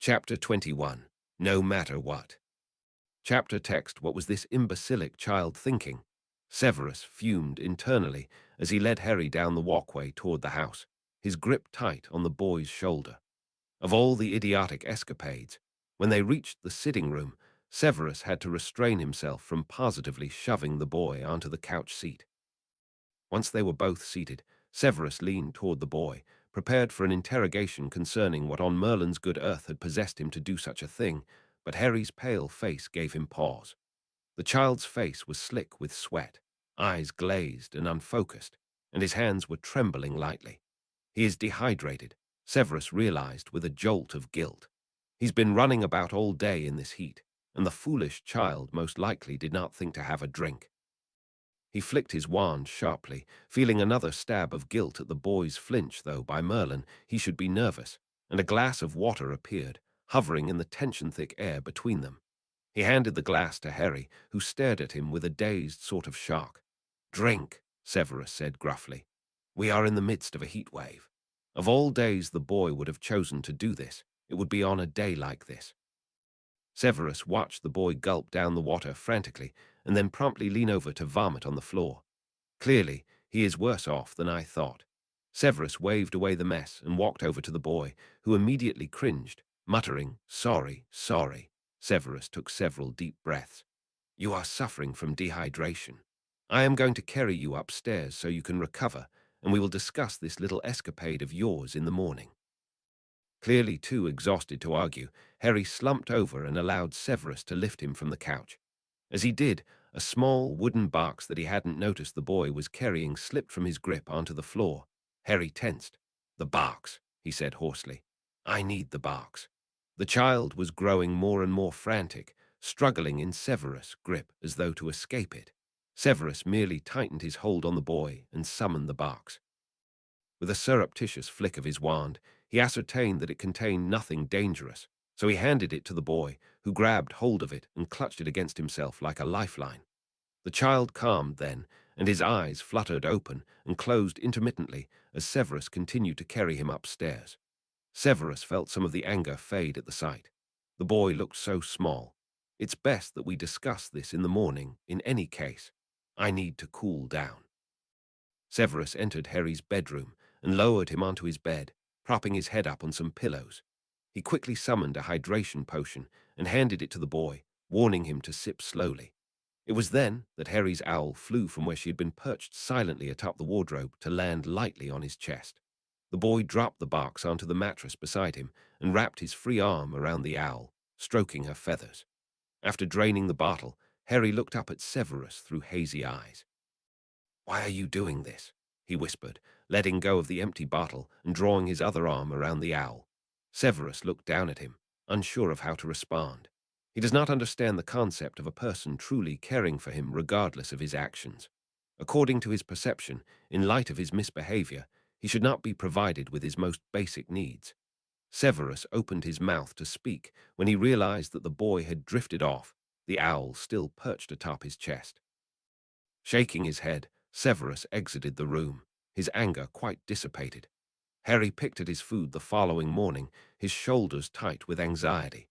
Chapter 21. No matter what. Chapter text. What was this imbecilic child thinking? Severus fumed internally as he led Harry down the walkway toward the house, his grip tight on the boy's shoulder. Of all the idiotic escapades, when they reached the sitting room, Severus had to restrain himself from positively shoving the boy onto the couch seat. Once they were both seated, Severus leaned toward the boy, prepared for an interrogation concerning what on Merlin's good earth had possessed him to do such a thing, but Harry's pale face gave him pause. The child's face was slick with sweat, eyes glazed and unfocused, and his hands were trembling lightly. He is dehydrated, Severus realized with a jolt of guilt. He's been running about all day in this heat, and the foolish child most likely did not think to have a drink. He flicked his wand sharply, feeling another stab of guilt at the boy's flinch, though by Merlin he should be nervous, and a glass of water appeared, hovering in the tension-thick air between them. He handed the glass to Harry, who stared at him with a dazed sort of shock. "Drink," Severus said gruffly. "We are in the midst of a heat wave." Of all days the boy would have chosen to do this, it would be on a day like this. Severus watched the boy gulp down the water frantically and then promptly lean over to vomit on the floor. "Clearly, he is worse off than I thought." Severus waved away the mess and walked over to the boy, who immediately cringed, muttering, "Sorry, sorry." Severus took several deep breaths. "You are suffering from dehydration. I am going to carry you upstairs so you can recover, and we will discuss this little escapade of yours in the morning." Clearly too exhausted to argue, Harry slumped over and allowed Severus to lift him from the couch. As he did, a small wooden box that he hadn't noticed the boy was carrying slipped from his grip onto the floor. Harry tensed. "The box," he said hoarsely. "I need the box." The child was growing more and more frantic, struggling in Severus' grip as though to escape it. Severus merely tightened his hold on the boy and summoned the box. With a surreptitious flick of his wand, he ascertained that it contained nothing dangerous, so he handed it to the boy, who grabbed hold of it and clutched it against himself like a lifeline. The child calmed then, and his eyes fluttered open and closed intermittently as Severus continued to carry him upstairs. Severus felt some of the anger fade at the sight. The boy looked so small. "It's best that we discuss this in the morning, in any case. I need to cool down." Severus entered Harry's bedroom and lowered him onto his bed, propping his head up on some pillows. He quickly summoned a hydration potion and handed it to the boy, warning him to sip slowly. It was then that Harry's owl flew from where she had been perched silently atop the wardrobe to land lightly on his chest. The boy dropped the box onto the mattress beside him and wrapped his free arm around the owl, stroking her feathers. After draining the bottle, Harry looked up at Severus through hazy eyes. "Why are you doing this?" he whispered, letting go of the empty bottle and drawing his other arm around the owl. Severus looked down at him, unsure of how to respond. He does not understand the concept of a person truly caring for him regardless of his actions. According to his perception, in light of his misbehavior, he should not be provided with his most basic needs. Severus opened his mouth to speak when he realized that the boy had drifted off, the owl still perched atop his chest. Shaking his head, Severus exited the room, his anger quite dissipated. Harry picked at his food the following morning, his shoulders tight with anxiety.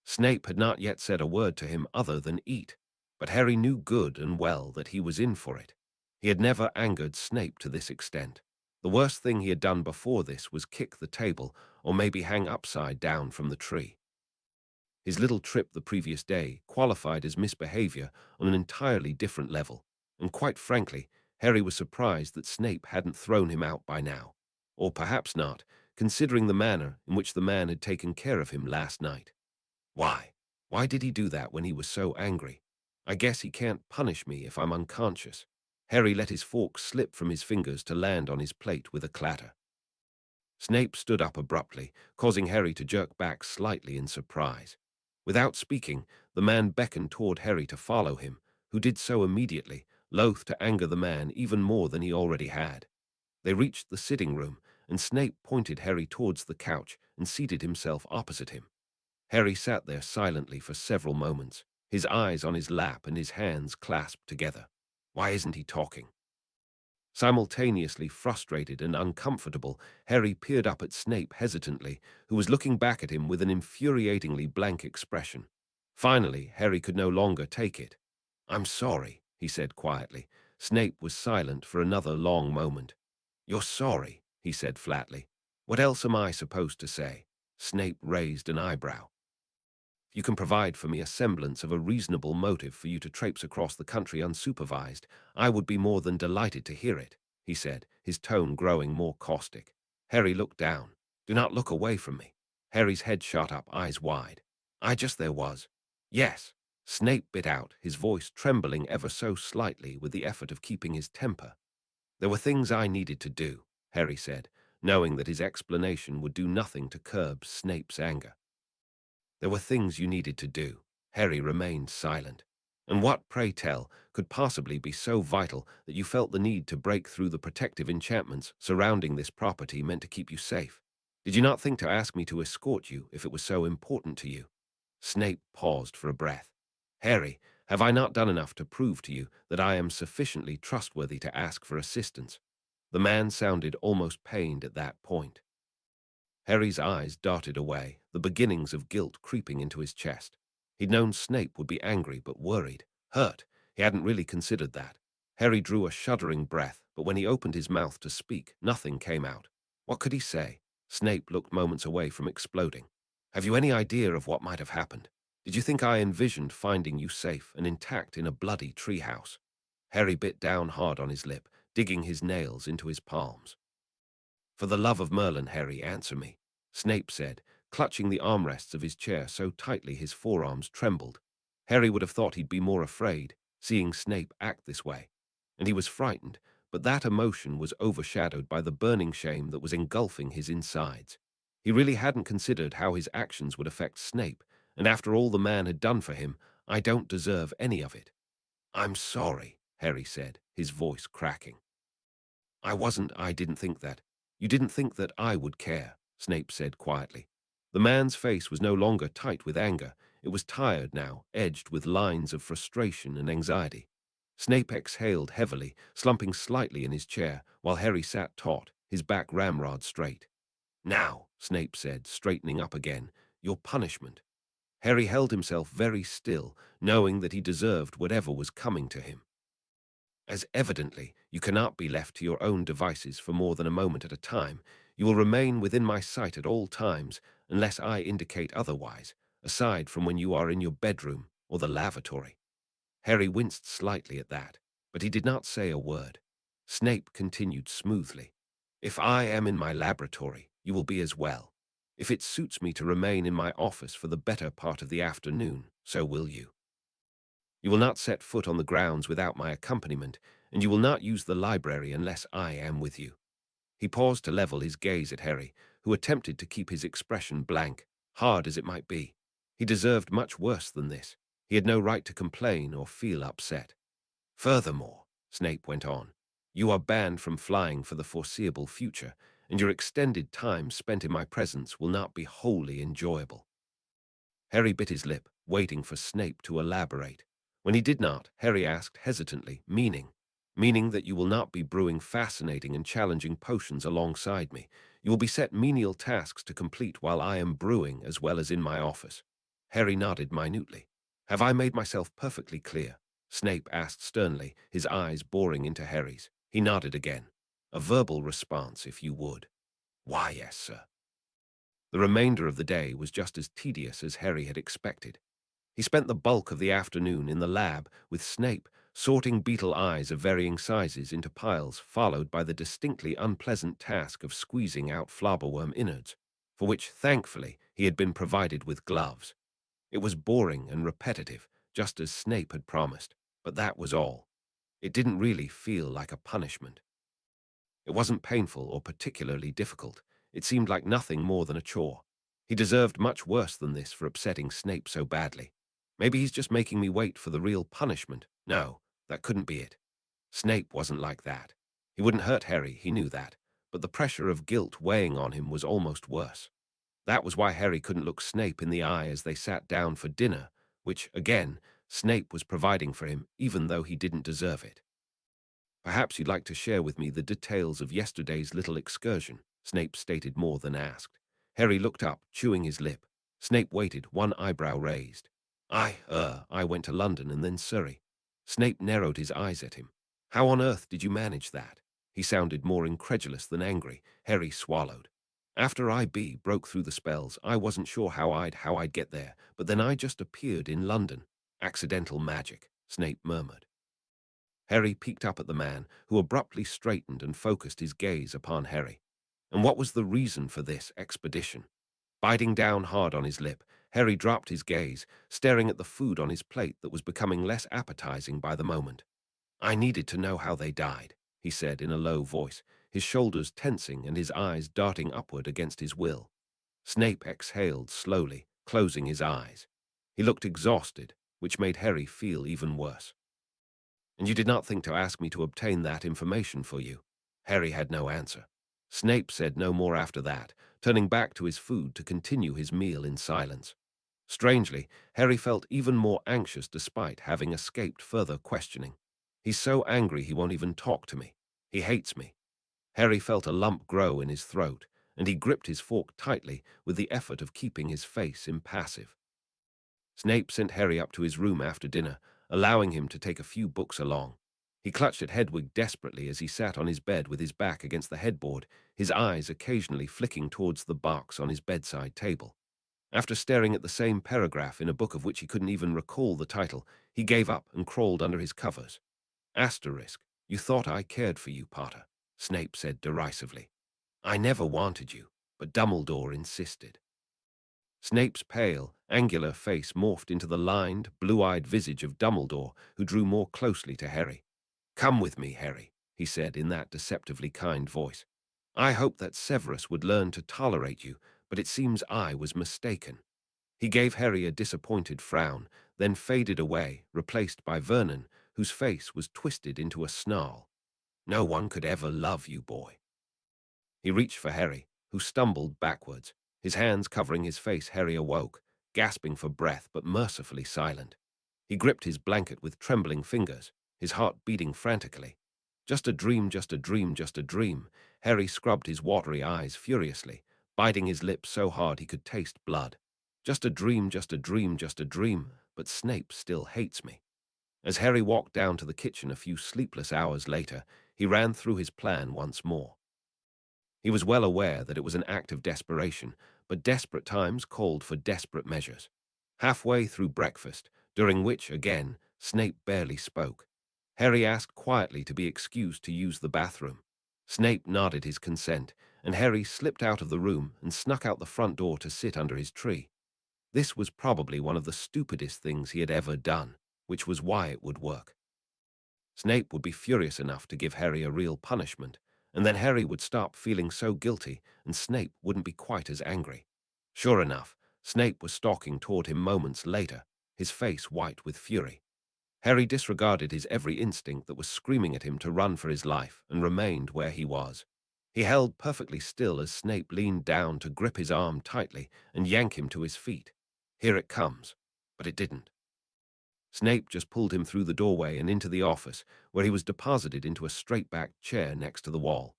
Snape had not yet said a word to him other than eat, but Harry knew good and well that he was in for it. He had never angered Snape to this extent. The worst thing he had done before this was kick the table or maybe hang upside down from the tree. His little trip the previous day qualified as misbehavior on an entirely different level, and quite frankly, Harry was surprised that Snape hadn't thrown him out by now. Or perhaps not, considering the manner in which the man had taken care of him last night. Why? Why did he do that when he was so angry? I guess he can't punish me if I'm unconscious. Harry let his fork slip from his fingers to land on his plate with a clatter. Snape stood up abruptly, causing Harry to jerk back slightly in surprise. Without speaking, the man beckoned toward Harry to follow him, who did so immediately, loath to anger the man even more than he already had. They reached the sitting room, and Snape pointed Harry towards the couch and seated himself opposite him. Harry sat there silently for several moments, his eyes on his lap and his hands clasped together. Why isn't he talking? Simultaneously frustrated and uncomfortable, Harry peered up at Snape hesitantly, who was looking back at him with an infuriatingly blank expression. Finally, Harry could no longer take it. "I'm sorry," he said quietly. Snape was silent for another long moment. "You're sorry," he said flatly. "What else am I supposed to say?" Snape raised an eyebrow. "You can provide for me a semblance of a reasonable motive for you to traipse across the country unsupervised. I would be more than delighted to hear it," he said, his tone growing more caustic. Harry looked down. "Do not look away from me." Harry's head shot up, eyes wide. There was." "Yes," Snape bit out, his voice trembling ever so slightly with the effort of keeping his temper. "There were things I needed to do," Harry said, knowing that his explanation would do nothing to curb Snape's anger. "There were things you needed to do." Harry remained silent. "And what, pray tell, could possibly be so vital that you felt the need to break through the protective enchantments surrounding this property meant to keep you safe? Did you not think to ask me to escort you if it was so important to you?" Snape paused for a breath. "Harry, have I not done enough to prove to you that I am sufficiently trustworthy to ask for assistance?" The man sounded almost pained at that point. Harry's eyes darted away, the beginnings of guilt creeping into his chest. He'd known Snape would be angry but worried, hurt. He hadn't really considered that. Harry drew a shuddering breath, but when he opened his mouth to speak, nothing came out. What could he say? Snape looked moments away from exploding. "Have you any idea of what might have happened? Did you think I envisioned finding you safe and intact in a bloody treehouse?" Harry bit down hard on his lip, digging his nails into his palms. "For the love of Merlin, Harry, answer me," Snape said, clutching the armrests of his chair so tightly his forearms trembled. Harry would have thought he'd be more afraid, seeing Snape act this way. And he was frightened, but that emotion was overshadowed by the burning shame that was engulfing his insides. He really hadn't considered how his actions would affect Snape, and after all the man had done for him, "I don't deserve any of it." "I'm sorry," Harry said, his voice cracking. I didn't think that. You didn't think that I would care," Snape said quietly. The man's face was no longer tight with anger. It was tired now, edged with lines of frustration and anxiety. Snape exhaled heavily, slumping slightly in his chair, while Harry sat taut, his back ramrod straight. "Now," Snape said, straightening up again, "your punishment." Harry held himself very still, knowing that he deserved whatever was coming to him. "As evidently you cannot be left to your own devices for more than a moment at a time, you will remain within my sight at all times, unless I indicate otherwise, aside from when you are in your bedroom or the lavatory." Harry winced slightly at that, but he did not say a word. Snape continued smoothly. "If I am in my laboratory, you will be as well. If it suits me to remain in my office for the better part of the afternoon, so will you. You will not set foot on the grounds without my accompaniment, and you will not use the library unless I am with you." He paused to level his gaze at Harry, who attempted to keep his expression blank, hard as it might be. He deserved much worse than this. He had no right to complain or feel upset. "Furthermore," Snape went on, "you are banned from flying for the foreseeable future, and your extended time spent in my presence will not be wholly enjoyable." Harry bit his lip, waiting for Snape to elaborate. When he did not, Harry asked hesitantly, "Meaning?" "Meaning that you will not be brewing fascinating and challenging potions alongside me. You will be set menial tasks to complete while I am brewing as well as in my office." Harry nodded minutely. "Have I made myself perfectly clear?" Snape asked sternly, his eyes boring into Harry's. He nodded again. "A verbal response, if you would." "Why, yes, sir." The remainder of the day was just as tedious as Harry had expected. He spent the bulk of the afternoon in the lab with Snape, sorting beetle eyes of varying sizes into piles, followed by the distinctly unpleasant task of squeezing out flabberworm innards, for which, thankfully, he had been provided with gloves. It was boring and repetitive, just as Snape had promised, but that was all. It didn't really feel like a punishment. It wasn't painful or particularly difficult. It seemed like nothing more than a chore. He deserved much worse than this for upsetting Snape so badly. Maybe he's just making me wait for the real punishment. No, that couldn't be it. Snape wasn't like that. He wouldn't hurt Harry, he knew that, but the pressure of guilt weighing on him was almost worse. That was why Harry couldn't look Snape in the eye as they sat down for dinner, which, again, Snape was providing for him even though he didn't deserve it. Perhaps you'd like to share with me the details of yesterday's little excursion, Snape stated more than asked. Harry looked up, chewing his lip. Snape waited, one eyebrow raised. I went to London and then Surrey. Snape narrowed his eyes at him. How on earth did you manage that? He sounded more incredulous than angry. Harry swallowed. After IB broke through the spells, I wasn't sure how I'd get there, but then I just appeared in London. Accidental magic, Snape murmured. Harry peeked up at the man, who abruptly straightened and focused his gaze upon Harry. And what was the reason for this expedition? Biting down hard on his lip, Harry dropped his gaze, staring at the food on his plate that was becoming less appetizing by the moment. I needed to know how they died, he said in a low voice, his shoulders tensing and his eyes darting upward against his will. Snape exhaled slowly, closing his eyes. He looked exhausted, which made Harry feel even worse. And you did not think to ask me to obtain that information for you? Harry had no answer. Snape said no more after that, turning back to his food to continue his meal in silence. Strangely, Harry felt even more anxious despite having escaped further questioning. He's so angry he won't even talk to me. He hates me. Harry felt a lump grow in his throat, and he gripped his fork tightly with the effort of keeping his face impassive. Snape sent Harry up to his room after dinner, allowing him to take a few books along. He clutched at Hedwig desperately as he sat on his bed with his back against the headboard, his eyes occasionally flicking towards the box on his bedside table. After staring at the same paragraph in a book of which he couldn't even recall the title, he gave up and crawled under his covers. Asterisk, you thought I cared for you, Potter, Snape said derisively. I never wanted you, but Dumbledore insisted. Snape's pale, angular face morphed into the lined, blue-eyed visage of Dumbledore, who drew more closely to Harry. Come with me, Harry, he said in that deceptively kind voice. I hoped that Severus would learn to tolerate you, but it seems I was mistaken. He gave Harry a disappointed frown, then faded away, replaced by Vernon, whose face was twisted into a snarl. No one could ever love you, boy. He reached for Harry, who stumbled backwards. His hands covering his face, Harry awoke, gasping for breath but mercifully silent. He gripped his blanket with trembling fingers, his heart beating frantically. Just a dream, just a dream, just a dream. Harry scrubbed his watery eyes furiously, biting his lips so hard he could taste blood. Just a dream, just a dream, just a dream, but Snape still hates me. As Harry walked down to the kitchen a few sleepless hours later, he ran through his plan once more. He was well aware that it was an act of desperation, but desperate times called for desperate measures. Halfway through breakfast, during which, again, Snape barely spoke, Harry asked quietly to be excused to use the bathroom. Snape nodded his consent, and Harry slipped out of the room and snuck out the front door to sit under his tree. This was probably one of the stupidest things he had ever done, which was why it would work. Snape would be furious enough to give Harry a real punishment, and then Harry would stop feeling so guilty, and Snape wouldn't be quite as angry. Sure enough, Snape was stalking toward him moments later, his face white with fury. Harry disregarded his every instinct that was screaming at him to run for his life and remained where he was. He held perfectly still as Snape leaned down to grip his arm tightly and yank him to his feet. Here it comes. But it didn't. Snape just pulled him through the doorway and into the office, where he was deposited into a straight-backed chair next to the wall.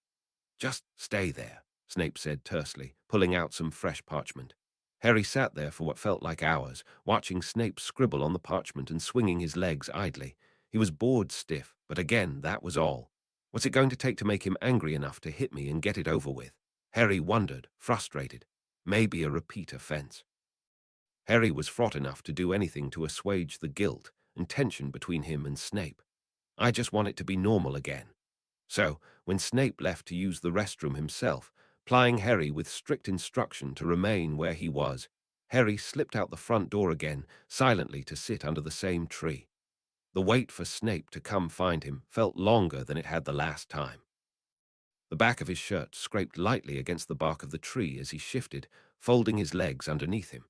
Just stay there, Snape said tersely, pulling out some fresh parchment. Harry sat there for what felt like hours, watching Snape scribble on the parchment and swinging his legs idly. He was bored stiff, but again, that was all. What's it going to take to make him angry enough to hit me and get it over with? Harry wondered, frustrated. Maybe a repeat offense. Harry was fraught enough to do anything to assuage the guilt and tension between him and Snape. I just want it to be normal again. So, when Snape left to use the restroom himself, plying Harry with strict instruction to remain where he was, Harry slipped out the front door again, silently to sit under the same tree. The wait for Snape to come find him felt longer than it had the last time. The back of his shirt scraped lightly against the bark of the tree as he shifted, folding his legs underneath him.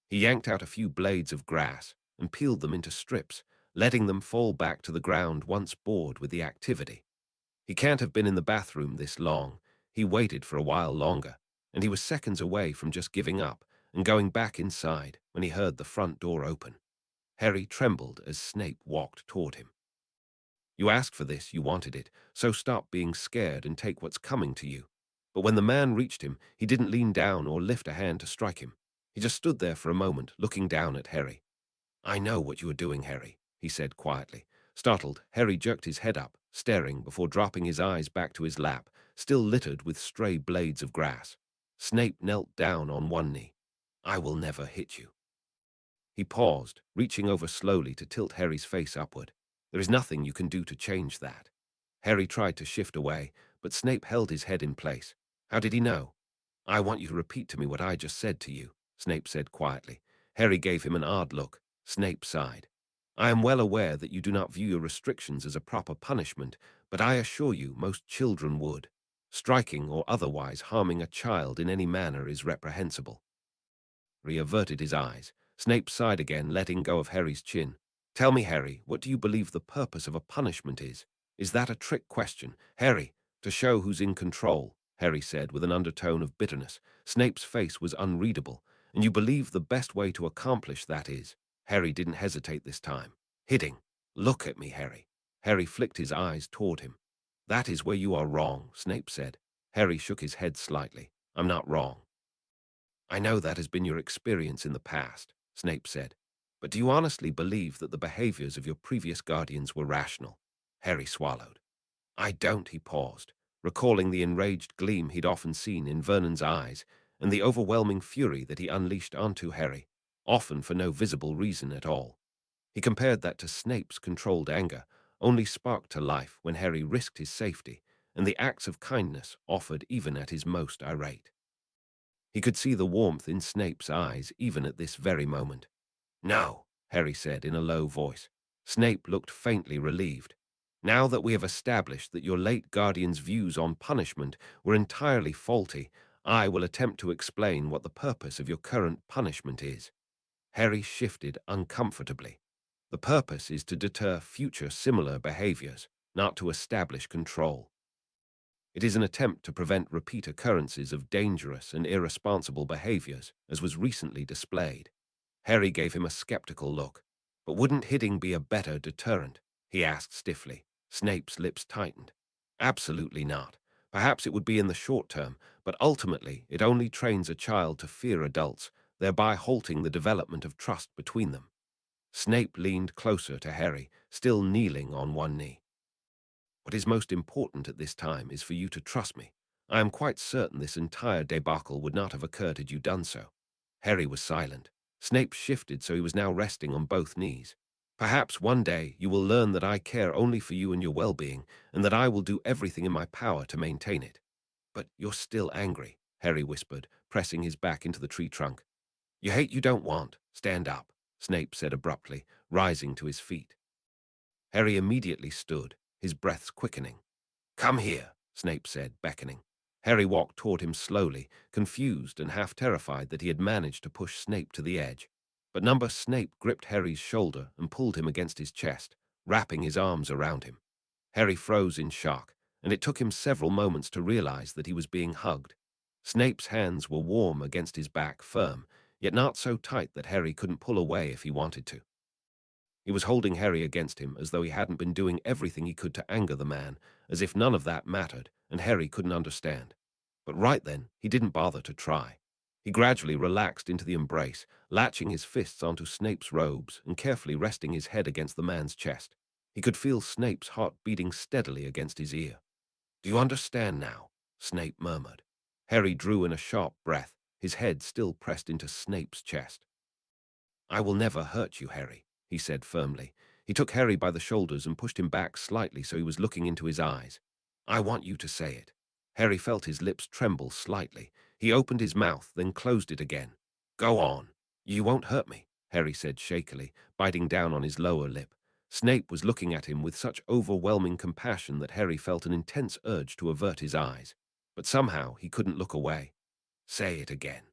He yanked out a few blades of grass and peeled them into strips, letting them fall back to the ground once bored with the activity. He can't have been in the bathroom this long. He waited for a while longer, and he was seconds away from just giving up and going back inside when he heard the front door open. Harry trembled as Snape walked toward him. You asked for this, you wanted it, so stop being scared and take what's coming to you. But when the man reached him, he didn't lean down or lift a hand to strike him. He just stood there for a moment, looking down at Harry. I know what you are doing, Harry, he said quietly. Startled, Harry jerked his head up, staring before dropping his eyes back to his lap, still littered with stray blades of grass. Snape knelt down on one knee. I will never hit you. He paused, reaching over slowly to tilt Harry's face upward. There is nothing you can do to change that. Harry tried to shift away, but Snape held his head in place. How did he know? I want you to repeat to me what I just said to you, Snape said quietly. Harry gave him an odd look. Snape sighed. I am well aware that you do not view your restrictions as a proper punishment, but I assure you most children would. Striking or otherwise harming a child in any manner is reprehensible. Harry averted his eyes. Snape sighed again, letting go of Harry's chin. Tell me, Harry, what do you believe the purpose of a punishment is? Is that a trick question? Harry, to show who's in control, Harry said with an undertone of bitterness. Snape's face was unreadable. And you believe the best way to accomplish that is? Harry didn't hesitate this time. Hitting. Look at me, Harry. Harry flicked his eyes toward him. That is where you are wrong, Snape said. Harry shook his head slightly. I'm not wrong. I know that has been your experience in the past, Snape said. But do you honestly believe that the behaviors of your previous guardians were rational? Harry swallowed. I don't, he paused, recalling the enraged gleam he'd often seen in Vernon's eyes and the overwhelming fury that he unleashed onto Harry, often for no visible reason at all. He compared that to Snape's controlled anger, only sparked to life when Harry risked his safety and the acts of kindness offered even at his most irate. He could see the warmth in Snape's eyes even at this very moment. No, Harry said in a low voice. Snape looked faintly relieved. Now that we have established that your late guardian's views on punishment were entirely faulty, I will attempt to explain what the purpose of your current punishment is. Harry shifted uncomfortably. The purpose is to deter future similar behaviors, not to establish control. It is an attempt to prevent repeat occurrences of dangerous and irresponsible behaviors, as was recently displayed. Harry gave him a skeptical look. But wouldn't hitting be a better deterrent? He asked stiffly. Snape's lips tightened. Absolutely not. Perhaps it would be in the short term, but ultimately it only trains a child to fear adults, thereby halting the development of trust between them. Snape leaned closer to Harry, still kneeling on one knee. What is most important at this time is for you to trust me. I am quite certain this entire debacle would not have occurred had you done so. Harry was silent. Snape shifted so he was now resting on both knees. Perhaps one day you will learn that I care only for you and your well-being, and that I will do everything in my power to maintain it. But you're still angry, Harry whispered, pressing his back into the tree trunk. You hate you don't want. Stand up, Snape said abruptly, rising to his feet. Harry immediately stood, his breaths quickening. Come here, Snape said, beckoning. Harry walked toward him slowly, confused and half terrified that he had managed to push Snape to the edge. But Snape gripped Harry's shoulder and pulled him against his chest, wrapping his arms around him. Harry froze in shock, and it took him several moments to realize that he was being hugged. Snape's hands were warm against his back, firm, yet not so tight that Harry couldn't pull away if he wanted to. He was holding Harry against him as though he hadn't been doing everything he could to anger the man, as if none of that mattered, and Harry couldn't understand. But right then, he didn't bother to try. He gradually relaxed into the embrace, latching his fists onto Snape's robes and carefully resting his head against the man's chest. He could feel Snape's heart beating steadily against his ear. Do you understand now? Snape murmured. Harry drew in a sharp breath, his head still pressed into Snape's chest. I will never hurt you, Harry, he said firmly. He took Harry by the shoulders and pushed him back slightly so he was looking into his eyes. I want you to say it. Harry felt his lips tremble slightly. He opened his mouth, then closed it again. Go on. You won't hurt me, Harry said shakily, biting down on his lower lip. Snape was looking at him with such overwhelming compassion that Harry felt an intense urge to avert his eyes. But somehow he couldn't look away. Say it again.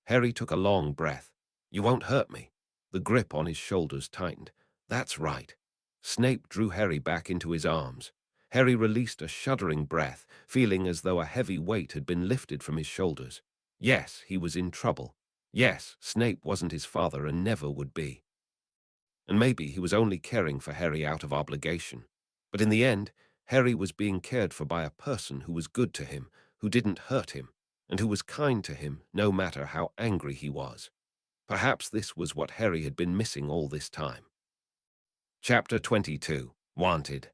Harry took a long breath. You won't hurt me. The grip on his shoulders tightened. That's right. Snape drew Harry back into his arms. Harry released a shuddering breath, feeling as though a heavy weight had been lifted from his shoulders. Yes, he was in trouble. Yes, Snape wasn't his father and never would be. And maybe he was only caring for Harry out of obligation. But in the end, Harry was being cared for by a person who was good to him, who didn't hurt him, and who was kind to him no matter how angry he was. Perhaps this was what Harry had been missing all this time. Chapter 22. Wanted.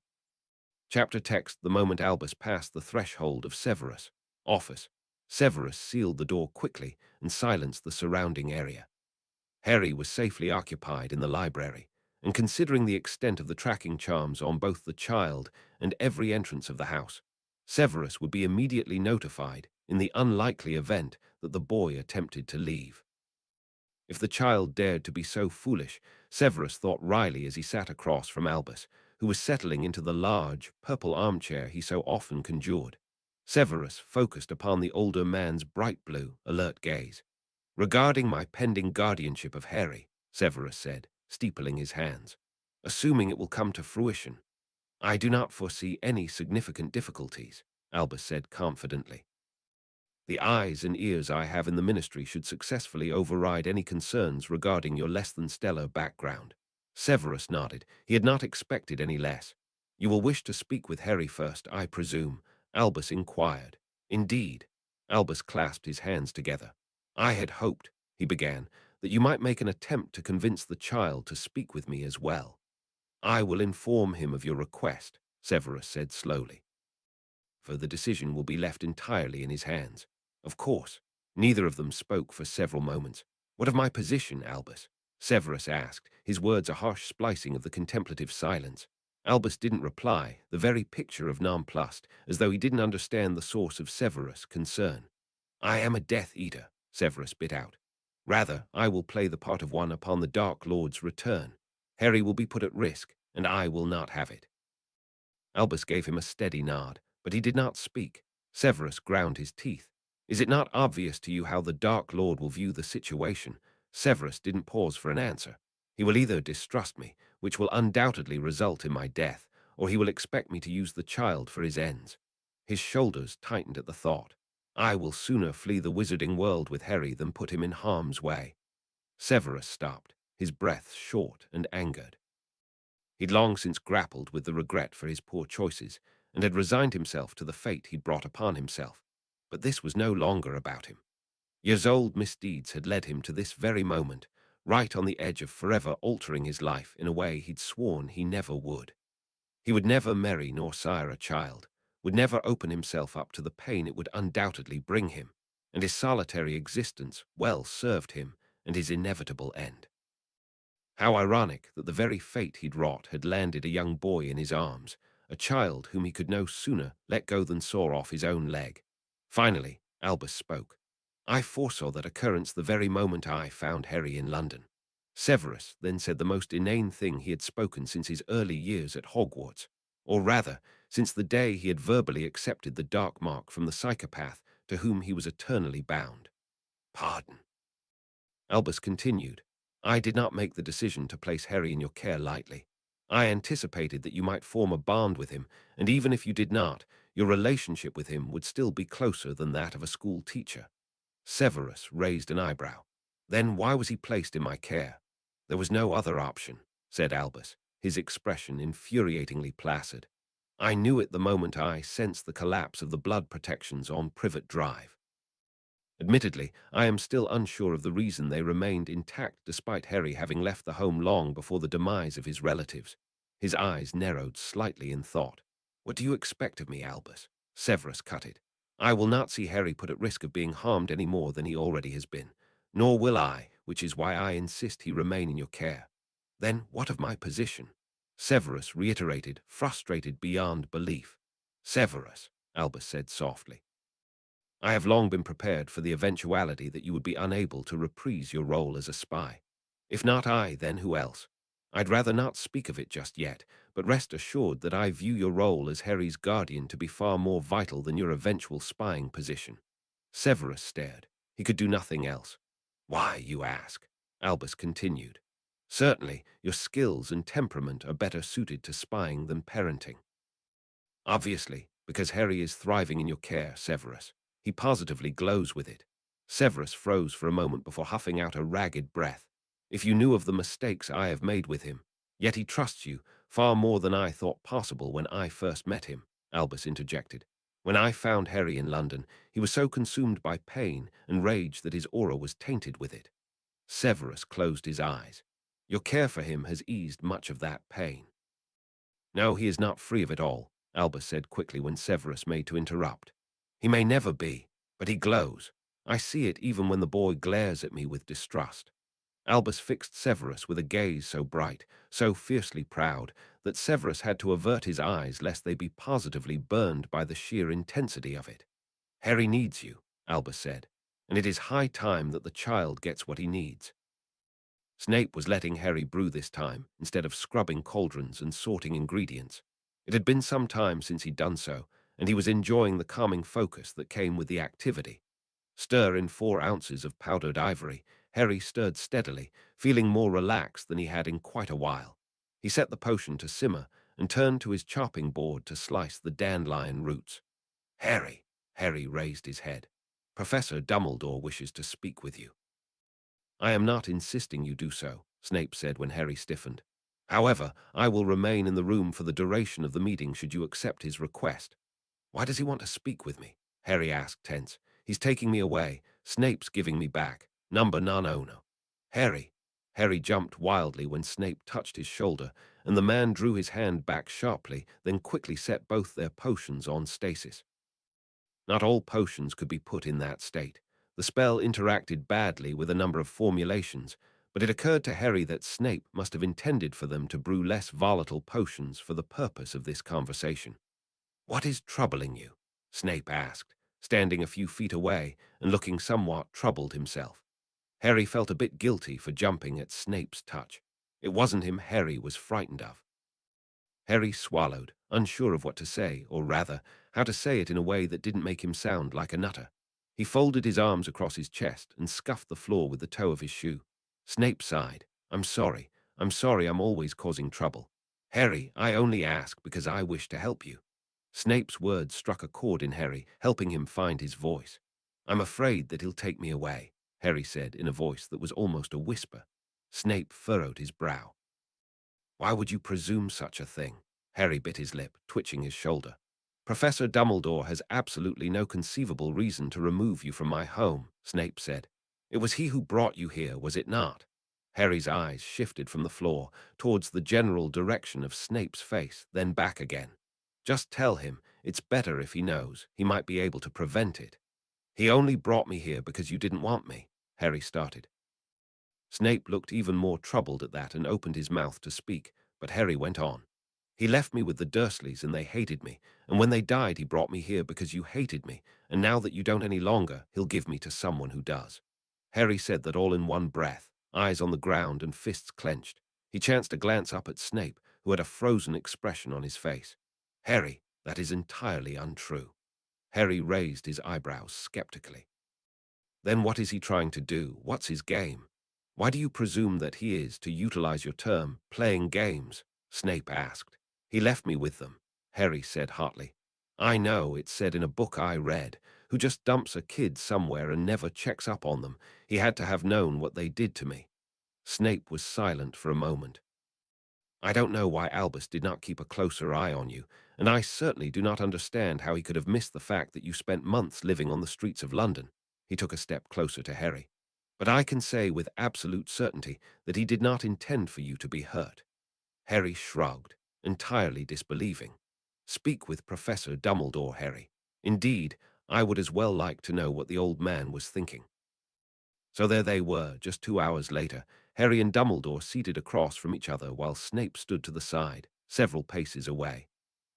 Chapter text: the moment Albus passed the threshold of Severus' office, Severus sealed the door quickly and silenced the surrounding area. Harry was safely occupied in the library, and considering the extent of the tracking charms on both the child and every entrance of the house, Severus would be immediately notified in the unlikely event that the boy attempted to leave. If the child dared to be so foolish, Severus thought wryly as he sat across from Albus, who was settling into the large, purple armchair he so often conjured. Severus focused upon the older man's bright blue, alert gaze. "Regarding my pending guardianship of Harry," Severus said, steepling his hands, "assuming it will come to fruition, I do not foresee any significant difficulties," Albus said confidently. "The eyes and ears I have in the ministry should successfully override any concerns regarding your less-than-stellar background." Severus nodded. He had not expected any less. "You will wish to speak with Harry first, I presume?" Albus inquired. "Indeed." Albus clasped his hands together. "I had hoped," he began, "that you might make an attempt to convince the child to speak with me as well." "I will inform him of your request," Severus said slowly, "for the decision will be left entirely in his hands." "Of course." Neither of them spoke for several moments. "What of my position, Albus?" Severus asked, his words a harsh splicing of the contemplative silence. Albus didn't reply, the very picture of nonplussed, as though he didn't understand the source of Severus' concern. "I am a Death Eater," Severus bit out. "Rather, I will play the part of one upon the Dark Lord's return. Harry will be put at risk, and I will not have it." Albus gave him a steady nod, but he did not speak. Severus ground his teeth. "Is it not obvious to you how the Dark Lord will view the situation?" Severus didn't pause for an answer. "He will either distrust me, which will undoubtedly result in my death, or he will expect me to use the child for his ends." His shoulders tightened at the thought. "I will sooner flee the wizarding world with Harry than put him in harm's way." Severus stopped, his breath short and angered. He'd long since grappled with the regret for his poor choices, and had resigned himself to the fate he'd brought upon himself. But this was no longer about him. Years-old misdeeds had led him to this very moment, right on the edge of forever altering his life in a way he'd sworn he never would. He would never marry nor sire a child, would never open himself up to the pain it would undoubtedly bring him, and his solitary existence well served him and his inevitable end. How ironic that the very fate he'd wrought had landed a young boy in his arms, a child whom he could no sooner let go than saw off his own leg. Finally, Albus spoke. "I foresaw that occurrence the very moment I found Harry in London." Severus then said the most inane thing he had spoken since his early years at Hogwarts, or rather, since the day he had verbally accepted the dark mark from the psychopath to whom he was eternally bound. "Pardon." Albus continued. "I did not make the decision to place Harry in your care lightly. I anticipated that you might form a bond with him, and even if you did not, your relationship with him would still be closer than that of a school teacher." Severus raised an eyebrow. "Then why was he placed in my care?" "There was no other option," said Albus, his expression infuriatingly placid. "I knew it the moment I sensed the collapse of the blood protections on Privet Drive. Admittedly, I am still unsure of the reason they remained intact despite Harry having left the home long before the demise of his relatives." His eyes narrowed slightly in thought. "What do you expect of me, Albus?" Severus cut it. "I will not see Harry put at risk of being harmed any more than he already has been. Nor will I, which is why I insist he remain in your care." "Then what of my position?" Severus reiterated, frustrated beyond belief. "Severus," Albus said softly, "I have long been prepared for the eventuality that you would be unable to reprise your role as a spy. If not I, then who else? I'd rather not speak of it just yet, but rest assured that I view your role as Harry's guardian to be far more vital than your eventual spying position." Severus stared. He could do nothing else. "Why, you ask?" Albus continued. "Certainly, your skills and temperament are better suited to spying than parenting." "Obviously, because Harry is thriving in your care, Severus. He positively glows with it." Severus froze for a moment before huffing out a ragged breath. "If you knew of the mistakes I have made with him, yet he trusts you, far more than I thought possible when I first met him, Albus interjected. When I found Harry in London, he was so consumed by pain and rage that his aura was tainted with it. Severus closed his eyes. Your care for him has eased much of that pain. No, he is not free of it all, Albus said quickly when Severus made to interrupt. He may never be, but he glows. I see it even when the boy glares at me with distrust. Albus fixed Severus with a gaze so bright, so fiercely proud, that Severus had to avert his eyes lest they be positively burned by the sheer intensity of it. Harry needs you, Albus said, and it is high time that the child gets what he needs. Snape was letting Harry brew this time, instead of scrubbing cauldrons and sorting ingredients. It had been some time since he'd done so, and he was enjoying the calming focus that came with the activity. Stir in 4 ounces of powdered ivory. Harry stirred steadily, feeling more relaxed than he had in quite a while. He set the potion to simmer and turned to his chopping board to slice the dandelion roots. Harry raised his head. Professor Dumbledore wishes to speak with you. I am not insisting you do so, Snape said when Harry stiffened. However, I will remain in the room for the duration of the meeting should you accept his request. Why does he want to speak with me? Harry asked, tense. He's taking me away. Snape's giving me back. Number non ono. Harry. Harry jumped wildly when Snape touched his shoulder, and the man drew his hand back sharply, then quickly set both their potions on stasis. Not all potions could be put in that state. The spell interacted badly with a number of formulations, but it occurred to Harry that Snape must have intended for them to brew less volatile potions for the purpose of this conversation. What is troubling you? Snape asked, standing a few feet away and looking somewhat troubled himself. Harry felt a bit guilty for jumping at Snape's touch. It wasn't him Harry was frightened of. Harry swallowed, unsure of what to say, or rather, how to say it in a way that didn't make him sound like a nutter. He folded his arms across his chest and scuffed the floor with the toe of his shoe. Snape sighed. I'm sorry I'm always causing trouble. Harry, I only ask because I wish to help you. Snape's words struck a chord in Harry, helping him find his voice. I'm afraid that he'll take me away, Harry said in a voice that was almost a whisper. Snape furrowed his brow. Why would you presume such a thing? Harry bit his lip, twitching his shoulder. Professor Dumbledore has absolutely no conceivable reason to remove you from my home, Snape said. It was he who brought you here, was it not? Harry's eyes shifted from the floor towards the general direction of Snape's face, then back again. Just tell him, it's better if he knows. He might be able to prevent it. He only brought me here because you didn't want me, Harry started. Snape looked even more troubled at that and opened his mouth to speak, but Harry went on. He left me with the Dursleys and they hated me, and when they died he brought me here because you hated me, and now that you don't any longer, he'll give me to someone who does. Harry said that all in one breath, eyes on the ground and fists clenched. He chanced to glance up at Snape, who had a frozen expression on his face. Harry, that is entirely untrue. Harry raised his eyebrows skeptically. Then what is he trying to do? What's his game? Why do you presume that he is, to utilize your term, playing games? Snape asked. He left me with them, Harry said hotly. I know, it's said in a book I read, who just dumps a kid somewhere and never checks up on them. He had to have known what they did to me. Snape was silent for a moment. I don't know why Albus did not keep a closer eye on you, and I certainly do not understand how he could have missed the fact that you spent months living on the streets of London. He took a step closer to Harry. But I can say with absolute certainty that he did not intend for you to be hurt. Harry shrugged, entirely disbelieving. Speak with Professor Dumbledore, Harry. Indeed, I would as well like to know what the old man was thinking. So there they were, just 2 hours later, Harry and Dumbledore seated across from each other while Snape stood to the side, several paces away.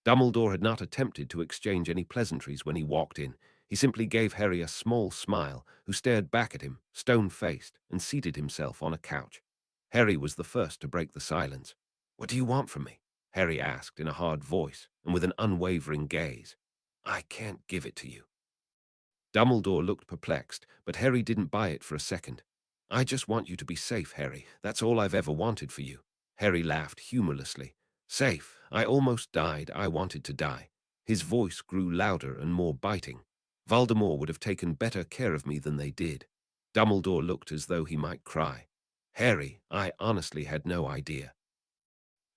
Dumbledore had not attempted to exchange any pleasantries when he walked in. He simply gave Harry a small smile, who stared back at him, stone-faced, and seated himself on a couch. Harry was the first to break the silence. What do you want from me? Harry asked in a hard voice and with an unwavering gaze. I can't give it to you. Dumbledore looked perplexed, but Harry didn't buy it for a second. I just want you to be safe, Harry. That's all I've ever wanted for you. Harry laughed humorlessly. Safe. I almost died. I wanted to die. His voice grew louder and more biting. Voldemort would have taken better care of me than they did. Dumbledore looked as though he might cry. Harry, I honestly had no idea.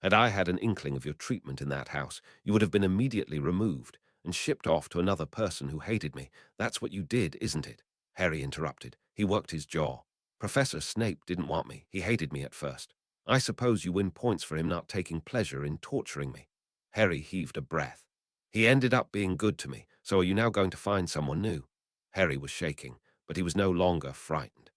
Had I had an inkling of your treatment in that house, you would have been immediately removed and shipped off to another person who hated me. That's what you did, isn't it?" Harry interrupted. He worked his jaw. "Professor Snape didn't want me. He hated me at first. I suppose you win points for him not taking pleasure in torturing me." Harry heaved a breath. "He ended up being good to me, so are you now going to find someone new?" Harry was shaking, but he was no longer frightened.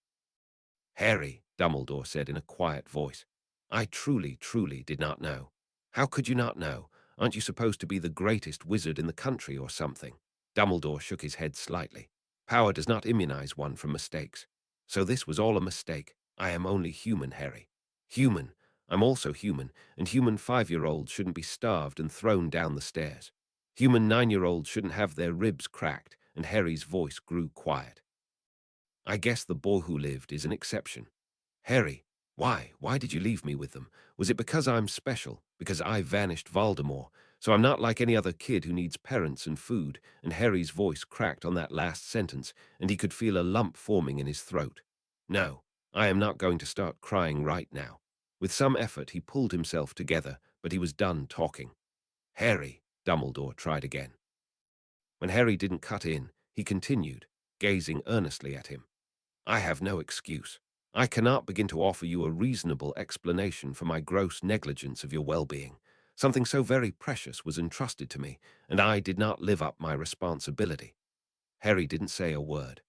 "Harry," Dumbledore said in a quiet voice, "I truly, truly did not know." "How could you not know? Aren't you supposed to be the greatest wizard in the country or something?" Dumbledore shook his head slightly. "Power does not immunize one from mistakes. So this was all a mistake. I am only human, Harry. Human. I'm also human, and human 5-year-olds shouldn't be starved and thrown down the stairs. Human 9-year-olds shouldn't have their ribs cracked," and Harry's voice grew quiet. "I guess the boy who lived is an exception. Harry, why? Why did you leave me with them? Was it because I'm special? Because I vanished Voldemort? So I'm not like any other kid who needs parents and food?" And Harry's voice cracked on that last sentence, and he could feel a lump forming in his throat. "No, I am not going to start crying right now." With some effort, he pulled himself together, but he was done talking. "Harry," Dumbledore tried again. When Harry didn't cut in, he continued, gazing earnestly at him. "I have no excuse. I cannot begin to offer you a reasonable explanation for my gross negligence of your well-being. Something so very precious was entrusted to me, and I did not live up my responsibility." Harry didn't say a word.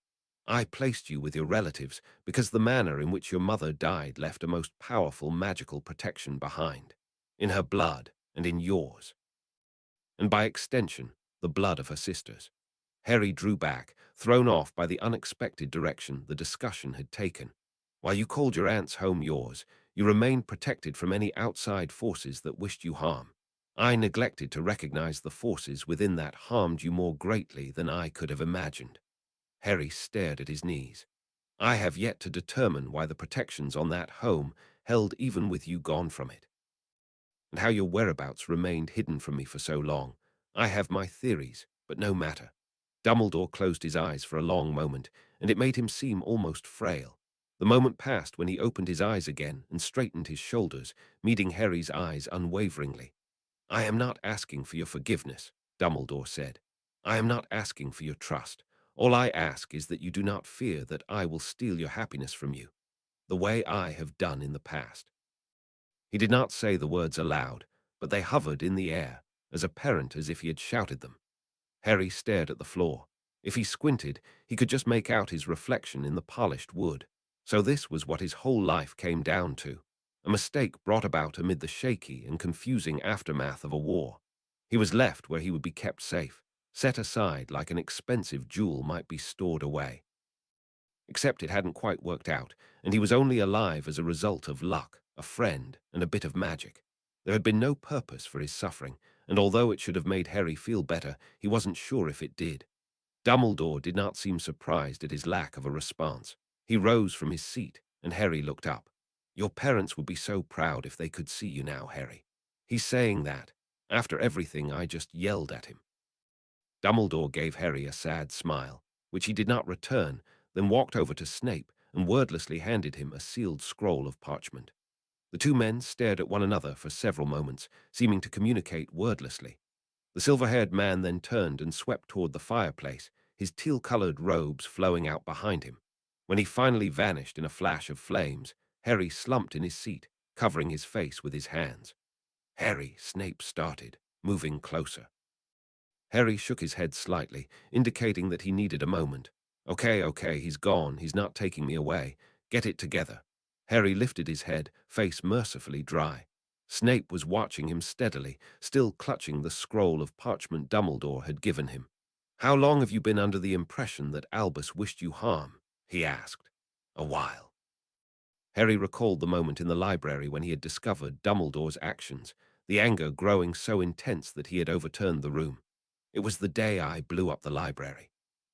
"I placed you with your relatives because the manner in which your mother died left a most powerful magical protection behind, in her blood and in yours, and by extension, the blood of her sisters." Harry drew back, thrown off by the unexpected direction the discussion had taken. "While you called your aunt's home yours, you remained protected from any outside forces that wished you harm. I neglected to recognize the forces within that harmed you more greatly than I could have imagined." Harry stared at his knees. "I have yet to determine why the protections on that home held even with you gone from it, and how your whereabouts remained hidden from me for so long. I have my theories, but no matter." Dumbledore closed his eyes for a long moment, and it made him seem almost frail. The moment passed when he opened his eyes again and straightened his shoulders, meeting Harry's eyes unwaveringly. "I am not asking for your forgiveness," Dumbledore said. "I am not asking for your trust. All I ask is that you do not fear that I will steal your happiness from you, the way I have done in the past." He did not say the words aloud, but they hovered in the air, as apparent as if he had shouted them. Harry stared at the floor. If he squinted, he could just make out his reflection in the polished wood. So this was what his whole life came down to. A mistake brought about amid the shaky and confusing aftermath of a war. He was left where he would be kept safe, set aside like an expensive jewel might be stored away. Except it hadn't quite worked out, and he was only alive as a result of luck, a friend, and a bit of magic. There had been no purpose for his suffering, and although it should have made Harry feel better, he wasn't sure if it did. Dumbledore did not seem surprised at his lack of a response. He rose from his seat, and Harry looked up. "Your parents would be so proud if they could see you now, Harry." "He's saying that, after everything I just yelled at him." Dumbledore gave Harry a sad smile, which he did not return, then walked over to Snape and wordlessly handed him a sealed scroll of parchment. The two men stared at one another for several moments, seeming to communicate wordlessly. The silver-haired man then turned and swept toward the fireplace, his teal-colored robes flowing out behind him. When he finally vanished in a flash of flames, Harry slumped in his seat, covering his face with his hands. "Harry," Snape started, moving closer. Harry shook his head slightly, indicating that he needed a moment. Okay, he's gone. He's not taking me away. Get it together." Harry lifted his head, face mercifully dry. Snape was watching him steadily, still clutching the scroll of parchment Dumbledore had given him. "How long have you been under the impression that Albus wished you harm?" he asked. "A while." Harry recalled the moment in the library when he had discovered Dumbledore's actions, the anger growing so intense that he had overturned the room. "It was the day I blew up the library."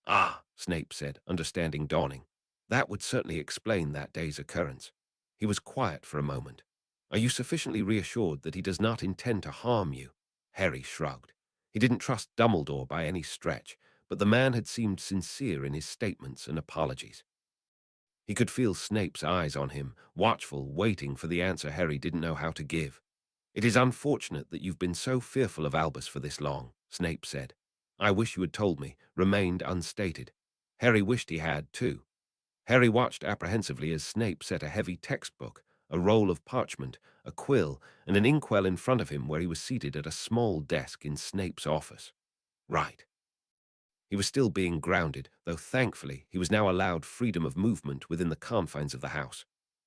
"Ah," Snape said, understanding dawning. "That would certainly explain that day's occurrence." He was quiet for a moment. "Are you sufficiently reassured that he does not intend to harm you?" Harry shrugged. He didn't trust Dumbledore by any stretch, but the man had seemed sincere in his statements and apologies. He could feel Snape's eyes on him, watchful, waiting for the answer Harry didn't know how to give. It is unfortunate that you've been so fearful of Albus for this long, Snape said. I wish you had told me, remained unstated. Harry wished he had, too. Harry watched apprehensively as Snape set a heavy textbook, a roll of parchment, a quill, and an inkwell in front of him where he was seated at a small desk in Snape's office. Right. He was still being grounded, though thankfully he was now allowed freedom of movement within the confines of the house.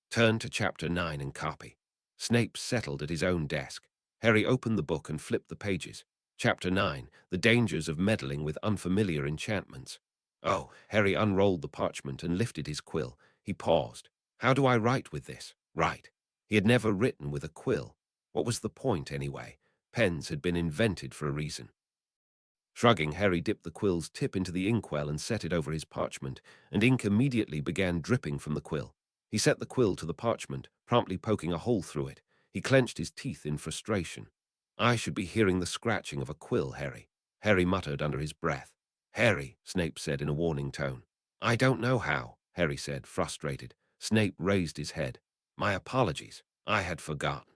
Turn to Chapter 9 and copy. Snape settled at his own desk. Harry opened the book and flipped the pages. Chapter 9, The Dangers of Meddling with Unfamiliar Enchantments. Oh, Harry unrolled the parchment and lifted his quill. He paused. How do I write with this? Write. He had never written with a quill. What was the point, anyway? Pens had been invented for a reason. Shrugging, Harry dipped the quill's tip into the inkwell and set it over his parchment, and ink immediately began dripping from the quill. He set the quill to the parchment, promptly poking a hole through it. He clenched his teeth in frustration. I should be hearing the scratching of a quill, Harry. Harry muttered under his breath. Harry, Snape said in a warning tone. I don't know how, Harry said, frustrated. Snape raised his head. My apologies. I had forgotten.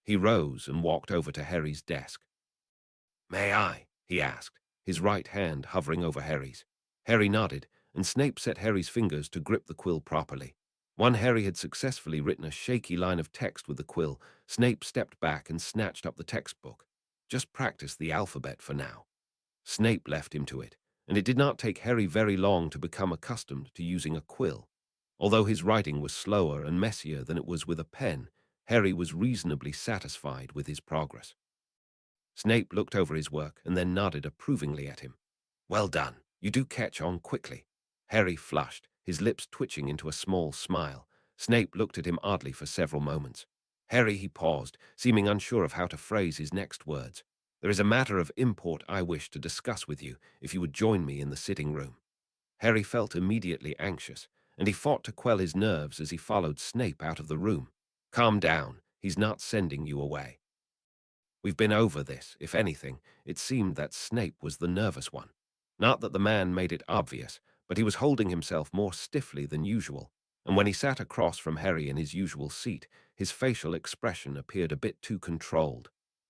He rose and walked over to Harry's desk. May I? He asked, his right hand hovering over Harry's. Harry nodded, and Snape set Harry's fingers to grip the quill properly. When Harry had successfully written a shaky line of text with the quill, Snape stepped back and snatched up the textbook. Just practice the alphabet for now. Snape left him to it, and it did not take Harry very long to become accustomed to using a quill. Although his writing was slower and messier than it was with a pen, Harry was reasonably satisfied with his progress. Snape looked over his work and then nodded approvingly at him. Well done. You do catch on quickly. Harry flushed, his lips twitching into a small smile. Snape looked at him oddly for several moments. Harry, he paused, seeming unsure of how to phrase his next words. There is a matter of import I wish to discuss with you, if you would join me in the sitting room. Harry felt immediately anxious, and he fought to quell his nerves as he followed Snape out of the room. Calm down. He's not sending you away. We've been over this. If anything, it seemed that Snape was the nervous one. Not that the man made it obvious, but he was holding himself more stiffly than usual, and when he sat across from Harry in his usual seat, his facial expression appeared a bit too controlled.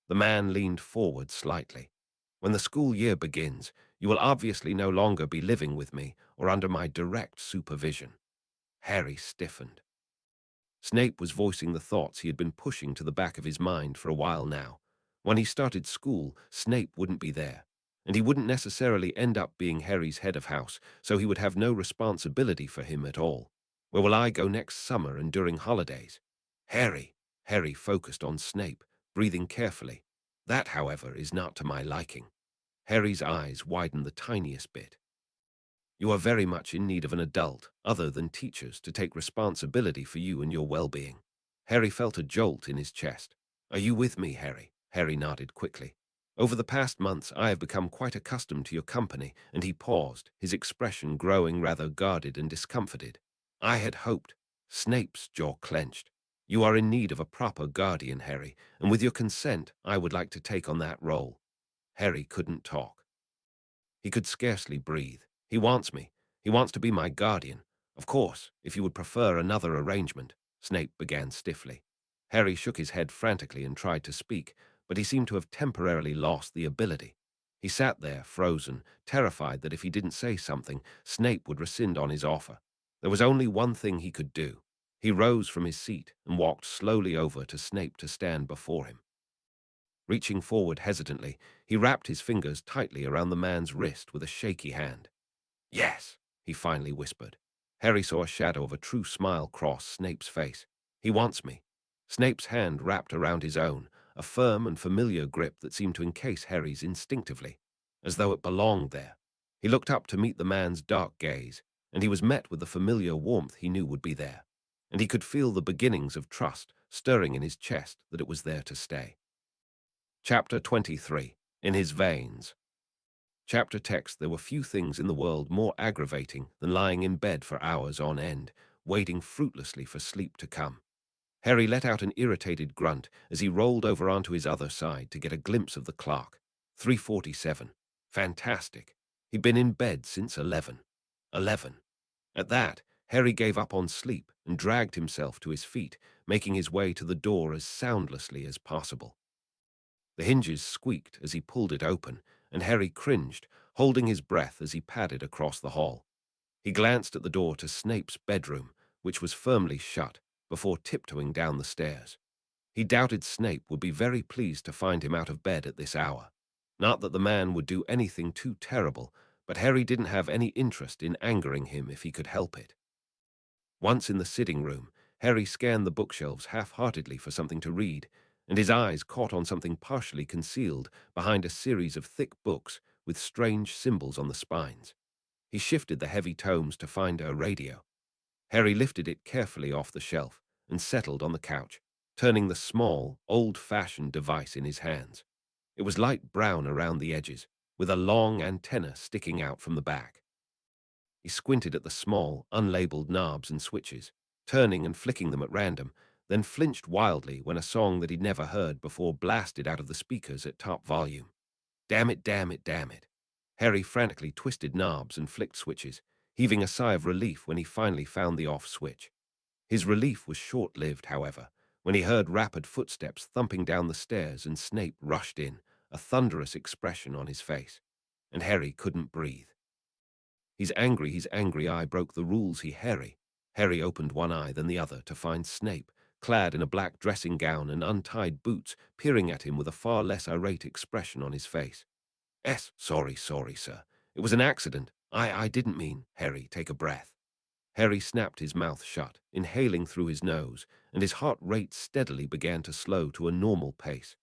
The man leaned forward slightly. When the school year begins, you will obviously no longer be living with me or under my direct supervision. Harry stiffened. Snape was voicing the thoughts he had been pushing to the back of his mind for a while now. When he started school, Snape wouldn't be there, and he wouldn't necessarily end up being Harry's head of house, so he would have no responsibility for him at all. Where will I go next summer and during holidays? Harry. Harry focused on Snape, breathing carefully. That, however, is not to my liking. Harry's eyes widened the tiniest bit. You are very much in need of an adult, other than teachers, to take responsibility for you and your well-being. Harry felt a jolt in his chest. Are you with me, Harry? Harry nodded quickly. Over the past months, I have become quite accustomed to your company, and he paused, his expression growing rather guarded and discomfited. I had hoped. Snape's jaw clenched. You are in need of a proper guardian, Harry, and with your consent, I would like to take on that role. Harry couldn't talk. He could scarcely breathe. He wants me. He wants to be my guardian. Of course, if you would prefer another arrangement, Snape began stiffly. Harry shook his head frantically and tried to speak, but he seemed to have temporarily lost the ability. He sat there, frozen, terrified that if he didn't say something, Snape would rescind on his offer. There was only one thing he could do. He rose from his seat and walked slowly over to Snape to stand before him. Reaching forward hesitantly, he wrapped his fingers tightly around the man's wrist with a shaky hand. Yes, he finally whispered. Harry saw a shadow of a true smile cross Snape's face. He wants me. Snape's hand wrapped around his own, a firm and familiar grip that seemed to encase Harry's instinctively, as though it belonged there. He looked up to meet the man's dark gaze, and he was met with the familiar warmth he knew would be there. And he could feel the beginnings of trust stirring in his chest that it was there to stay. Chapter 23. In His Veins. Chapter text. There were few things in the world more aggravating than lying in bed for hours on end, waiting fruitlessly for sleep to come. Harry let out an irritated grunt as he rolled over onto his other side to get a glimpse of the clock. 3:47. Fantastic. He'd been in bed since 11. 11. At that, Harry gave up on sleep and dragged himself to his feet, making his way to the door as soundlessly as possible. The hinges squeaked as he pulled it open, and Harry cringed, holding his breath as he padded across the hall. He glanced at the door to Snape's bedroom, which was firmly shut, before tiptoeing down the stairs. He doubted Snape would be very pleased to find him out of bed at this hour. Not that the man would do anything too terrible, but Harry didn't have any interest in angering him if he could help it. Once in the sitting room, Harry scanned the bookshelves half-heartedly for something to read, and his eyes caught on something partially concealed behind a series of thick books with strange symbols on the spines. He shifted the heavy tomes to find a radio. Harry lifted it carefully off the shelf and settled on the couch, turning the small, old-fashioned device in his hands. It was light brown around the edges, with a long antenna sticking out from the back. He squinted at the small, unlabeled knobs and switches, turning and flicking them at random, then flinched wildly when a song that he'd never heard before blasted out of the speakers at top volume. Damn it, damn it, damn it. Harry frantically twisted knobs and flicked switches, heaving a sigh of relief when he finally found the off switch. His relief was short-lived, however, when he heard rapid footsteps thumping down the stairs and Snape rushed in, a thunderous expression on his face. And Harry couldn't breathe. He's angry I broke the rules, Harry. Harry opened one eye, then the other, to find Snape, clad in a black dressing gown and untied boots, peering at him with a far less irate expression on his face. Sorry, sir. It was an accident. I didn't mean. Harry, take a breath. Harry snapped his mouth shut, inhaling through his nose, and his heart rate steadily began to slow to a normal pace.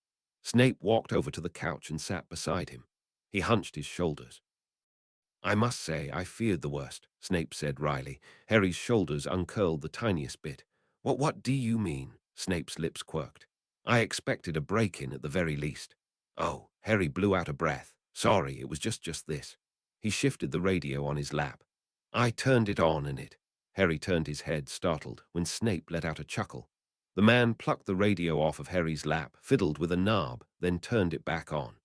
Snape walked over to the couch and sat beside him. He hunched his shoulders. I must say I feared the worst, Snape said wryly. Harry's shoulders uncurled the tiniest bit. What do you mean? Snape's lips quirked. I expected a break-in at the very least. Oh, Harry blew out a breath. Sorry, it was just this. He shifted the radio on his lap. I turned it on and it. Harry turned his head, startled, when Snape let out a chuckle. The man plucked the radio off of Harry's lap, fiddled with a knob, then turned it back on.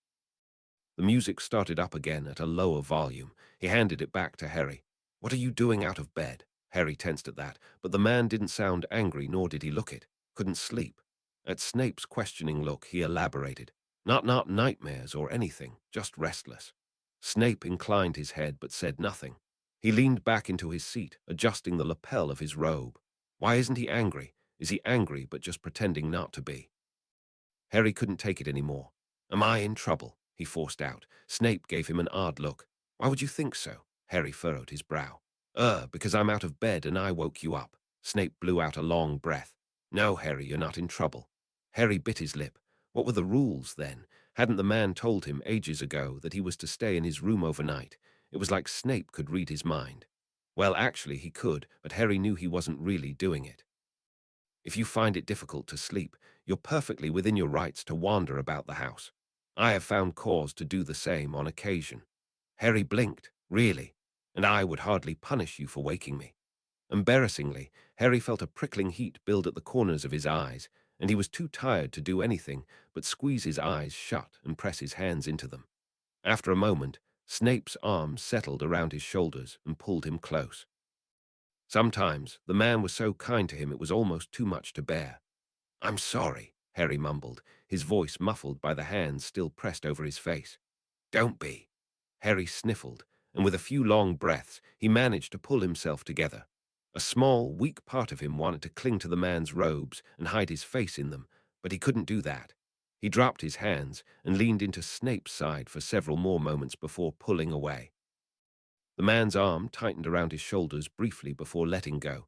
The music started up again at a lower volume. He handed it back to Harry. What are you doing out of bed? Harry tensed at that, but the man didn't sound angry, nor did he look it. Couldn't sleep. At Snape's questioning look, he elaborated. Not nightmares or anything, just restless. Snape inclined his head but said nothing. He leaned back into his seat, adjusting the lapel of his robe. Why isn't he angry? Is he angry but just pretending not to be? Harry couldn't take it anymore. Am I in trouble? He forced out. Snape gave him an odd look. Why would you think so? Harry furrowed his brow. Because I'm out of bed and I woke you up. Snape blew out a long breath. No, Harry, you're not in trouble. Harry bit his lip. What were the rules, then? Hadn't the man told him ages ago that he was to stay in his room overnight? It was like Snape could read his mind. Well, actually he could, but Harry knew he wasn't really doing it. If you find it difficult to sleep, you're perfectly within your rights to wander about the house. I have found cause to do the same on occasion. Harry blinked. Really? And I would hardly punish you for waking me. Embarrassingly, Harry felt a prickling heat build at the corners of his eyes, and he was too tired to do anything but squeeze his eyes shut and press his hands into them. After a moment, Snape's arms settled around his shoulders and pulled him close. Sometimes the man was so kind to him it was almost too much to bear. I'm sorry, Harry mumbled, his voice muffled by the hands still pressed over his face. Don't be. Harry sniffled, and with a few long breaths, he managed to pull himself together. A small, weak part of him wanted to cling to the man's robes and hide his face in them, but he couldn't do that. He dropped his hands and leaned into Snape's side for several more moments before pulling away. The man's arm tightened around his shoulders briefly before letting go.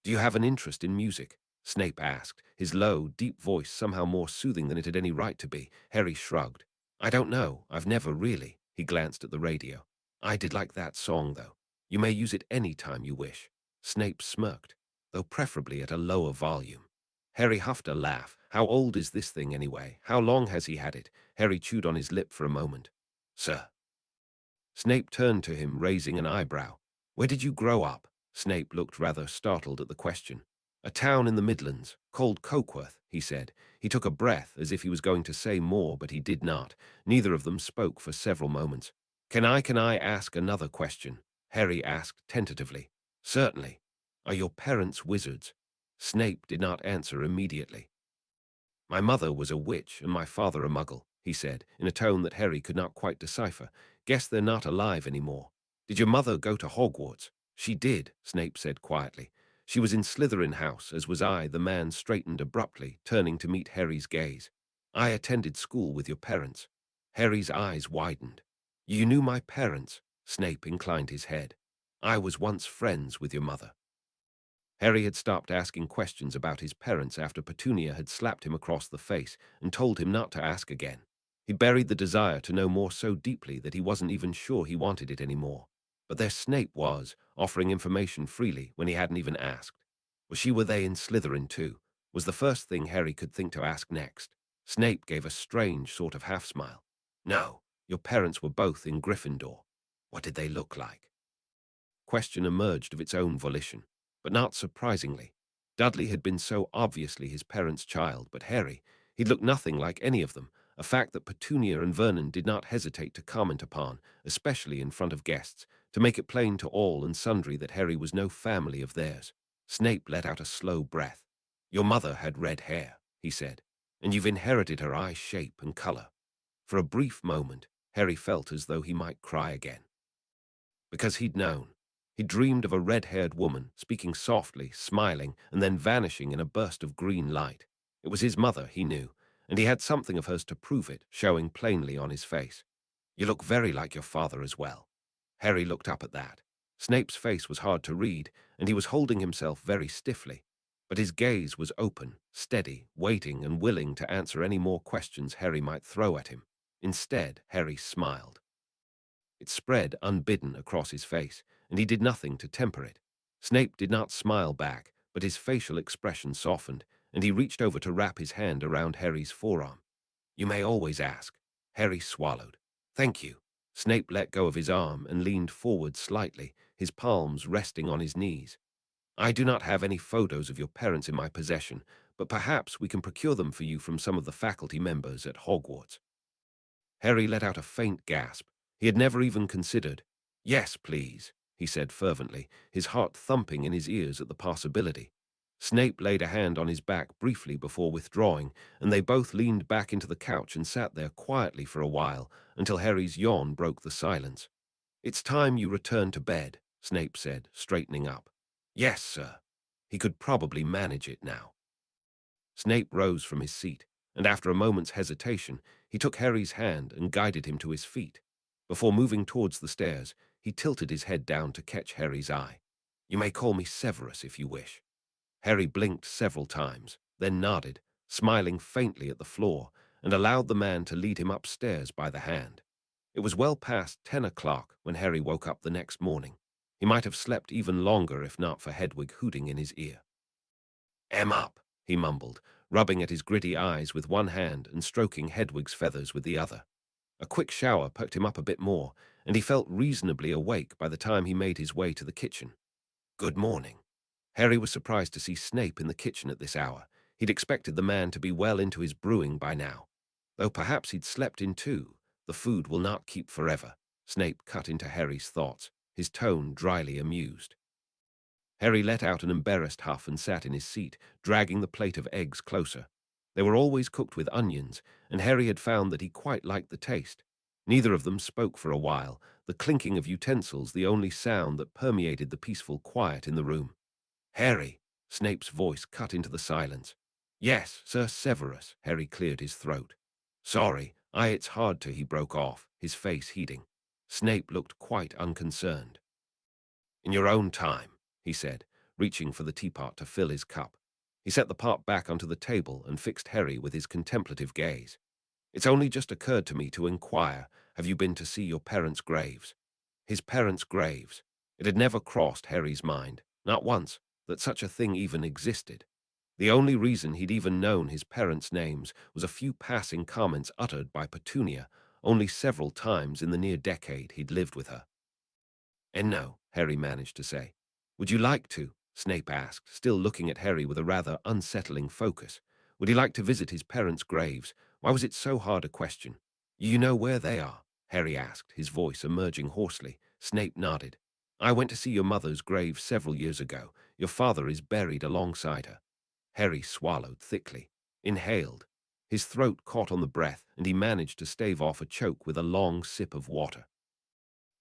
Do you have an interest in music? Snape asked, his low, deep voice somehow more soothing than it had any right to be. Harry shrugged. I don't know. I've never really. He glanced at the radio. I did like that song, though. You may use it any time you wish. Snape smirked, though preferably at a lower volume. Harry huffed a laugh. How old is this thing anyway? How long has he had it? Harry chewed on his lip for a moment. Sir. Snape turned to him, raising an eyebrow. Where did you grow up? Snape looked rather startled at the question. A town in the Midlands, called Cokeworth, he said. He took a breath as if he was going to say more, but he did not. Neither of them spoke for several moments. Can I ask another question? Harry asked tentatively. Certainly. Are your parents wizards? Snape did not answer immediately. My mother was a witch and my father a muggle. he said, in a tone that Harry could not quite decipher. Guess they're not alive anymore. Did your mother go to Hogwarts? She did, Snape said quietly. She was in Slytherin House, as was I. The man straightened abruptly, turning to meet Harry's gaze. I attended school with your parents. Harry's eyes widened. You knew my parents? Snape inclined his head. I was once friends with your mother. Harry had stopped asking questions about his parents after Petunia had slapped him across the face and told him not to ask again. He buried the desire to know more so deeply that he wasn't even sure he wanted it anymore. But there Snape was, offering information freely when he hadn't even asked. Were they in Slytherin too? Was the first thing Harry could think to ask next. Snape gave a strange sort of half-smile. No, your parents were both in Gryffindor. What did they look like? Question emerged of its own volition. But not surprisingly. Dudley had been so obviously his parents' child, but Harry, he'd looked nothing like any of them, a fact that Petunia and Vernon did not hesitate to comment upon, especially in front of guests, to make it plain to all and sundry that Harry was no family of theirs. Snape let out a slow breath. Your mother had red hair, he said, and you've inherited her eye shape and color. For a brief moment, Harry felt as though he might cry again. Because he'd known. He dreamed of a red-haired woman, speaking softly, smiling, and then vanishing in a burst of green light. It was his mother, he knew, and he had something of hers to prove it, showing plainly on his face. You look very like your father as well. Harry looked up at that. Snape's face was hard to read, and he was holding himself very stiffly. But his gaze was open, steady, waiting and willing to answer any more questions Harry might throw at him. Instead, Harry smiled. It spread unbidden across his face, and he did nothing to temper it. Snape did not smile back, but his facial expression softened, and he reached over to wrap his hand around Harry's forearm. You may always ask. Harry swallowed. Thank you. Snape let go of his arm and leaned forward slightly, his palms resting on his knees. I do not have any photos of your parents in my possession, but perhaps we can procure them for you from some of the faculty members at Hogwarts. Harry let out a faint gasp. He had never even considered. Yes, please, he said fervently, his heart thumping in his ears at the possibility. Snape laid a hand on his back briefly before withdrawing, and they both leaned back into the couch and sat there quietly for a while, until Harry's yawn broke the silence. It's time you return to bed, Snape said, straightening up. Yes, sir. He could probably manage it now. Snape rose from his seat, and after a moment's hesitation, he took Harry's hand and guided him to his feet. Before moving towards the stairs, he tilted his head down to catch Harry's eye. You may call me Severus if you wish. Harry blinked several times, then nodded, smiling faintly at the floor, and allowed the man to lead him upstairs by the hand. It was well past 10 o'clock when Harry woke up the next morning. He might have slept even longer if not for Hedwig hooting in his ear. Up, he mumbled, rubbing at his gritty eyes with one hand and stroking Hedwig's feathers with the other. A quick shower perked him up a bit more, and he felt reasonably awake by the time he made his way to the kitchen. Good morning. Harry was surprised to see Snape in the kitchen at this hour. He'd expected the man to be well into his brewing by now. Though perhaps he'd slept in too. The food will not keep forever. Snape cut into Harry's thoughts, his tone dryly amused. Harry let out an embarrassed huff and sat in his seat, dragging the plate of eggs closer. They were always cooked with onions, and Harry had found that he quite liked the taste. Neither of them spoke for a while, the clinking of utensils the only sound that permeated the peaceful quiet in the room. Harry, Snape's voice cut into the silence. Yes, Sir Severus, Harry cleared his throat. Sorry, it's hard to, he broke off, his face heating. Snape looked quite unconcerned. In your own time, he said, reaching for the teapot to fill his cup. He set the pot back onto the table and fixed Harry with his contemplative gaze. It's only just occurred to me to inquire, have you been to see your parents' graves? His parents' graves. It had never crossed Harry's mind, not once, that such a thing even existed. The only reason he'd even known his parents' names was a few passing comments uttered by Petunia only several times in the near decade he'd lived with her. And no, Harry managed to say. Would you like to? Snape asked, still looking at Harry with a rather unsettling focus. Would he like to visit his parents' graves? Why was it so hard a question? You know where they are? Harry asked, his voice emerging hoarsely. Snape nodded. I went to see your mother's grave several years ago. Your father is buried alongside her. Harry swallowed thickly, inhaled. His throat caught on the breath, and he managed to stave off a choke with a long sip of water.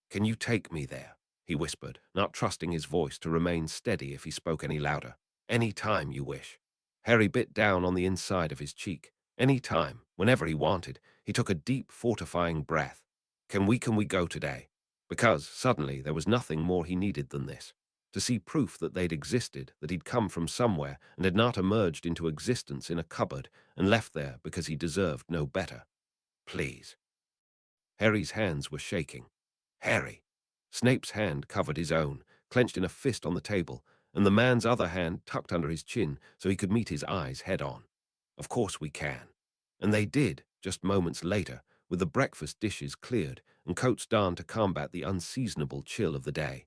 "Can you take me there?" he whispered, not trusting his voice to remain steady if he spoke any louder. "Any time you wish." Harry bit down on the inside of his cheek. Any time, whenever he wanted. He took a deep, fortifying breath. Can we go today?" Because, suddenly, there was nothing more he needed than this. To see proof that they'd existed, that he'd come from somewhere and had not emerged into existence in a cupboard and left there because he deserved no better. "Please." Harry's hands were shaking. "Harry." Snape's hand covered his own, clenched in a fist on the table, and the man's other hand tucked under his chin so he could meet his eyes head-on. "Of course we can." And they did, just moments later, with the breakfast dishes cleared and coats donned to combat the unseasonable chill of the day.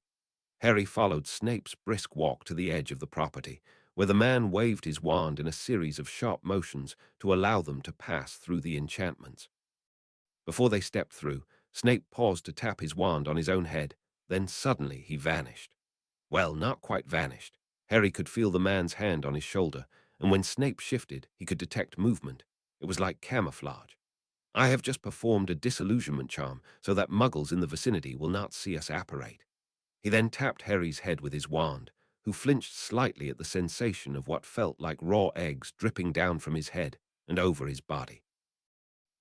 Harry followed Snape's brisk walk to the edge of the property, where the man waved his wand in a series of sharp motions to allow them to pass through the enchantments. Before they stepped through, Snape paused to tap his wand on his own head, then suddenly he vanished. Well, not quite vanished. Harry could feel the man's hand on his shoulder, and when Snape shifted, he could detect movement. It was like camouflage. "I have just performed a disillusionment charm so that muggles in the vicinity will not see us apparate." He then tapped Harry's head with his wand, who flinched slightly at the sensation of what felt like raw eggs dripping down from his head and over his body.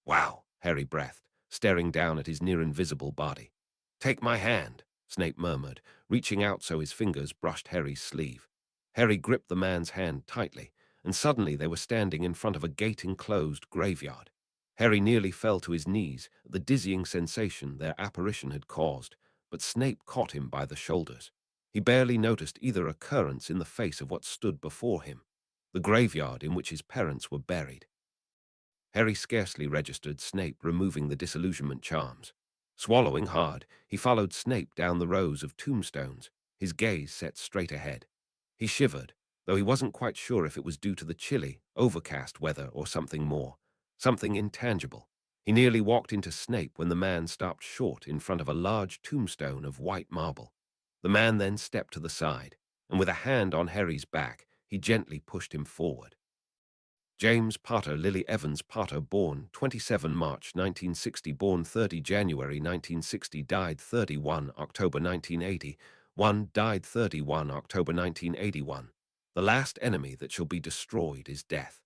"Wow," Harry breathed, staring down at his near-invisible body. "Take my hand," Snape murmured, reaching out so his fingers brushed Harry's sleeve. Harry gripped the man's hand tightly, and suddenly they were standing in front of a gate-enclosed graveyard. Harry nearly fell to his knees at the dizzying sensation their apparition had caused, but Snape caught him by the shoulders. He barely noticed either occurrence in the face of what stood before him, the graveyard in which his parents were buried. Harry scarcely registered Snape removing the disillusionment charms. Swallowing hard, he followed Snape down the rows of tombstones, his gaze set straight ahead. He shivered, though he wasn't quite sure if it was due to the chilly, overcast weather or something more, something intangible. He nearly walked into Snape when the man stopped short in front of a large tombstone of white marble. The man then stepped to the side, and with a hand on Harry's back, he gently pushed him forward. James Potter Lily Evans Potter, born 27 March 1960, born 30 January 1960, died 31 October 1980, died 31 October 1981. The last enemy that shall be destroyed is death.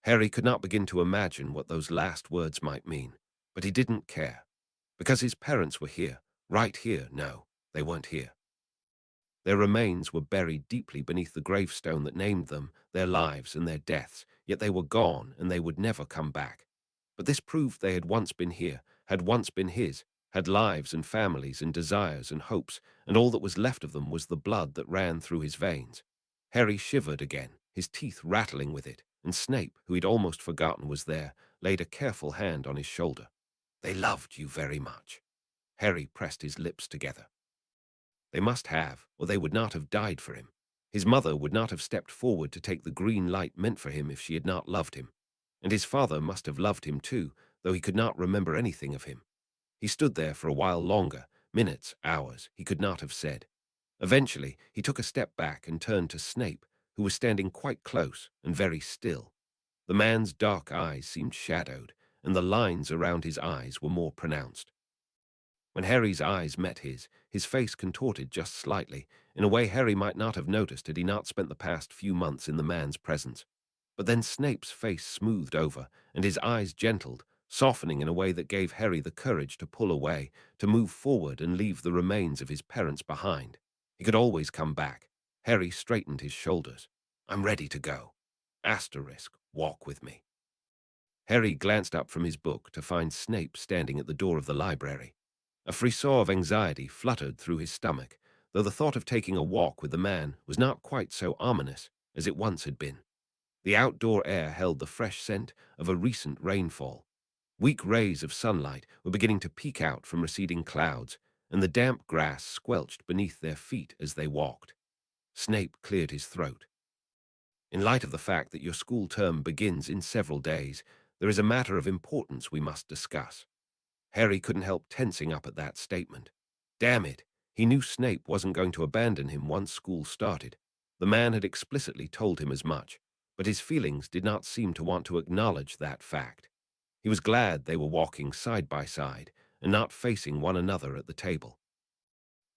Harry could not begin to imagine what those last words might mean, but he didn't care. Because his parents were here, right here. No, they weren't here. Their remains were buried deeply beneath the gravestone that named them, their lives and their deaths, yet they were gone and they would never come back. But this proved they had once been here, had once been his, had lives and families and desires and hopes, and all that was left of them was the blood that ran through his veins. Harry shivered again, his teeth rattling with it, and Snape, who he'd almost forgotten was there, laid a careful hand on his shoulder. "They loved you very much." Harry pressed his lips together. They must have, or they would not have died for him. His mother would not have stepped forward to take the green light meant for him if she had not loved him. And his father must have loved him too, though he could not remember anything of him. He stood there for a while longer, minutes, hours, he could not have said. Eventually, he took a step back and turned to Snape, who was standing quite close and very still. The man's dark eyes seemed shadowed, and the lines around his eyes were more pronounced. When Harry's eyes met his face contorted just slightly, in a way Harry might not have noticed had he not spent the past few months in the man's presence. But then Snape's face smoothed over, and his eyes gentled, softening in a way that gave Harry the courage to pull away, to move forward and leave the remains of his parents behind. He could always come back. Harry straightened his shoulders. "I'm ready to go. Asterisk, walk with me." Harry glanced up from his book to find Snape standing at the door of the library. A frisson of anxiety fluttered through his stomach, though the thought of taking a walk with the man was not quite so ominous as it once had been. The outdoor air held the fresh scent of a recent rainfall. Weak rays of sunlight were beginning to peek out from receding clouds, and the damp grass squelched beneath their feet as they walked. Snape cleared his throat. "In light of the fact that your school term begins in several days, there is a matter of importance we must discuss." Harry couldn't help tensing up at that statement. Damn it, he knew Snape wasn't going to abandon him once school started. The man had explicitly told him as much. but his feelings did not seem to want to acknowledge that fact. He was glad they were walking side by side and not facing one another at the table.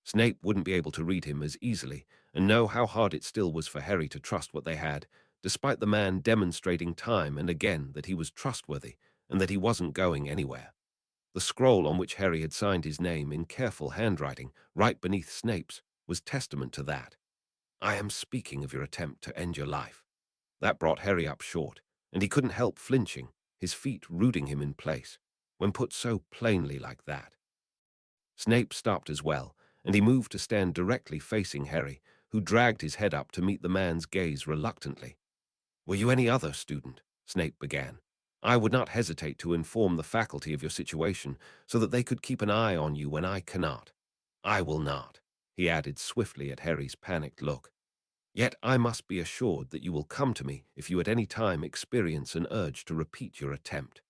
Snape wouldn't be able to read him as easily and know how hard it still was for Harry to trust what they had, despite the man demonstrating time and again that he was trustworthy and that he wasn't going anywhere. The scroll on which Harry had signed his name in careful handwriting, right beneath Snape's, was testament to that. "I am speaking of your attempt to end your life." That brought Harry up short, and he couldn't help flinching, his feet rooting him in place, when put so plainly like that. Snape stopped as well, and he moved to stand directly facing Harry, who dragged his head up to meet the man's gaze reluctantly. "Were you any other student?" Snape began. "I would not hesitate to inform the faculty of your situation so that they could keep an eye on you when I cannot. I will not," he added swiftly at Harry's panicked look. "Yet I must be assured that you will come to me if you at any time experience an urge to repeat your attempt."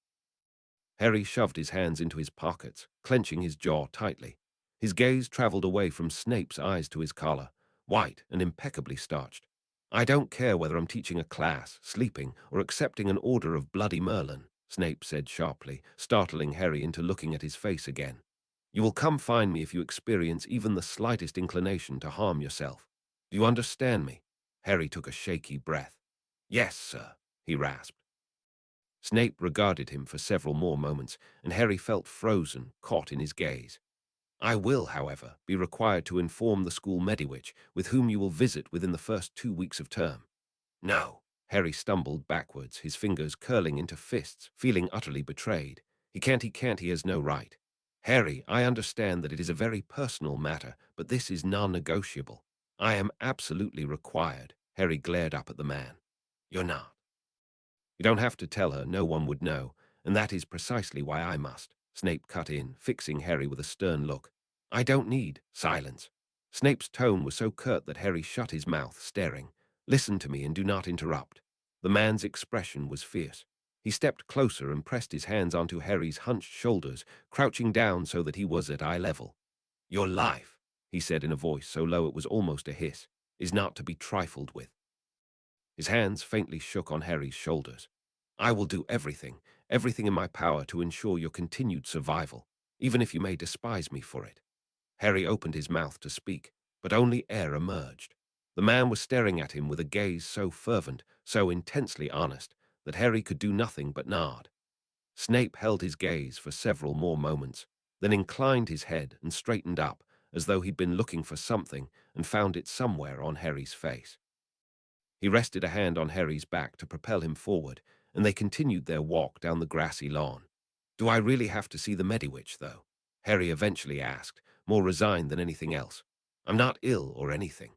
Harry shoved his hands into his pockets, clenching his jaw tightly. His gaze traveled away from Snape's eyes to his collar, white and impeccably starched. "I don't care whether I'm teaching a class, sleeping, or accepting an order of Bloody Merlin," Snape said sharply, startling Harry into looking at his face again. "You will come find me if you experience even the slightest inclination to harm yourself. Do you understand me?" Harry took a shaky breath. "Yes, sir," he rasped. Snape regarded him for several more moments, and Harry felt frozen, caught in his gaze. "I will, however, be required to inform the school mediwitch, with whom you will visit within the first 2 weeks of term." "No." Harry stumbled backwards, his fingers curling into fists, feeling utterly betrayed. He can't, he has no right." "Harry, I understand that it is a very personal matter, but this is non-negotiable. I am absolutely required." Harry glared up at the man. "You're not." "You don't have to tell her, no one would know, and that is precisely why I must," Snape cut in, fixing Harry with a stern look. "I don't need silence." Snape's tone was so curt that Harry shut his mouth, staring. "Listen to me and do not interrupt." The man's expression was fierce. He stepped closer and pressed his hands onto Harry's hunched shoulders, crouching down so that he was at eye level. "Your life," he said in a voice so low it was almost a hiss, "is not to be trifled with." His hands faintly shook on Harry's shoulders. "I will do everything, everything in my power to ensure your continued survival, even if you may despise me for it." Harry opened his mouth to speak, but only air emerged. The man was staring at him with a gaze so fervent, so intensely honest, that Harry could do nothing but nod. Snape held his gaze for several more moments, then inclined his head and straightened up, as though he'd been looking for something and found it somewhere on Harry's face. He rested a hand on Harry's back to propel him forward, and they continued their walk down the grassy lawn. "Do I really have to see the Mediwitch, though?" Harry eventually asked, more resigned than anything else. "I'm not ill or anything."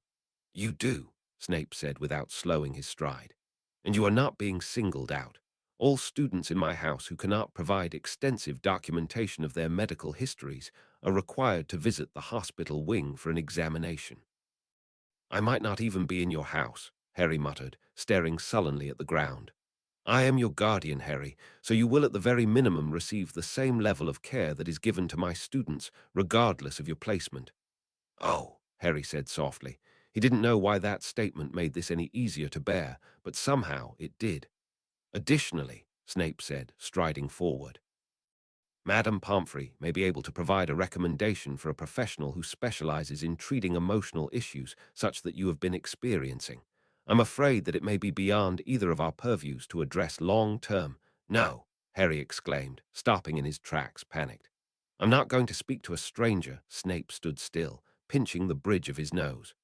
"You do," Snape said without slowing his stride. "And you are not being singled out. All students in my house who cannot provide extensive documentation of their medical histories are required to visit the hospital wing for an examination." "I might not even be in your house," Harry muttered, staring sullenly at the ground. "I am your guardian, Harry, so you will at the very minimum receive the same level of care that is given to my students, regardless of your placement." "Oh," Harry said softly. He didn't know why that statement made this any easier to bear, but somehow it did. "Additionally," Snape said, striding forward, "Madame Pomfrey may be able to provide a recommendation for a professional who specializes in treating emotional issues such that you have been experiencing. I'm afraid that it may be beyond either of our purviews to address long-term—" "No," Harry exclaimed, stopping in his tracks, panicked. "I'm not going to speak to a stranger." Snape stood still, pinching the bridge of his nose.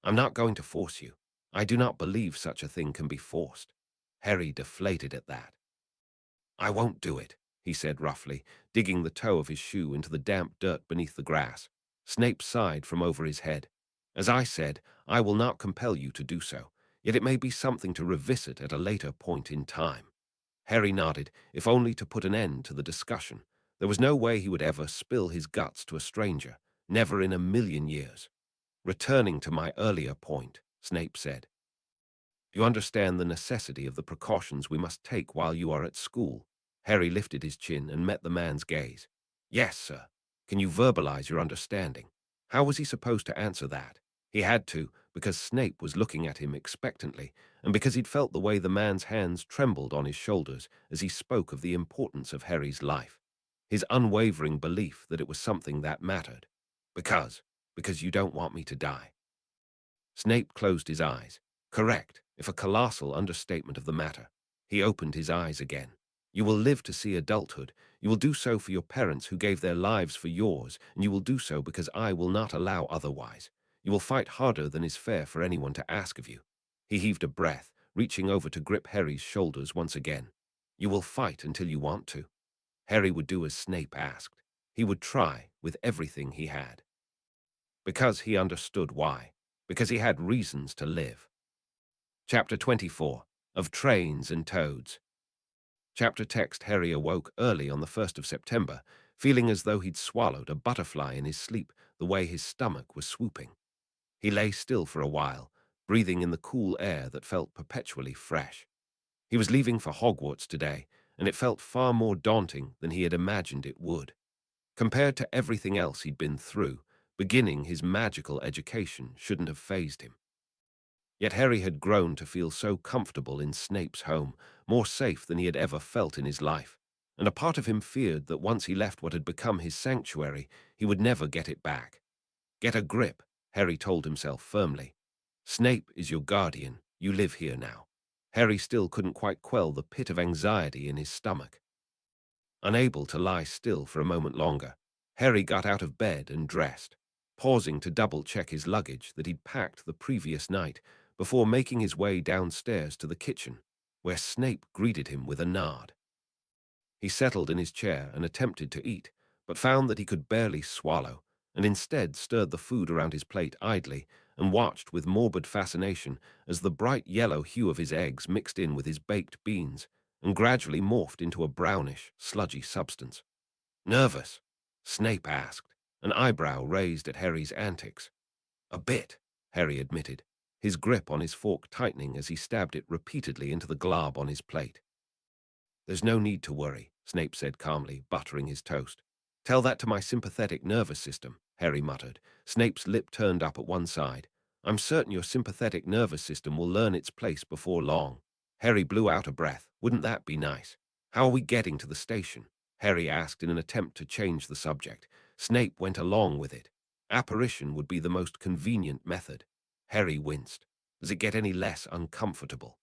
"I'm not going to force you. I do not believe such a thing can be forced." Harry deflated at that. "I won't do it," he said roughly, digging the toe of his shoe into the damp dirt beneath the grass. Snape sighed from over his head. "As I said, I will not compel you to do so, yet it may be something to revisit at a later point in time." Harry nodded, if only to put an end to the discussion. There was no way he would ever spill his guts to a stranger, never in a million years. "Returning to my earlier point," Snape said. "You understand the necessity of the precautions we must take while you are at school?" Harry lifted his chin and met the man's gaze. "Yes, sir." "Can you verbalize your understanding?" How was he supposed to answer that? He had to, because Snape was looking at him expectantly, and because he'd felt the way the man's hands trembled on his shoulders as he spoke of the importance of Harry's life, his unwavering belief that it was something that mattered. Because you don't want me to die. Snape closed his eyes. Correct, if a colossal understatement of the matter. He opened his eyes again. You will live to see adulthood. You will do so for your parents who gave their lives for yours, and you will do so because I will not allow otherwise. You will fight harder than is fair for anyone to ask of you. He heaved a breath, reaching over to grip Harry's shoulders once again. You will fight until you want to. Harry would do as Snape asked. He would try with everything he had. Because he understood why. Because he had reasons to live. Chapter 24, of Trains and Toads. Chapter text. Harry awoke early on the 1st of September, feeling as though he'd swallowed a butterfly in his sleep, the way his stomach was swooping. He lay still for a while, breathing in the cool air that felt perpetually fresh. He was leaving for Hogwarts today, and it felt far more daunting than he had imagined it would. Compared to everything else he'd been through, beginning his magical education shouldn't have fazed him. Yet Harry had grown to feel so comfortable in Snape's home, more safe than he had ever felt in his life, and a part of him feared that once he left what had become his sanctuary, he would never get it back. Get a grip, Harry told himself firmly. Snape is your guardian. You live here now. Harry still couldn't quite quell the pit of anxiety in his stomach. Unable to lie still for a moment longer, Harry got out of bed and dressed, pausing to double-check his luggage that he'd packed the previous night before making his way downstairs to the kitchen, where Snape greeted him with a nod. He settled in his chair and attempted to eat, but found that he could barely swallow, and instead stirred the food around his plate idly and watched with morbid fascination as the bright yellow hue of his eggs mixed in with his baked beans and gradually morphed into a brownish, sludgy substance. Nervous? Snape asked, an eyebrow raised at Harry's antics. A bit, Harry admitted, his grip on his fork tightening as he stabbed it repeatedly into the glob on his plate. There's no need to worry, Snape said calmly, buttering his toast. Tell that to my sympathetic nervous system, Harry muttered. Snape's lip turned up at one side. I'm certain your sympathetic nervous system will learn its place before long. Harry blew out a breath. Wouldn't that be nice? How are we getting to the station? Harry asked in an attempt to change the subject. Snape went along with it. Apparition would be the most convenient method. Harry winced. Does it get any less uncomfortable?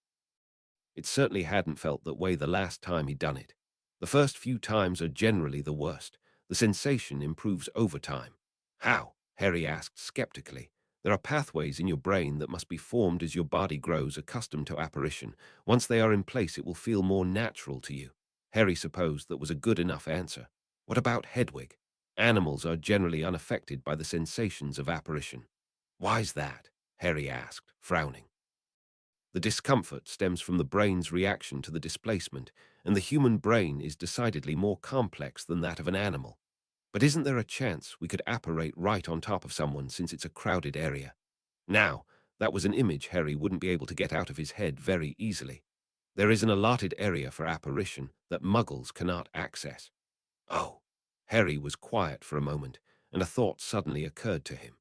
It certainly hadn't felt that way the last time he'd done it. The first few times are generally the worst. The sensation improves over time. How? Harry asked skeptically. There are pathways in your brain that must be formed as your body grows accustomed to apparition. Once they are in place, it will feel more natural to you. Harry supposed that was a good enough answer. What about Hedwig? Animals are generally unaffected by the sensations of apparition. Why's that? Harry asked, frowning. The discomfort stems from the brain's reaction to the displacement, and the human brain is decidedly more complex than that of an animal. But isn't there a chance we could apparate right on top of someone since it's a crowded area? Now, that was an image Harry wouldn't be able to get out of his head very easily. There is an allotted area for apparition that muggles cannot access. Oh, Harry was quiet for a moment, and a thought suddenly occurred to him.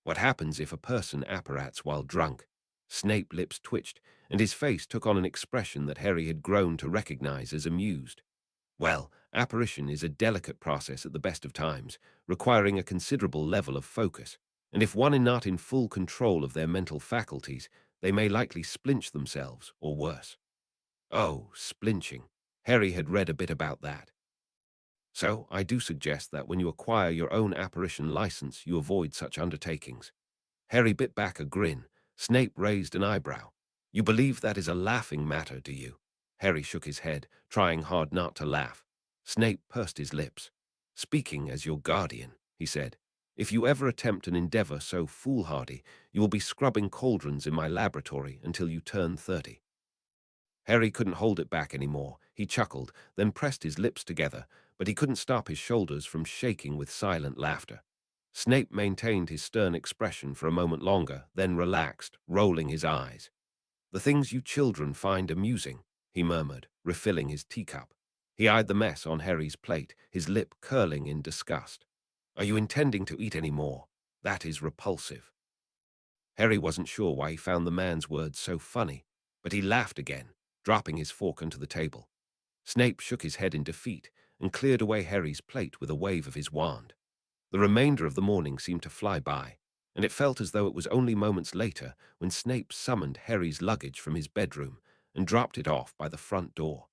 What happens if a person apparats while drunk? Snape's lips twitched, and his face took on an expression that Harry had grown to recognize as amused. Well, apparition is a delicate process at the best of times, requiring a considerable level of focus, and if one is not in full control of their mental faculties, they may likely splinch themselves, or worse. Oh, splinching. Harry had read a bit about that. So, I do suggest that when you acquire your own apparition license, you avoid such undertakings. Harry bit back a grin. Snape raised an eyebrow. You believe that is a laughing matter, do you? Harry shook his head, trying hard not to laugh. Snape pursed his lips. Speaking as your guardian, he said, if you ever attempt an endeavor so foolhardy, you will be scrubbing cauldrons in my laboratory until you turn 30. Harry couldn't hold it back anymore. He chuckled, then pressed his lips together, but he couldn't stop his shoulders from shaking with silent laughter. Snape maintained his stern expression for a moment longer, then relaxed, rolling his eyes. The things you children find amusing, he murmured, refilling his teacup. He eyed the mess on Harry's plate, his lip curling in disgust. Are you intending to eat any more? That is repulsive. Harry wasn't sure why he found the man's words so funny, but he laughed again, dropping his fork onto the table. Snape shook his head in defeat and cleared away Harry's plate with a wave of his wand. The remainder of the morning seemed to fly by, and it felt as though it was only moments later when Snape summoned Harry's luggage from his bedroom and dropped it off by the front door.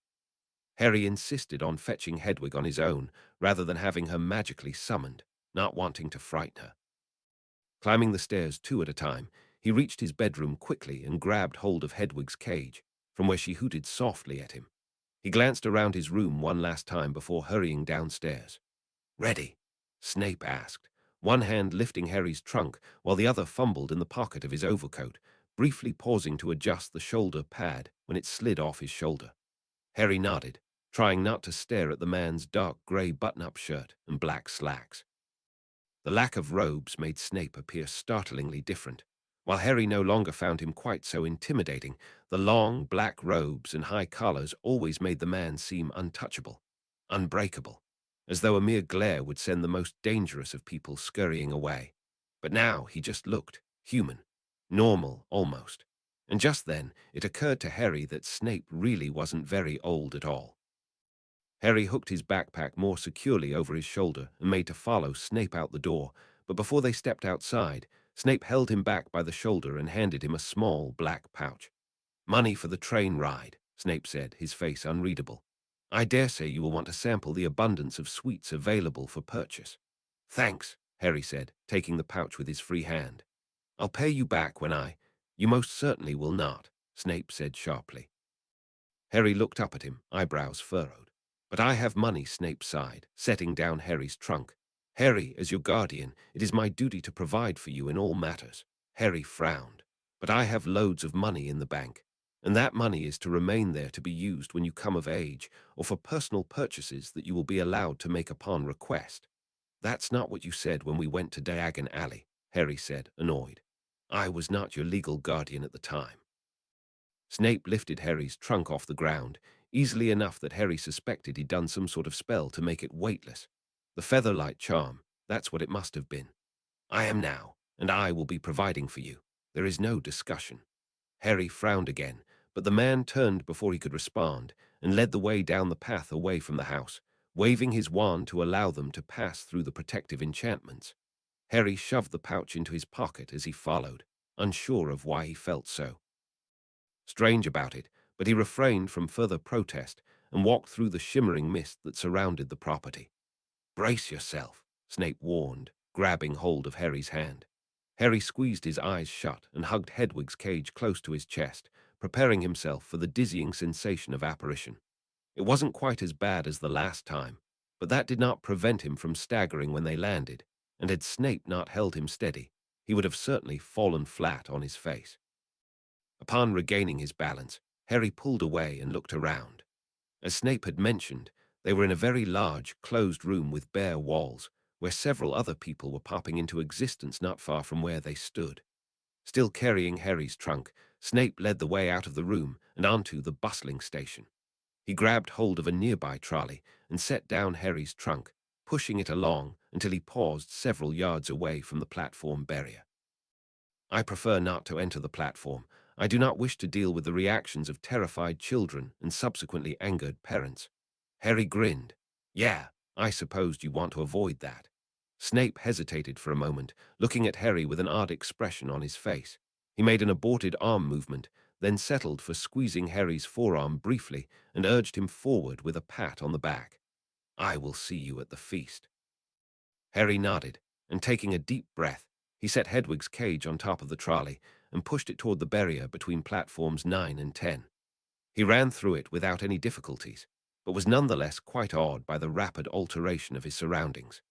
Harry insisted on fetching Hedwig on his own rather than having her magically summoned, not wanting to frighten her. Climbing the stairs two at a time, he reached his bedroom quickly and grabbed hold of Hedwig's cage, from where she hooted softly at him. He glanced around his room one last time before hurrying downstairs. "Ready?" Snape asked, one hand lifting Harry's trunk while the other fumbled in the pocket of his overcoat, briefly pausing to adjust the shoulder pad when it slid off his shoulder. Harry nodded, trying not to stare at the man's dark grey button-up shirt and black slacks. The lack of robes made Snape appear startlingly different. While Harry no longer found him quite so intimidating, the long, black robes and high collars always made the man seem untouchable, unbreakable, as though a mere glare would send the most dangerous of people scurrying away. But now he just looked human, normal almost. And just then it occurred to Harry that Snape really wasn't very old at all. Harry hooked his backpack more securely over his shoulder and made to follow Snape out the door, but before they stepped outside, Snape held him back by the shoulder and handed him a small black pouch. "Money for the train ride," Snape said, his face unreadable. "I dare say you will want to sample the abundance of sweets available for purchase." "Thanks," Harry said, taking the pouch with his free hand. "I'll pay you back when I—" "You most certainly will not," Snape said sharply. Harry looked up at him, eyebrows furrowed. "But I have money," Snape sighed, setting down Harry's trunk. "Harry, as your guardian, it is my duty to provide for you in all matters." Harry frowned. "But I have loads of money in the bank, and that money is to remain there to be used when you come of age or for personal purchases that you will be allowed to make upon request." "That's not what you said when we went to Diagon Alley," Harry said, annoyed. "I was not your legal guardian at the time." Snape lifted Harry's trunk off the ground, easily enough that Harry suspected he'd done some sort of spell to make it weightless. The featherlight charm, that's what it must have been. "I am now, and I will be providing for you. There is no discussion." Harry frowned again, but the man turned before he could respond and led the way down the path away from the house, waving his wand to allow them to pass through the protective enchantments. Harry shoved the pouch into his pocket as he followed, unsure of why he felt so strange about it, but he refrained from further protest and walked through the shimmering mist that surrounded the property. "Brace yourself," Snape warned, grabbing hold of Harry's hand. Harry squeezed his eyes shut and hugged Hedwig's cage close to his chest, preparing himself for the dizzying sensation of apparition. It wasn't quite as bad as the last time, but that did not prevent him from staggering when they landed, and had Snape not held him steady, he would have certainly fallen flat on his face. Upon regaining his balance, Harry pulled away and looked around. As Snape had mentioned, they were in a very large, closed room with bare walls, where several other people were popping into existence not far from where they stood. Still carrying Harry's trunk, Snape led the way out of the room and onto the bustling station. He grabbed hold of a nearby trolley and set down Harry's trunk, pushing it along until he paused several yards away from the platform barrier. "I prefer not to enter the platform. I do not wish to deal with the reactions of terrified children and subsequently angered parents." Harry grinned. "Yeah, I supposed you want to avoid that." Snape hesitated for a moment, looking at Harry with an odd expression on his face. He made an aborted arm movement, then settled for squeezing Harry's forearm briefly and urged him forward with a pat on the back. "I will see you at the feast." Harry nodded, and taking a deep breath, he set Hedwig's cage on top of the trolley and pushed it toward the barrier between platforms 9 and 10. He ran through it without any difficulties, but was nonetheless quite awed by the rapid alteration of his surroundings.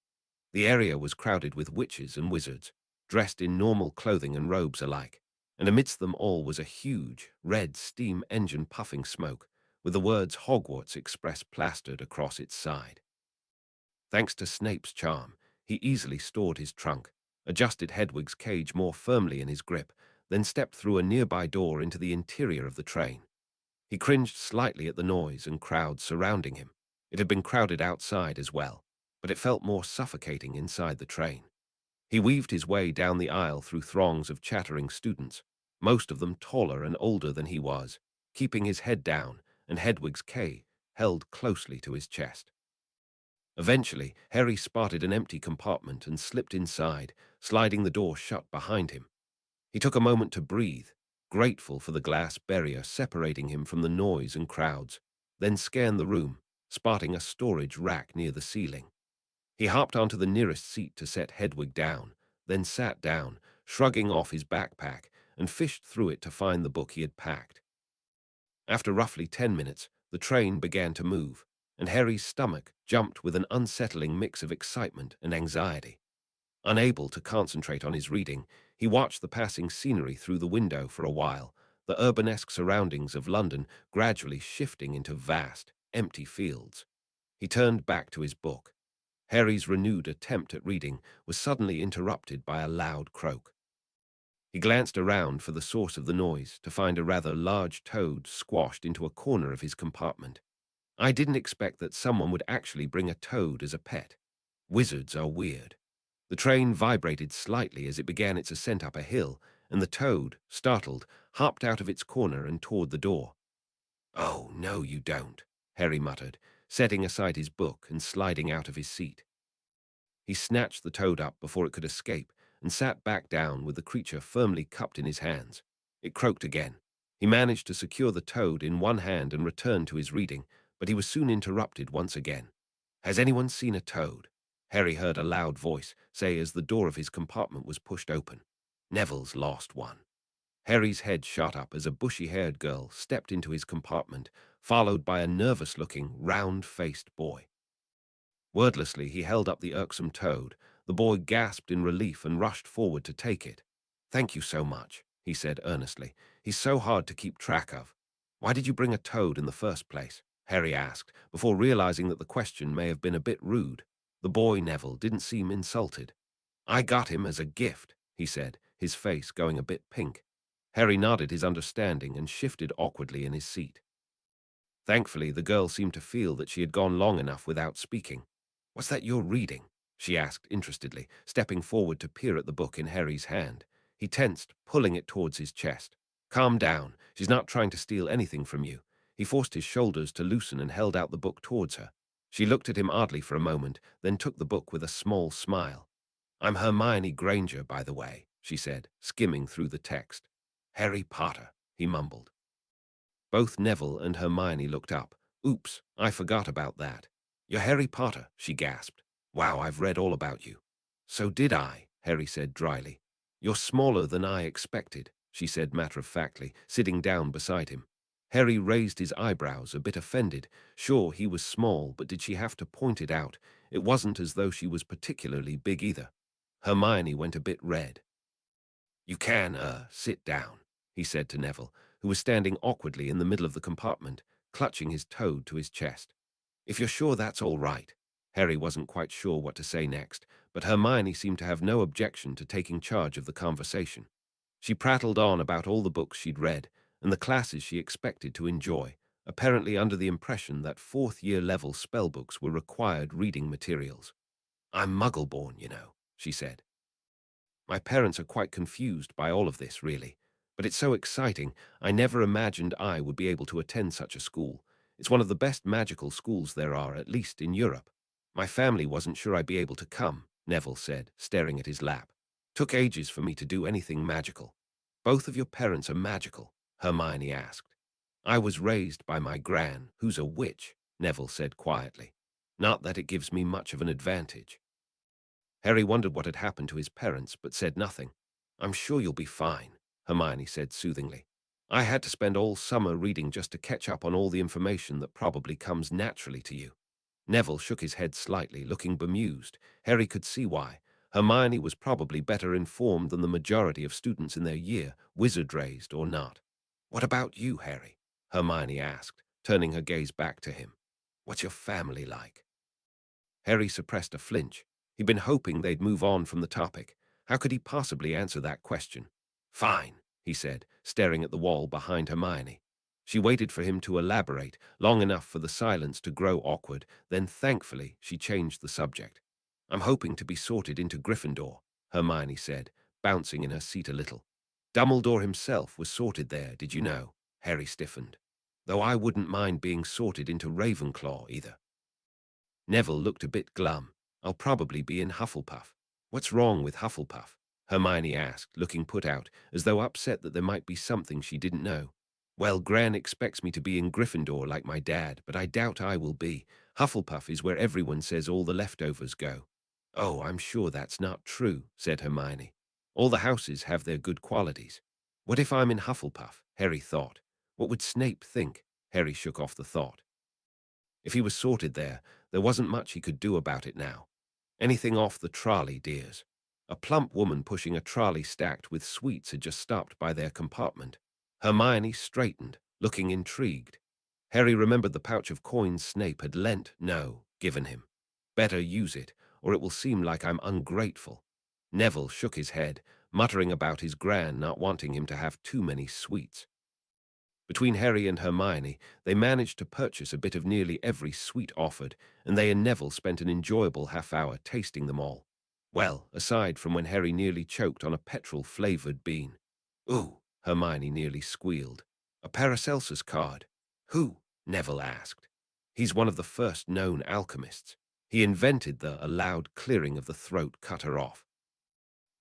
The area was crowded with witches and wizards, dressed in normal clothing and robes alike, and amidst them all was a huge, red steam engine puffing smoke, with the words Hogwarts Express plastered across its side. Thanks to Snape's charm, he easily stored his trunk, adjusted Hedwig's cage more firmly in his grip, then stepped through a nearby door into the interior of the train. He cringed slightly at the noise and crowd surrounding him. It had been crowded outside as well, but it felt more suffocating inside the train. He weaved his way down the aisle through throngs of chattering students, most of them taller and older than he was, keeping his head down and Hedwig's K held closely to his chest. Eventually, Harry spotted an empty compartment and slipped inside, sliding the door shut behind him. He took a moment to breathe, grateful for the glass barrier separating him from the noise and crowds, then scanned the room, spotting a storage rack near the ceiling. He hopped onto the nearest seat to set Hedwig down, then sat down, shrugging off his backpack, and fished through it to find the book he had packed. After roughly 10 minutes, the train began to move, and Harry's stomach jumped with an unsettling mix of excitement and anxiety. Unable to concentrate on his reading, he watched the passing scenery through the window for a while, the urbanesque surroundings of London gradually shifting into vast, empty fields. He turned back to his book. Harry's renewed attempt at reading was suddenly interrupted by a loud croak. He glanced around for the source of the noise to find a rather large toad squashed into a corner of his compartment. I didn't expect that someone would actually bring a toad as a pet. Wizards are weird. The train vibrated slightly as it began its ascent up a hill, and the toad, startled, hopped out of its corner and toward the door. "Oh, no, you don't," Harry muttered, setting aside his book and sliding out of his seat. He snatched the toad up before it could escape and sat back down with the creature firmly cupped in his hands. It croaked again. He managed to secure the toad in one hand and return to his reading, but he was soon interrupted once again. "Has anyone seen a toad?" Harry heard a loud voice say as the door of his compartment was pushed open. "Neville's lost one." Harry's head shot up as a bushy-haired girl stepped into his compartment, followed by a nervous-looking, round-faced boy. Wordlessly, he held up the irksome toad. The boy gasped in relief and rushed forward to take it. "Thank you so much," he said earnestly. "He's so hard to keep track of." "Why did you bring a toad in the first place?" Harry asked, before realizing that the question may have been a bit rude. The boy, Neville, didn't seem insulted. "I got him as a gift," he said, his face going a bit pink. Harry nodded his understanding and shifted awkwardly in his seat. Thankfully, the girl seemed to feel that she had gone long enough without speaking. "What's that you're reading?" she asked interestedly, stepping forward to peer at the book in Harry's hand. He tensed, pulling it towards his chest. "Calm down. She's not trying to steal anything from you." He forced his shoulders to loosen and held out the book towards her. She looked at him oddly for a moment, then took the book with a small smile. "I'm Hermione Granger, by the way," she said, skimming through the text. "Harry Potter," he mumbled. Both Neville and Hermione looked up. "Oops, I forgot about that." "You're Harry Potter," she gasped. "Wow, I've read all about you." "So did I," Harry said dryly. "You're smaller than I expected," she said matter-of-factly, sitting down beside him. Harry raised his eyebrows, a bit offended. Sure, he was small, but did she have to point it out? It wasn't as though she was particularly big either. Hermione went a bit red. "You can, sit down," he said to Neville, who was standing awkwardly in the middle of the compartment, clutching his toad to his chest. "If you're sure that's all right." Harry wasn't quite sure what to say next, but Hermione seemed to have no objection to taking charge of the conversation. She prattled on about all the books she'd read and the classes she expected to enjoy, apparently under the impression that fourth-year level spellbooks were required reading materials. "I'm Muggle-born, you know," she said. "My parents are quite confused by all of this, really. But it's so exciting. I never imagined I would be able to attend such a school. It's one of the best magical schools there are, at least in Europe. My family wasn't sure I'd be able to come," Neville said, staring at his lap. "Took ages for me to do anything magical." "Both of your parents are magical?" Hermione asked. "I was raised by my gran, who's a witch," Neville said quietly. "Not that it gives me much of an advantage." Harry wondered what had happened to his parents, but said nothing. "I'm sure you'll be fine," Hermione said soothingly. "I had to spend all summer reading just to catch up on all the information that probably comes naturally to you." Neville shook his head slightly, looking bemused. Harry could see why. Hermione was probably better informed than the majority of students in their year, wizard-raised or not. "What about you, Harry?" Hermione asked, turning her gaze back to him. "What's your family like?" Harry suppressed a flinch. He'd been hoping they'd move on from the topic. How could he possibly answer that question? "Fine," he said, staring at the wall behind Hermione. She waited for him to elaborate, long enough for the silence to grow awkward, then thankfully she changed the subject. "I'm hoping to be sorted into Gryffindor." Hermione said, bouncing in her seat a little. Dumbledore himself was sorted there, did you know? Harry stiffened. Though I wouldn't mind being sorted into Ravenclaw either. Neville looked a bit glum. I'll probably be in Hufflepuff. What's wrong with Hufflepuff? Hermione asked, looking put out, as though upset that there might be something she didn't know. Well, Gran expects me to be in Gryffindor like my dad, but I doubt I will be. Hufflepuff is where everyone says all the leftovers go. Oh, I'm sure that's not true, said Hermione. All the houses have their good qualities. What if I'm in Hufflepuff? Harry thought. What would Snape think? Harry shook off the thought. If he was sorted there wasn't much he could do about it now. Anything off the trolley, dears. A plump woman pushing a trolley stacked with sweets had just stopped by their compartment. Hermione straightened, looking intrigued. Harry remembered the pouch of coins Snape had given him. Better use it, or it will seem like I'm ungrateful. Neville shook his head, muttering about his Gran not wanting him to have too many sweets. Between Harry and Hermione, they managed to purchase a bit of nearly every sweet offered, and they and Neville spent an enjoyable half-hour tasting them all. Well, aside from when Harry nearly choked on a petrol-flavored bean. Ooh, Hermione nearly squealed. A Paracelsus card. Who? Neville asked. He's one of the first known alchemists. He invented a loud clearing of the throat cut her off.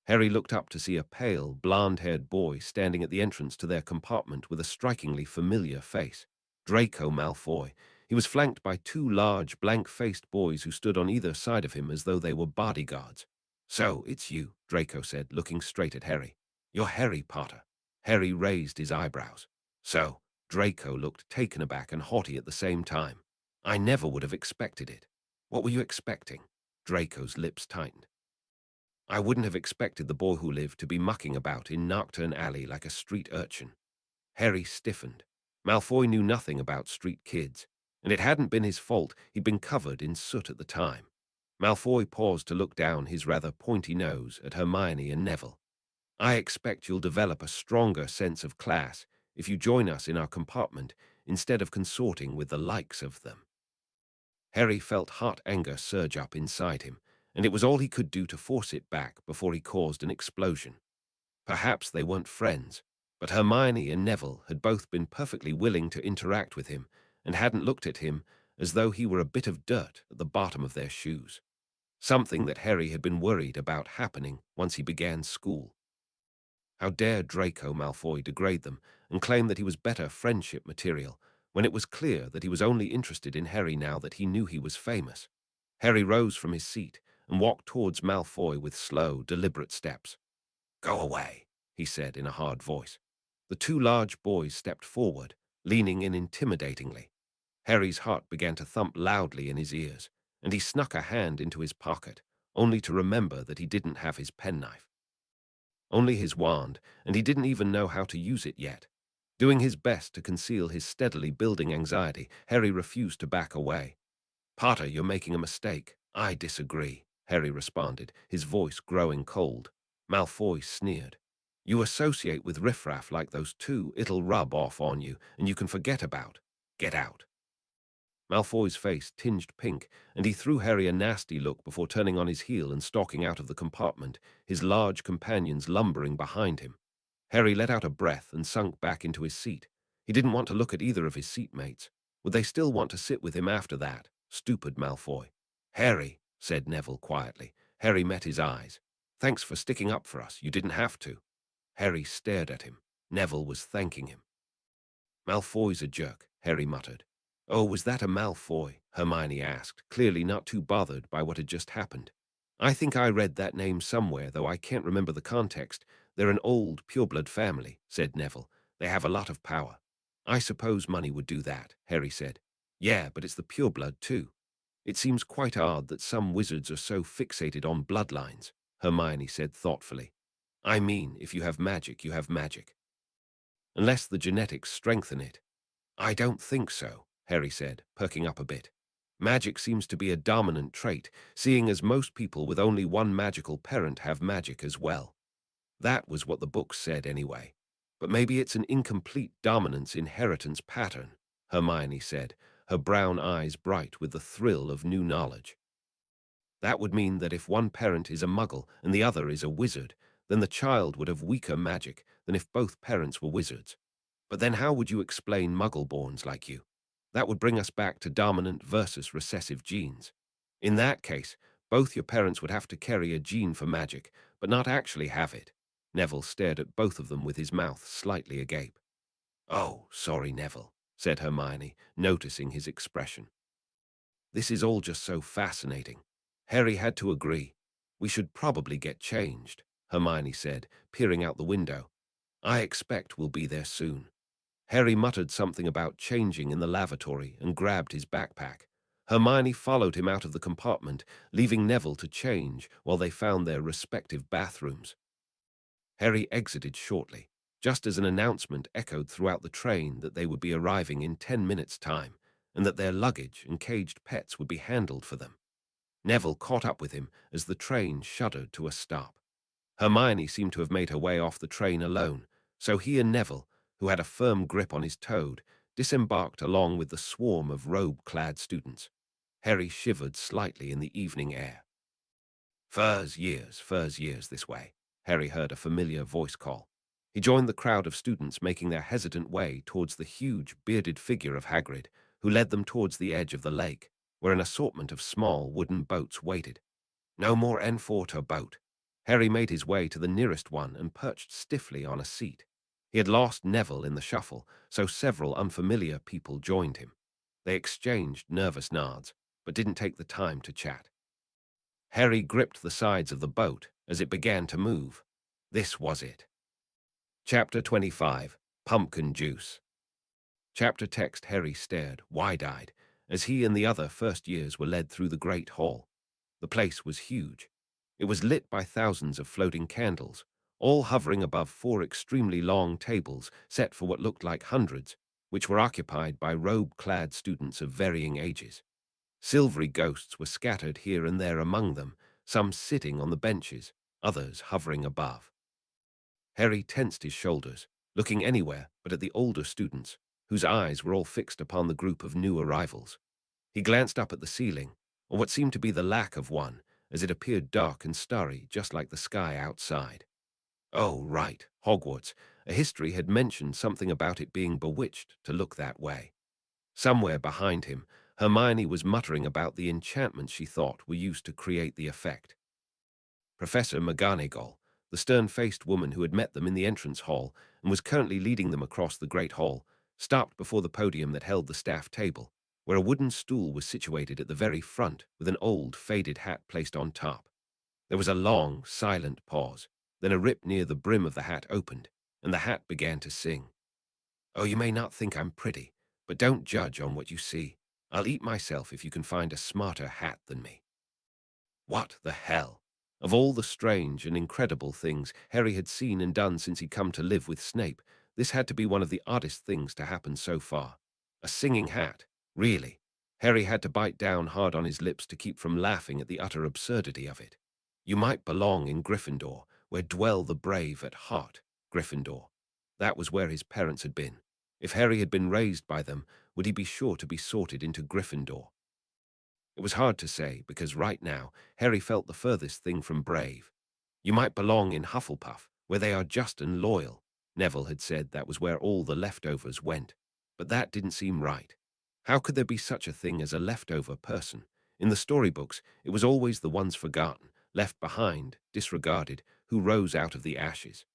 Harry looked up to see a pale, blonde-haired boy standing at the entrance to their compartment with a strikingly familiar face. Draco Malfoy. He was flanked by two large, blank-faced boys who stood on either side of him as though they were bodyguards. So, it's you, Draco said, looking straight at Harry. You're Harry Potter. Harry raised his eyebrows. So, Draco looked taken aback and haughty at the same time. I never would have expected it. What were you expecting? Draco's lips tightened. I wouldn't have expected the boy who lived to be mucking about in Knockturn Alley like a street urchin. Harry stiffened. Malfoy knew nothing about street kids, and it hadn't been his fault he'd been covered in soot at the time. Malfoy paused to look down his rather pointy nose at Hermione and Neville. I expect you'll develop a stronger sense of class if you join us in our compartment instead of consorting with the likes of them. Harry felt hot anger surge up inside him, and it was all he could do to force it back before he caused an explosion. Perhaps they weren't friends, but Hermione and Neville had both been perfectly willing to interact with him and hadn't looked at him as though he were a bit of dirt at the bottom of their shoes. Something that Harry had been worried about happening once he began school. How dare Draco Malfoy degrade them and claim that he was better friendship material when it was clear that he was only interested in Harry now that he knew he was famous. Harry rose from his seat and walked towards Malfoy with slow, deliberate steps. Go away, he said in a hard voice. The two large boys stepped forward, leaning in intimidatingly. Harry's heart began to thump loudly in his ears, and he snuck a hand into his pocket, only to remember that he didn't have his penknife. Only his wand, and he didn't even know how to use it yet. Doing his best to conceal his steadily building anxiety, Harry refused to back away. Potter, you're making a mistake. I disagree, Harry responded, his voice growing cold. Malfoy sneered. You associate with riffraff like those two, it'll rub off on you, and you can forget about. Get out. Malfoy's face tinged pink, and he threw Harry a nasty look before turning on his heel and stalking out of the compartment, his large companions lumbering behind him. Harry let out a breath and sunk back into his seat. He didn't want to look at either of his seatmates. Would they still want to sit with him after that? Stupid Malfoy. Harry, said Neville quietly. Harry met his eyes. Thanks for sticking up for us. You didn't have to. Harry stared at him. Neville was thanking him. Malfoy's a jerk, Harry muttered. Oh, was that a Malfoy? Hermione asked, clearly not too bothered by what had just happened. I think I read that name somewhere, though I can't remember the context. They're an old, pureblood family, said Neville. They have a lot of power. I suppose money would do that, Harry said. Yeah, but it's the pureblood too. It seems quite odd that some wizards are so fixated on bloodlines, Hermione said thoughtfully. I mean, if you have magic, you have magic. Unless the genetics strengthen it. I don't think so, Harry said, perking up a bit. Magic seems to be a dominant trait, seeing as most people with only one magical parent have magic as well. That was what the books said anyway. But maybe it's an incomplete dominance inheritance pattern, Hermione said, her brown eyes bright with the thrill of new knowledge. That would mean that if one parent is a muggle and the other is a wizard, then the child would have weaker magic than if both parents were wizards. But then how would you explain muggle-borns like you? That would bring us back to dominant versus recessive genes. In that case, both your parents would have to carry a gene for magic, but not actually have it. Neville stared at both of them with his mouth slightly agape. "Oh, sorry, Neville," said Hermione, noticing his expression. "This is all just so fascinating." Harry had to agree. "We should probably get changed," Hermione said, peering out the window. "I expect we'll be there soon." Harry muttered something about changing in the lavatory and grabbed his backpack. Hermione followed him out of the compartment, leaving Neville to change while they found their respective bathrooms. Harry exited shortly, just as an announcement echoed throughout the train that they would be arriving in 10 minutes' time, and that their luggage and caged pets would be handled for them. Neville caught up with him as the train shuddered to a stop. Hermione seemed to have made her way off the train alone, so he and Neville, who had a firm grip on his toad, disembarked along with the swarm of robe-clad students. Harry shivered slightly in the evening air. Furs years this way," Harry heard a familiar voice call. He joined the crowd of students making their hesitant way towards the huge, bearded figure of Hagrid, who led them towards the edge of the lake, where an assortment of small wooden boats waited. No more N4 boat. Harry made his way to the nearest one and perched stiffly on a seat. He had lost Neville in the shuffle, so several unfamiliar people joined him. They exchanged nervous nods, but didn't take the time to chat. Harry gripped the sides of the boat as it began to move. This was it. Chapter 25, Pumpkin Juice. Chapter text. Harry stared, wide-eyed, as he and the other first years were led through the great hall. The place was huge. It was lit by thousands of floating candles, all hovering above 4 extremely long tables set for what looked like hundreds, which were occupied by robe-clad students of varying ages. Silvery ghosts were scattered here and there among them, some sitting on the benches, others hovering above. Harry tensed his shoulders, looking anywhere but at the older students, whose eyes were all fixed upon the group of new arrivals. He glanced up at the ceiling, or what seemed to be the lack of one, as it appeared dark and starry, just like the sky outside. Oh, right, Hogwarts. A history had mentioned something about it being bewitched to look that way. Somewhere behind him, Hermione was muttering about the enchantments she thought were used to create the effect. Professor McGonagall, the stern-faced woman who had met them in the entrance hall and was currently leading them across the great hall, stopped before the podium that held the staff table, where a wooden stool was situated at the very front with an old, faded hat placed on top. There was a long, silent pause. Then a rip near the brim of the hat opened, and the hat began to sing. "Oh, you may not think I'm pretty, but don't judge on what you see. I'll eat myself if you can find a smarter hat than me." What the hell? Of all the strange and incredible things Harry had seen and done since he'd come to live with Snape, this had to be one of the oddest things to happen so far. A singing hat, really. Harry had to bite down hard on his lips to keep from laughing at the utter absurdity of it. You might belong in Gryffindor, where dwell the brave at heart, Gryffindor. That was where his parents had been. If Harry had been raised by them, would he be sure to be sorted into Gryffindor? It was hard to say, because right now, Harry felt the furthest thing from brave. You might belong in Hufflepuff, where they are just and loyal. Neville had said that was where all the leftovers went. But that didn't seem right. How could there be such a thing as a leftover person? In the storybooks, it was always the ones forgotten, left behind, disregarded, who rose out of the ashes.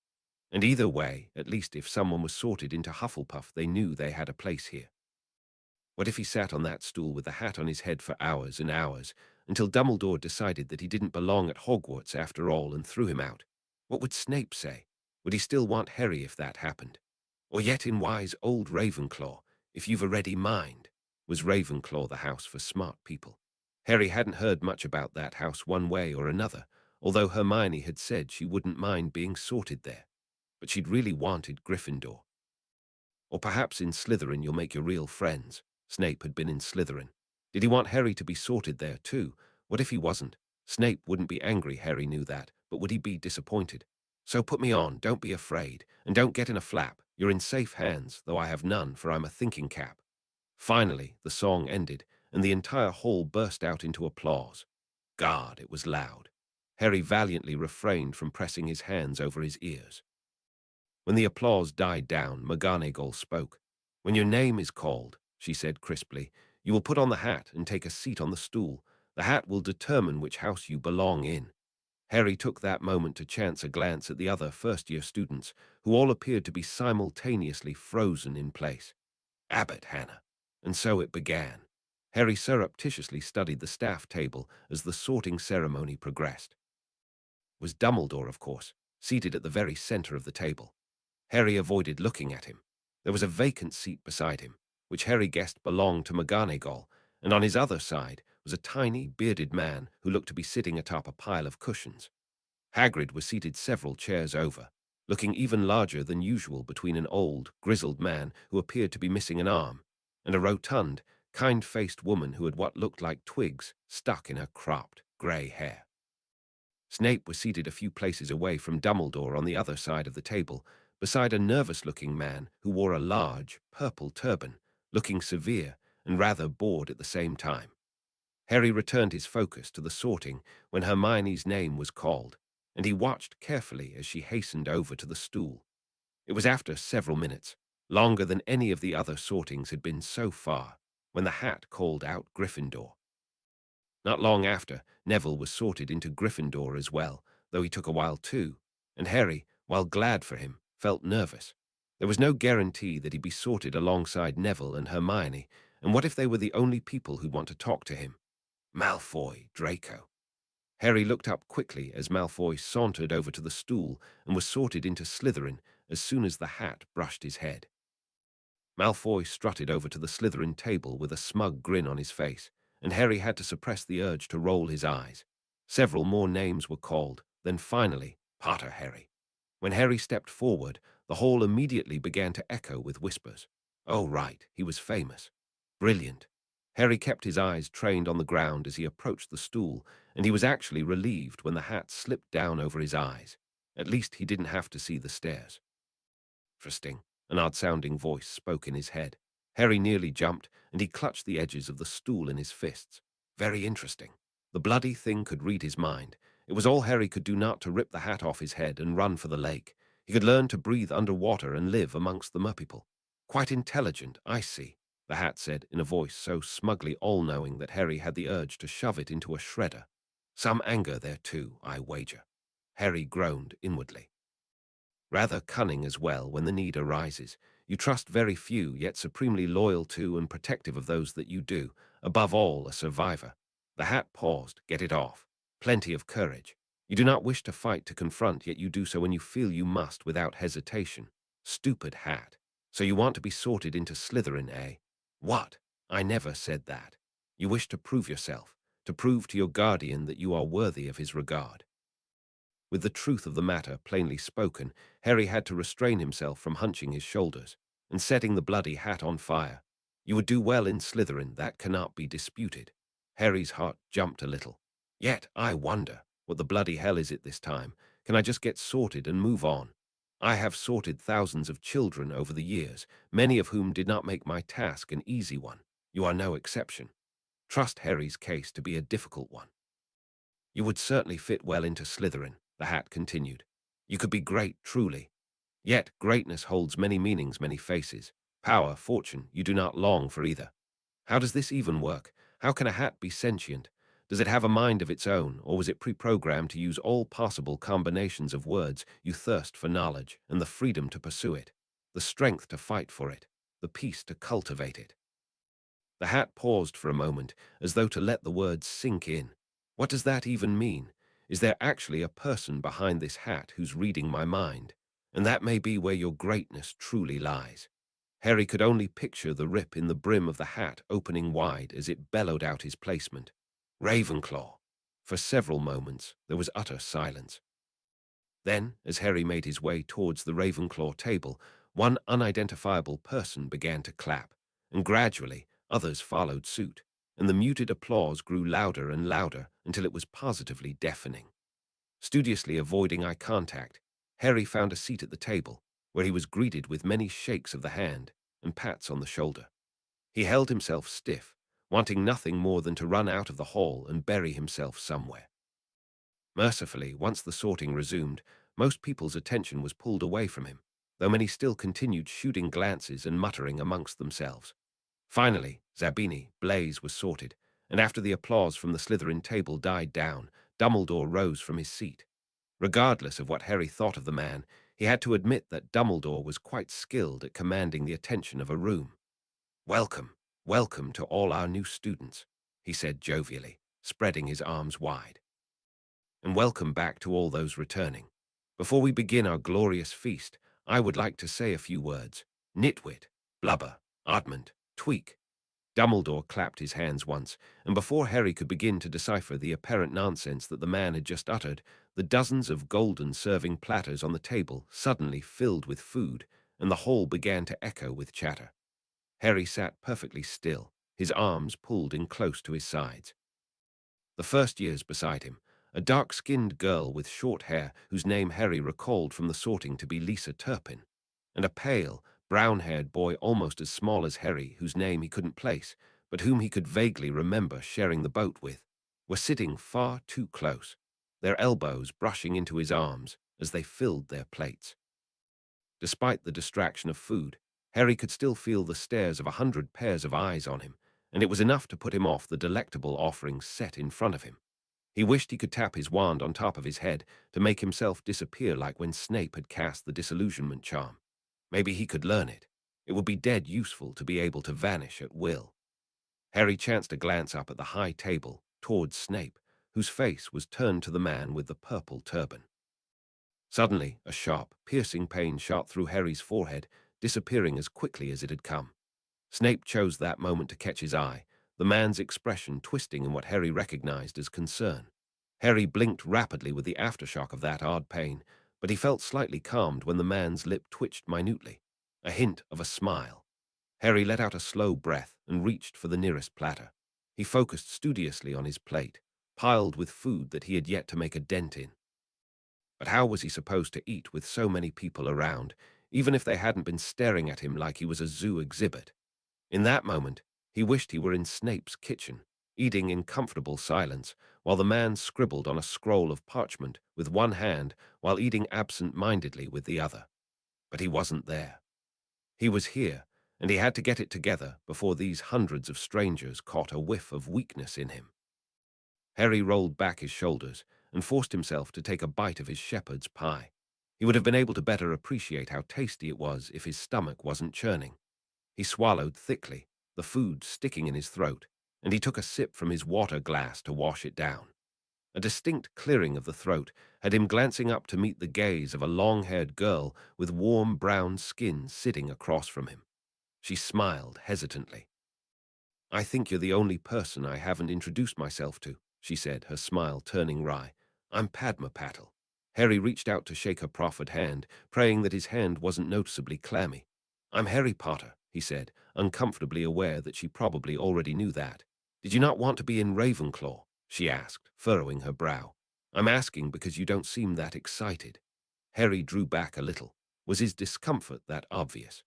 And either way, at least if someone was sorted into Hufflepuff, they knew they had a place here. What if he sat on that stool with the hat on his head for hours and hours, until Dumbledore decided that he didn't belong at Hogwarts after all and threw him out? What would Snape say? Would he still want Harry if that happened? Or yet in wise old Ravenclaw, if you've a ready mind? Was Ravenclaw the house for smart people? Harry hadn't heard much about that house one way or another, although Hermione had said she wouldn't mind being sorted there. But she'd really wanted Gryffindor. Or perhaps in Slytherin you'll make your real friends. Snape had been in Slytherin. Did he want Harry to be sorted there too? What if he wasn't? Snape wouldn't be angry, Harry knew that, but would he be disappointed? So put me on, don't be afraid, and don't get in a flap. You're in safe hands, though I have none, for I'm a thinking cap. Finally, the song ended, and the entire hall burst out into applause. God, it was loud. Harry valiantly refrained from pressing his hands over his ears. When the applause died down, McGonagall spoke. "When your name is called," she said crisply, "you will put on the hat and take a seat on the stool. The hat will determine which house you belong in." Harry took that moment to chance a glance at the other first-year students, who all appeared to be simultaneously frozen in place. Abbot Hannah. And so it began. Harry surreptitiously studied the staff table as the sorting ceremony progressed. It was Dumbledore, of course, seated at the very center of the table. Harry avoided looking at him. There was a vacant seat beside him, which Harry guessed belonged to McGonagall, and on his other side was a tiny, bearded man who looked to be sitting atop a pile of cushions. Hagrid was seated several chairs over, looking even larger than usual between an old, grizzled man who appeared to be missing an arm, and a rotund, kind-faced woman who had what looked like twigs stuck in her cropped, grey hair. Snape was seated a few places away from Dumbledore on the other side of the table, beside a nervous-looking man who wore a large, purple turban, looking severe and rather bored at the same time. Harry returned his focus to the sorting when Hermione's name was called, and he watched carefully as she hastened over to the stool. It was after several minutes, longer than any of the other sortings had been so far, when the hat called out Gryffindor. Not long after, Neville was sorted into Gryffindor as well, though he took a while too, and Harry, while glad for him, felt nervous. There was no guarantee that he'd be sorted alongside Neville and Hermione, and what if they were the only people who'd want to talk to him? Malfoy, Draco. Harry looked up quickly as Malfoy sauntered over to the stool and was sorted into Slytherin as soon as the hat brushed his head. Malfoy strutted over to the Slytherin table with a smug grin on his face, and Harry had to suppress the urge to roll his eyes. Several more names were called, then finally, Potter Harry. When Harry stepped forward, the hall immediately began to echo with whispers. Oh, right, he was famous. Brilliant. Harry kept his eyes trained on the ground as he approached the stool, and he was actually relieved when the hat slipped down over his eyes. At least he didn't have to see the stairs. Interesting. An odd-sounding voice spoke in his head. Harry nearly jumped, and he clutched the edges of the stool in his fists. Very interesting. The bloody thing could read his mind. It was all Harry could do not to rip the hat off his head and run for the lake. He could learn to breathe underwater and live amongst the merpeople. Quite intelligent, I see, the hat said in a voice so smugly all-knowing that Harry had the urge to shove it into a shredder. Some anger there too, I wager. Harry groaned inwardly. Rather cunning as well when the need arises. You trust very few, yet supremely loyal to and protective of those that you do, above all a survivor. The hat paused. Get it off. Plenty of courage. You do not wish to fight to confront, yet you do so when you feel you must without hesitation. Stupid hat. So you want to be sorted into Slytherin, eh? What? I never said that. You wish to prove yourself, to prove to your guardian that you are worthy of his regard. With the truth of the matter plainly spoken, Harry had to restrain himself from hunching his shoulders and setting the bloody hat on fire. You would do well in Slytherin, that cannot be disputed. Harry's heart jumped a little. Yet, I wonder, what the bloody hell is it this time? Can I just get sorted and move on? I have sorted thousands of children over the years, many of whom did not make my task an easy one. You are no exception. Trust Harry's case to be a difficult one. You would certainly fit well into Slytherin, the hat continued. You could be great, truly. Yet greatness holds many meanings, many faces. Power, fortune, you do not long for either. How does this even work? How can a hat be sentient? Does it have a mind of its own, or was it pre-programmed to use all possible combinations of words? You thirst for knowledge, and the freedom to pursue it, the strength to fight for it, the peace to cultivate it. The hat paused for a moment, as though to let the words sink in. What does that even mean? Is there actually a person behind this hat who's reading my mind? And that may be where your greatness truly lies. Harry could only picture the rip in the brim of the hat opening wide as it bellowed out his placement. Ravenclaw. For several moments, there was utter silence. Then, as Harry made his way towards the Ravenclaw table, one unidentifiable person began to clap, and gradually others followed suit, and the muted applause grew louder and louder until it was positively deafening. Studiously avoiding eye contact, Harry found a seat at the table, where he was greeted with many shakes of the hand and pats on the shoulder. He held himself stiff, wanting nothing more than to run out of the hall and bury himself somewhere. Mercifully, once the sorting resumed, most people's attention was pulled away from him, though many still continued shooting glances and muttering amongst themselves. Finally, Zabini, Blaze was sorted, and after the applause from the Slytherin table died down, Dumbledore rose from his seat. Regardless of what Harry thought of the man, he had to admit that Dumbledore was quite skilled at commanding the attention of a room. "Welcome, welcome to all our new students," he said jovially, spreading his arms wide. "And welcome back to all those returning. Before we begin our glorious feast, I would like to say a few words. Nitwit, blubber, oddment, tweak." Dumbledore clapped his hands once, and before Harry could begin to decipher the apparent nonsense that the man had just uttered, the dozens of golden serving platters on the table suddenly filled with food, and the hall began to echo with chatter. Harry sat perfectly still, his arms pulled in close to his sides. The first years beside him, a dark-skinned girl with short hair whose name Harry recalled from the sorting to be Lisa Turpin, and a pale, brown-haired boy almost as small as Harry whose name he couldn't place, but whom he could vaguely remember sharing the boat with, were sitting far too close, their elbows brushing into his arms as they filled their plates. Despite the distraction of food, Harry could still feel the stares of 100 pairs of eyes on him, and it was enough to put him off the delectable offerings set in front of him. He wished he could tap his wand on top of his head to make himself disappear like when Snape had cast the disillusionment charm. Maybe he could learn it. It would be dead useful to be able to vanish at will. Harry chanced a glance up at the high table, towards Snape, whose face was turned to the man with the purple turban. Suddenly, a sharp, piercing pain shot through Harry's forehead, disappearing as quickly as it had come. Snape chose that moment to catch his eye, the man's expression twisting in what Harry recognized as concern. Harry blinked rapidly with the aftershock of that odd pain, but he felt slightly calmed when the man's lip twitched minutely, a hint of a smile. Harry let out a slow breath and reached for the nearest platter. He focused studiously on his plate, piled with food that he had yet to make a dent in. But how was he supposed to eat with so many people around, even if they hadn't been staring at him like he was a zoo exhibit? In that moment, he wished he were in Snape's kitchen, eating in comfortable silence, while the man scribbled on a scroll of parchment with one hand while eating absent-mindedly with the other. But he wasn't there. He was here, and he had to get it together before these hundreds of strangers caught a whiff of weakness in him. Harry rolled back his shoulders and forced himself to take a bite of his shepherd's pie. He would have been able to better appreciate how tasty it was if his stomach wasn't churning. He swallowed thickly, the food sticking in his throat, and he took a sip from his water glass to wash it down. A distinct clearing of the throat had him glancing up to meet the gaze of a long-haired girl with warm brown skin sitting across from him. She smiled hesitantly. "I think you're the only person I haven't introduced myself to," she said, her smile turning wry. "I'm Padma Patil." Harry reached out to shake her proffered hand, praying that his hand wasn't noticeably clammy. "I'm Harry Potter," he said, uncomfortably aware that she probably already knew that. "Did you not want to be in Ravenclaw?" she asked, furrowing her brow. "I'm asking because you don't seem that excited." Harry drew back a little. Was his discomfort that obvious?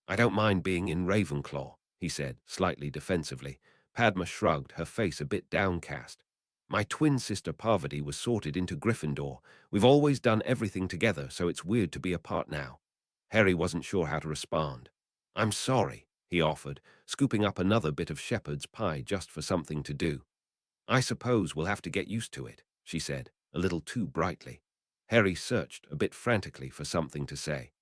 "I don't mind being in Ravenclaw," he said, slightly defensively. Padma shrugged, her face a bit downcast. "My twin sister Parvati was sorted into Gryffindor. We've always done everything together, so it's weird to be apart now." Harry wasn't sure how to respond. "I'm sorry," he offered, scooping up another bit of shepherd's pie just for something to do. "I suppose we'll have to get used to it," she said, a little too brightly. Harry searched a bit frantically for something to say.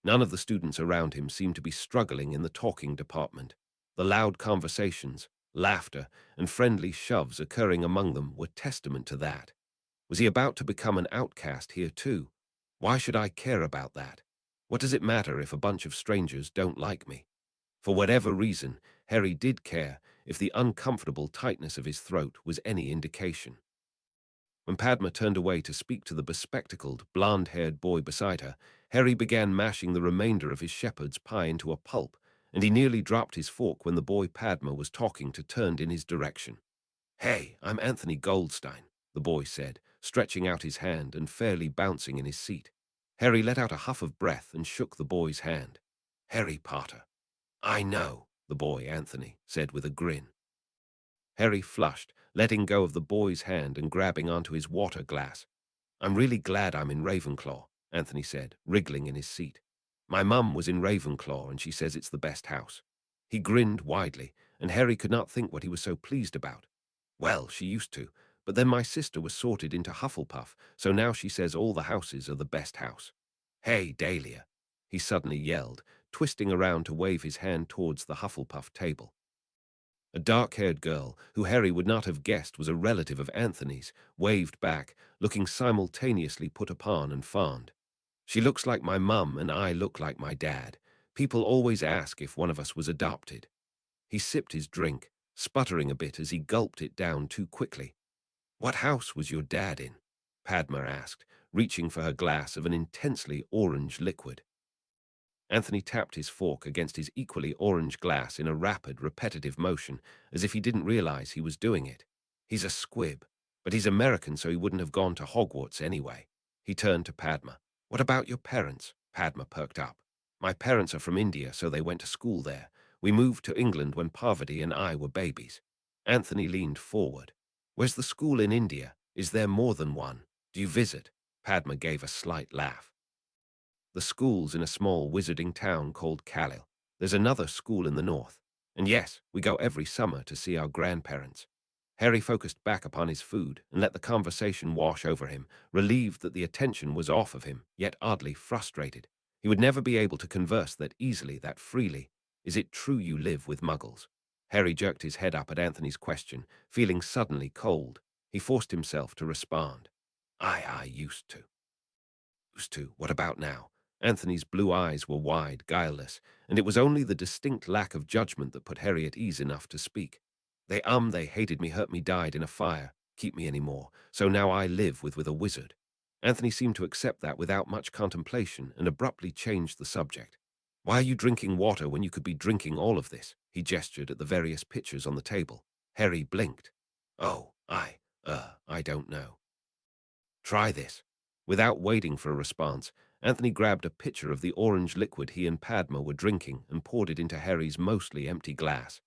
None of the students around him seemed to be struggling in the talking department. The loud conversations, laughter, and friendly shoves occurring among them were testament to that. Was he about to become an outcast here too? Why should I care about that? What does it matter if a bunch of strangers don't like me? For whatever reason, Harry did care, if the uncomfortable tightness of his throat was any indication. When Padma turned away to speak to the bespectacled, blonde-haired boy beside her, Harry began mashing the remainder of his shepherd's pie into a pulp, and he nearly dropped his fork when the boy Padma was talking to turned in his direction. "Hey, I'm Anthony Goldstein," the boy said, stretching out his hand and fairly bouncing in his seat. Harry let out a huff of breath and shook the boy's hand. "Harry Potter." "I know," the boy Anthony said with a grin. Harry flushed, letting go of the boy's hand and grabbing onto his water glass. I'm really glad I'm in Ravenclaw, Anthony said, wriggling in his seat. My mum was in Ravenclaw and she says it's the best house. He grinned widely, and Harry could not think what he was so pleased about. Well, she used to, but then my sister was sorted into Hufflepuff, so now she says all the houses are the best house. Hey, Dahlia, he suddenly yelled, twisting around to wave his hand towards the Hufflepuff table. A dark-haired girl, who Harry would not have guessed was a relative of Anthony's, waved back, looking simultaneously put upon and fond. She looks like my mum and I look like my dad. People always ask if one of us was adopted. He sipped his drink, sputtering a bit as he gulped it down too quickly. What house was your dad in? Padma asked, reaching for her glass of an intensely orange liquid. Anthony tapped his fork against his equally orange glass in a rapid, repetitive motion, as if he didn't realize he was doing it. He's a squib, but he's American, so he wouldn't have gone to Hogwarts anyway. He turned to Padma. What about your parents? Padma perked up. My parents are from India, so they went to school there. We moved to England when Parvati and I were babies. Anthony leaned forward. Where's the school in India? Is there more than one? Do you visit? Padma gave a slight laugh. The school's in a small wizarding town called Khalil. There's another school in the north. And yes, we go every summer to see our grandparents. Harry focused back upon his food and let the conversation wash over him, relieved that the attention was off of him, yet oddly frustrated. He would never be able to converse that easily, that freely. Is it true you live with muggles? Harry jerked his head up at Anthony's question, feeling suddenly cold. He forced himself to respond. I used to. Used to? What about now? Anthony's blue eyes were wide, guileless, and it was only the distinct lack of judgment that put Harry at ease enough to speak. They hated me, hurt me, died in a fire, keep me anymore, so now I live with a wizard. Anthony seemed to accept that without much contemplation and abruptly changed the subject. Why are you drinking water when you could be drinking all of this? He gestured at the various pitchers on the table. Harry blinked. Oh, I don't know. Try this. Without waiting for a response, Anthony grabbed a pitcher of the orange liquid he and Padma were drinking and poured it into Harry's mostly empty glass.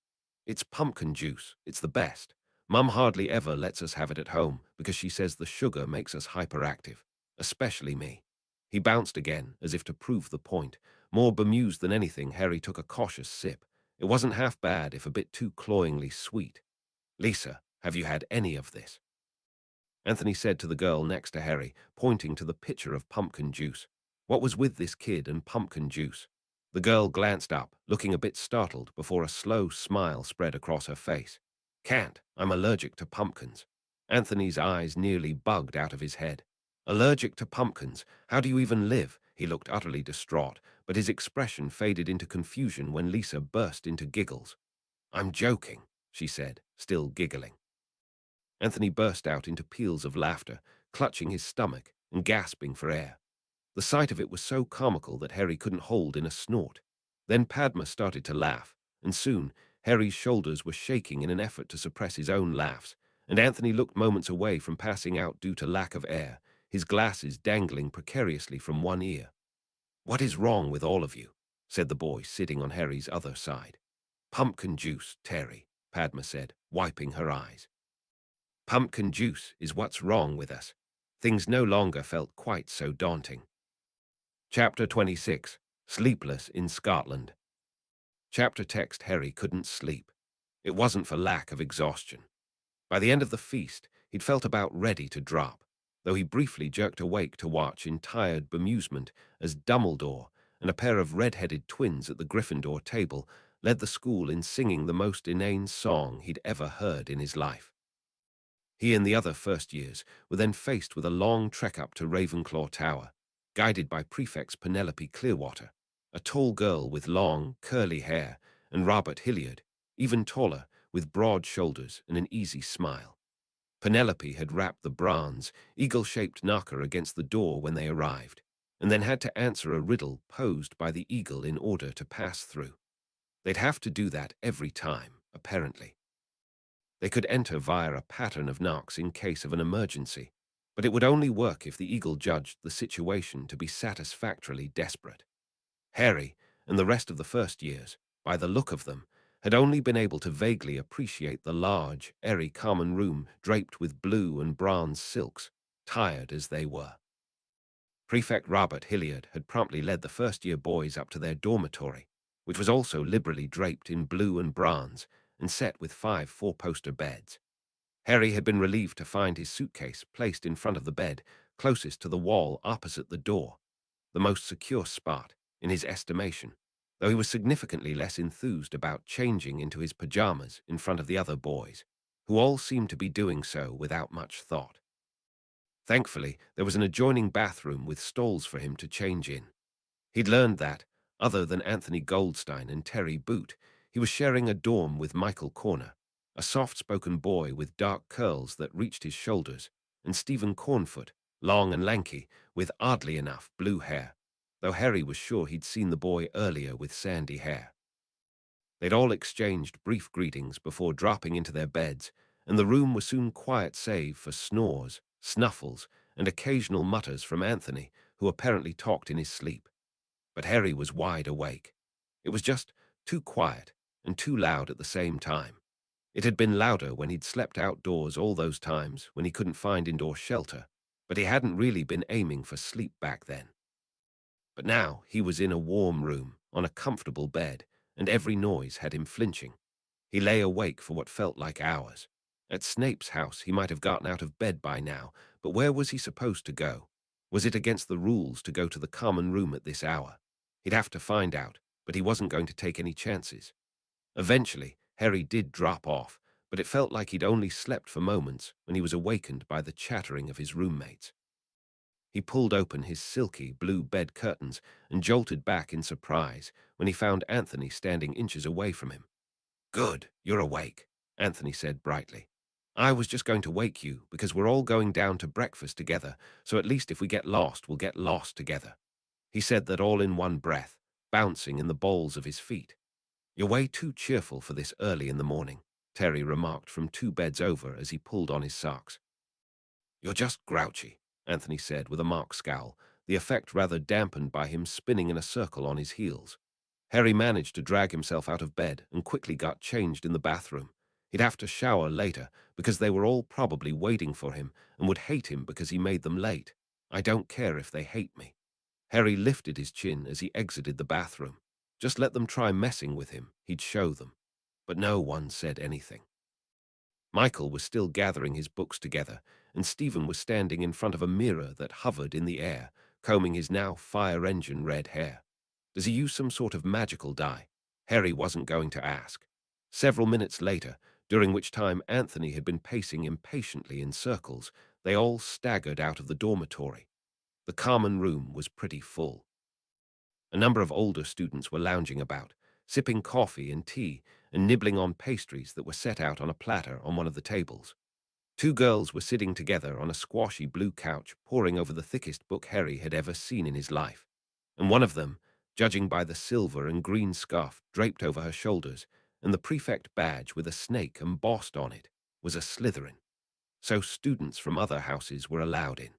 It's pumpkin juice. It's the best. Mum hardly ever lets us have it at home because she says the sugar makes us hyperactive, especially me. He bounced again, as if to prove the point. More bemused than anything, Harry took a cautious sip. It wasn't half bad, if a bit too cloyingly sweet. Lisa, have you had any of this? Anthony said to the girl next to Harry, pointing to the pitcher of pumpkin juice. What was with this kid and pumpkin juice? The girl glanced up, looking a bit startled, before a slow smile spread across her face. Can't. I'm allergic to pumpkins. Anthony's eyes nearly bugged out of his head. Allergic to pumpkins? How do you even live? He looked utterly distraught, but his expression faded into confusion when Lisa burst into giggles. I'm joking, she said, still giggling. Anthony burst out into peals of laughter, clutching his stomach and gasping for air. The sight of it was so comical that Harry couldn't hold in a snort. Then Padma started to laugh, and soon Harry's shoulders were shaking in an effort to suppress his own laughs, and Anthony looked moments away from passing out due to lack of air, his glasses dangling precariously from one ear. What is wrong with all of you? Said the boy sitting on Harry's other side. Pumpkin juice, Terry, Padma said, wiping her eyes. Pumpkin juice is what's wrong with us. Things no longer felt quite so daunting. Chapter 26. Sleepless in Scotland. Chapter text. Harry couldn't sleep. It wasn't for lack of exhaustion. By the end of the feast, he'd felt about ready to drop, though he briefly jerked awake to watch in tired bemusement as Dumbledore and a pair of red-headed twins at the Gryffindor table led the school in singing the most inane song he'd ever heard in his life. He and the other first years were then faced with a long trek up to Ravenclaw Tower, guided by Prefect Penelope Clearwater, a tall girl with long, curly hair, and Robert Hilliard, even taller, with broad shoulders and an easy smile. Penelope had rapped the bronze, eagle-shaped knocker against the door when they arrived, and then had to answer a riddle posed by the eagle in order to pass through. They'd have to do that every time, apparently. They could enter via a pattern of knocks in case of an emergency, but it would only work if the eagle judged the situation to be satisfactorily desperate. Harry and the rest of the first years, by the look of them, had only been able to vaguely appreciate the large, airy common room draped with blue and bronze silks, tired as they were. Prefect Robert Hilliard had promptly led the first-year boys up to their dormitory, which was also liberally draped in blue and bronze and set with 5 four-poster beds. Harry had been relieved to find his suitcase placed in front of the bed, closest to the wall opposite the door, the most secure spot, in his estimation, though he was significantly less enthused about changing into his pajamas in front of the other boys, who all seemed to be doing so without much thought. Thankfully, there was an adjoining bathroom with stalls for him to change in. He'd learned that, other than Anthony Goldstein and Terry Boot, he was sharing a dorm with Michael Corner, a soft-spoken boy with dark curls that reached his shoulders, and Stephen Cornfoot, long and lanky, with oddly enough blue hair, though Harry was sure he'd seen the boy earlier with sandy hair. They'd all exchanged brief greetings before dropping into their beds, and the room was soon quiet save for snores, snuffles, and occasional mutters from Anthony, who apparently talked in his sleep. But Harry was wide awake. It was just too quiet and too loud at the same time. It had been louder when he'd slept outdoors all those times when he couldn't find indoor shelter, but he hadn't really been aiming for sleep back then. But now he was in a warm room, on a comfortable bed, and every noise had him flinching. He lay awake for what felt like hours. At Snape's house he might have gotten out of bed by now, but where was he supposed to go? Was it against the rules to go to the common room at this hour? He'd have to find out, but he wasn't going to take any chances. Eventually, Harry did drop off, but it felt like he'd only slept for moments when he was awakened by the chattering of his roommates. He pulled open his silky blue bed curtains and jolted back in surprise when he found Anthony standing inches away from him. "Good, you're awake," Anthony said brightly. "I was just going to wake you because we're all going down to breakfast together, so at least if we get lost, we'll get lost together." He said that all in one breath, bouncing in the balls of his feet. "You're way too cheerful for this early in the morning," Terry remarked from 2 beds over as he pulled on his socks. "You're just grouchy," Anthony said with a mock scowl, the effect rather dampened by him spinning in a circle on his heels. Harry managed to drag himself out of bed and quickly got changed in the bathroom. He'd have to shower later because they were all probably waiting for him and would hate him because he made them late. "I don't care if they hate me." Harry lifted his chin as he exited the bathroom. Just let them try messing with him, he'd show them. But no one said anything. Michael was still gathering his books together, and Stephen was standing in front of a mirror that hovered in the air, combing his now fire-engine red hair. Does he use some sort of magical dye? Harry wasn't going to ask. Several minutes later, during which time Anthony had been pacing impatiently in circles, they all staggered out of the dormitory. The common room was pretty full. A number of older students were lounging about, sipping coffee and tea and nibbling on pastries that were set out on a platter on one of the tables. 2 girls were sitting together on a squashy blue couch poring over the thickest book Harry had ever seen in his life, and one of them, judging by the silver and green scarf draped over her shoulders and the prefect badge with a snake embossed on it, was a Slytherin. So students from other houses were allowed in.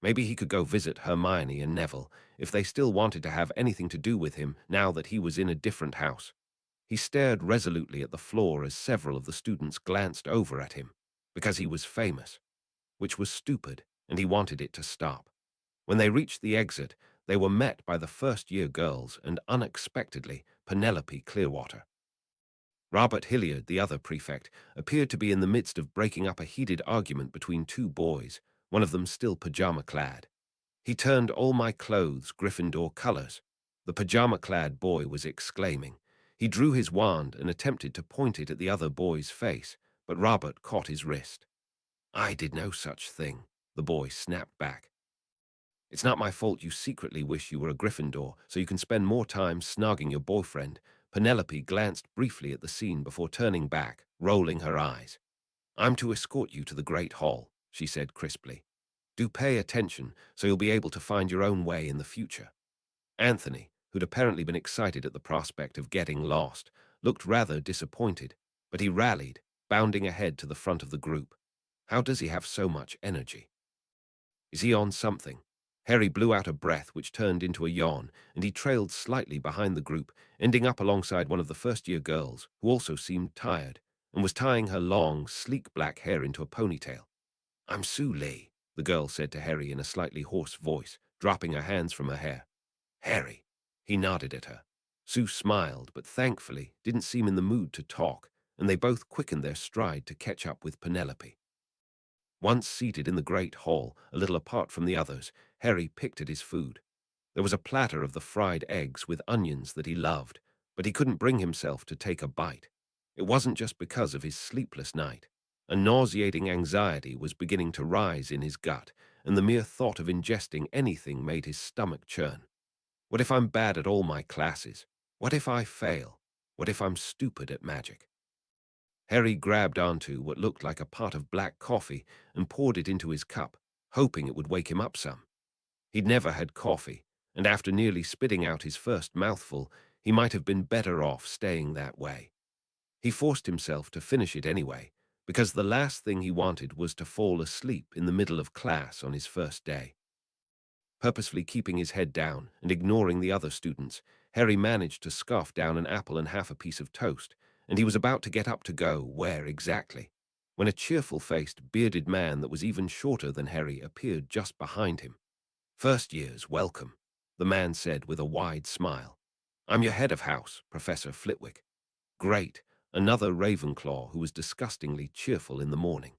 Maybe he could go visit Hermione and Neville if they still wanted to have anything to do with him now that he was in a different house. He stared resolutely at the floor as several of the students glanced over at him, because he was famous, which was stupid, and he wanted it to stop. When they reached the exit, they were met by the first-year girls and, unexpectedly, Penelope Clearwater. Robert Hilliard, the other prefect, appeared to be in the midst of breaking up a heated argument between 2 boys, one of them still pajama-clad. "He turned all my clothes Gryffindor colors," the pajama-clad boy was exclaiming. He drew his wand and attempted to point it at the other boy's face, but Robert caught his wrist. "I did no such thing," the boy snapped back. "It's not my fault you secretly wish you were a Gryffindor so you can spend more time snogging your boyfriend." Penelope glanced briefly at the scene before turning back, rolling her eyes. "I'm to escort you to the Great Hall," she said crisply. "Do pay attention so you'll be able to find your own way in the future." Anthony, who'd apparently been excited at the prospect of getting lost, looked rather disappointed, but he rallied, bounding ahead to the front of the group. How does he have so much energy? Is he on something? Harry blew out a breath which turned into a yawn, and he trailed slightly behind the group, ending up alongside one of the first-year girls, who also seemed tired, and was tying her long, sleek black hair into a ponytail. "I'm Sue Lee," the girl said to Harry in a slightly hoarse voice, dropping her hands from her hair. "Harry." He nodded at her. Sue smiled, but thankfully didn't seem in the mood to talk, and they both quickened their stride to catch up with Penelope. Once seated in the great hall, a little apart from the others, Harry picked at his food. There was a platter of the fried eggs with onions that he loved, but he couldn't bring himself to take a bite. It wasn't just because of his sleepless night. A nauseating anxiety was beginning to rise in his gut, and the mere thought of ingesting anything made his stomach churn. What if I'm bad at all my classes? What if I fail? What if I'm stupid at magic? Harry grabbed onto what looked like a pot of black coffee and poured it into his cup, hoping it would wake him up some. He'd never had coffee, and after nearly spitting out his first mouthful, he might have been better off staying that way. He forced himself to finish it anyway, because the last thing he wanted was to fall asleep in the middle of class on his first day. Purposefully keeping his head down and ignoring the other students, Harry managed to scarf down an apple and half a piece of toast, and he was about to get up to go where exactly, when a cheerful-faced, bearded man that was even shorter than Harry appeared just behind him. "First years, welcome," the man said with a wide smile. "I'm your head of house, Professor Flitwick." Great, another Ravenclaw who was disgustingly cheerful in the morning.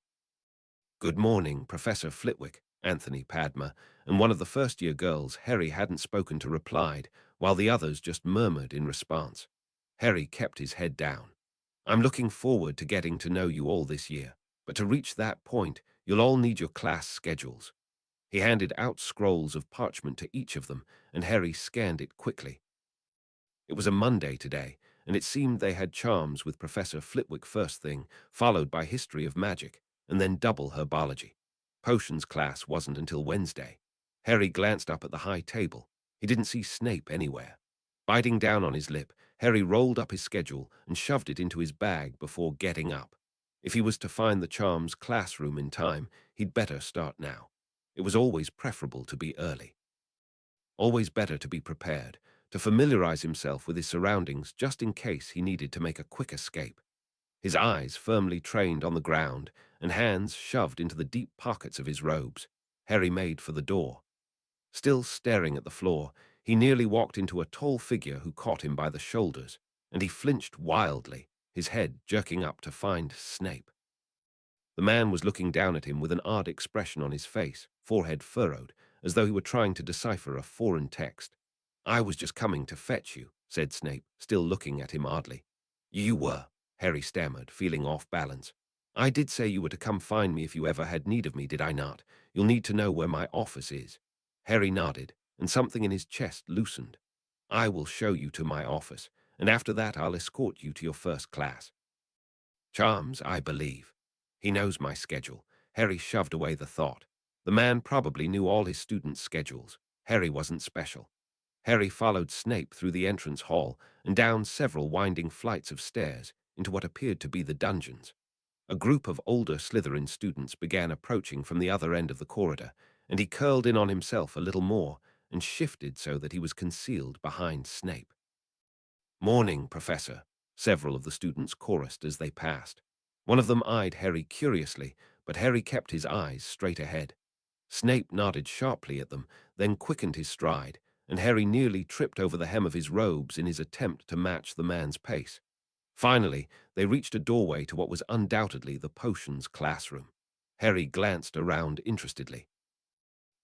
"Good morning, Professor Flitwick," Anthony Padma, and one of the first-year girls Harry hadn't spoken to replied, while the others just murmured in response. Harry kept his head down. "I'm looking forward to getting to know you all this year, but to reach that point, you'll all need your class schedules." He handed out scrolls of parchment to each of them, and Harry scanned it quickly. It was a Monday today, and it seemed they had charms with Professor Flitwick first thing, followed by history of magic, and then double herbology. Potions class wasn't until Wednesday. Harry glanced up at the high table. He didn't see Snape anywhere. Biting down on his lip, Harry rolled up his schedule and shoved it into his bag before getting up. If he was to find the charms classroom in time, he'd better start now. It was always preferable to be early. Always better to be prepared, to familiarize himself with his surroundings just in case he needed to make a quick escape. His eyes firmly trained on the ground and hands shoved into the deep pockets of his robes, Harry made for the door. Still staring at the floor, he nearly walked into a tall figure who caught him by the shoulders, and he flinched wildly, his head jerking up to find Snape. The man was looking down at him with an odd expression on his face, forehead furrowed, as though he were trying to decipher a foreign text. "I was just coming to fetch you," said Snape, still looking at him oddly. "You were," Harry stammered, feeling off balance. "I did say you were to come find me if you ever had need of me, did I not? You'll need to know where my office is." Harry nodded, and something in his chest loosened. "I will show you to my office, and after that I'll escort you to your first class. Charms, I believe. He knows my schedule." Harry shoved away the thought. The man probably knew all his students' schedules. Harry wasn't special. Harry followed Snape through the entrance hall and down several winding flights of stairs into what appeared to be the dungeons. A group of older Slytherin students began approaching from the other end of the corridor, and he curled in on himself a little more and shifted so that he was concealed behind Snape. "Morning, Professor," several of the students chorused as they passed. One of them eyed Harry curiously, but Harry kept his eyes straight ahead. Snape nodded sharply at them, then quickened his stride, and Harry nearly tripped over the hem of his robes in his attempt to match the man's pace. Finally, they reached a doorway to what was undoubtedly the potions classroom. Harry glanced around interestedly.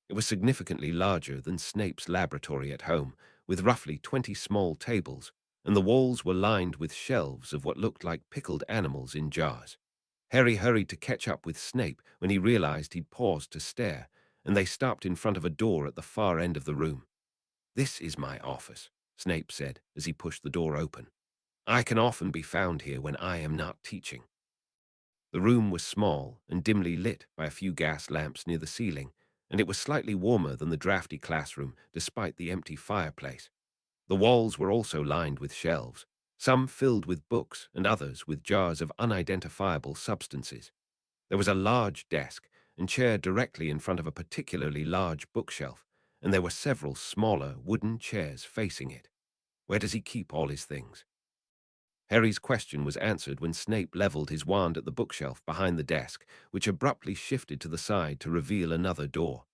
It was significantly larger than Snape's laboratory at home, with roughly 20 small tables, and the walls were lined with shelves of what looked like pickled animals in jars. Harry hurried to catch up with Snape when he realized he'd paused to stare, and they stopped in front of a door at the far end of the room. "This is my office," Snape said as he pushed the door open. "I can often be found here when I am not teaching." The room was small and dimly lit by a few gas lamps near the ceiling, and it was slightly warmer than the drafty classroom despite the empty fireplace. The walls were also lined with shelves, some filled with books and others with jars of unidentifiable substances. There was a large desk and chair directly in front of a particularly large bookshelf, and there were several smaller wooden chairs facing it. Where does he keep all his things? Harry's question was answered when Snape leveled his wand at the bookshelf behind the desk, which abruptly shifted to the side to reveal another door.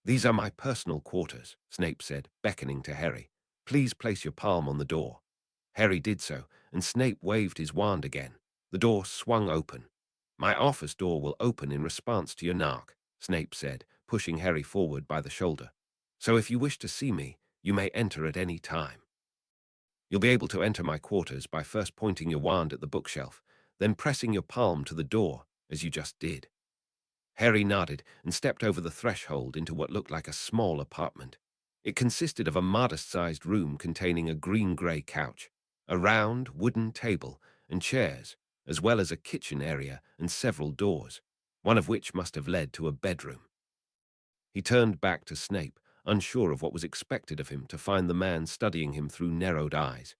"These are my personal quarters," Snape said, beckoning to Harry. "Please place your palm on the door." Harry did so, and Snape waved his wand again. The door swung open. "My office door will open in response to your knock," Snape said, pushing Harry forward by the shoulder. "So if you wish to see me, you may enter at any time. You'll be able to enter my quarters by first pointing your wand at the bookshelf, then pressing your palm to the door, as you just did." Harry nodded and stepped over the threshold into what looked like a small apartment. It consisted of a modest-sized room containing a green-grey couch, a round wooden table, and chairs, as well as a kitchen area and several doors, one of which must have led to a bedroom. He turned back to Snape, unsure of what was expected of him, to find the man studying him through narrowed eyes.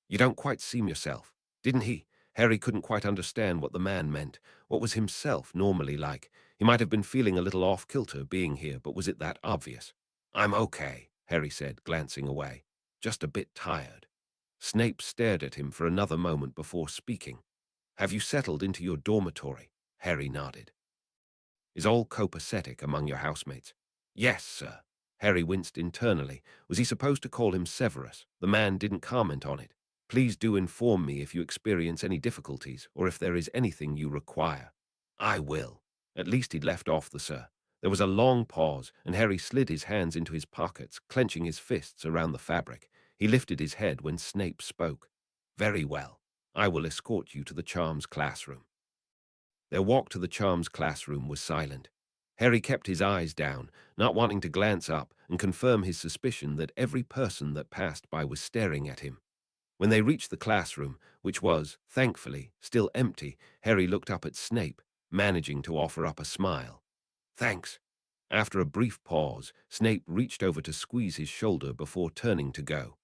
"You don't quite seem yourself, didn't he?" Harry couldn't quite understand what the man meant. What was himself normally like? He might have been feeling a little off-kilter being here, but was it that obvious? "I'm okay," Harry said, glancing away. "Just a bit tired." Snape stared at him for another moment before speaking. "Have you settled into your dormitory?" Harry nodded. "Is all copacetic among your housemates?" "Yes, sir." Harry winced internally. Was he supposed to call him Severus? The man didn't comment on it. "Please do inform me if you experience any difficulties, or if there is anything you require." "I will." At least he'd left off the "sir." There was a long pause, and Harry slid his hands into his pockets, clenching his fists around the fabric. He lifted his head when Snape spoke. "Very well. I will escort you to the Charms classroom." Their walk to the Charms classroom was silent. Harry kept his eyes down, not wanting to glance up and confirm his suspicion that every person that passed by was staring at him. When they reached the classroom, which was, thankfully, still empty, Harry looked up at Snape, managing to offer up a smile. "Thanks." After a brief pause, Snape reached over to squeeze his shoulder before turning to go.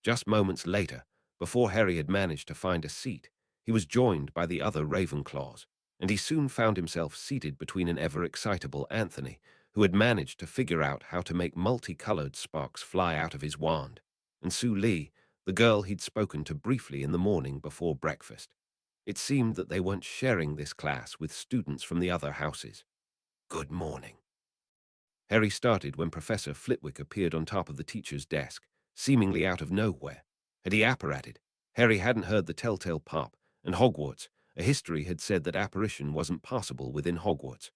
Just moments later, before Harry had managed to find a seat, he was joined by the other Ravenclaws, and he soon found himself seated between an ever-excitable Anthony, who had managed to figure out how to make multicolored sparks fly out of his wand, and Sue Lee, the girl he'd spoken to briefly in the morning before breakfast. It seemed that they weren't sharing this class with students from the other houses. "Good morning." Harry started when Professor Flitwick appeared on top of the teacher's desk, seemingly out of nowhere. Had he apparated? Harry hadn't heard the telltale pop, and Hogwarts, a history had said that apparition wasn't possible within Hogwarts.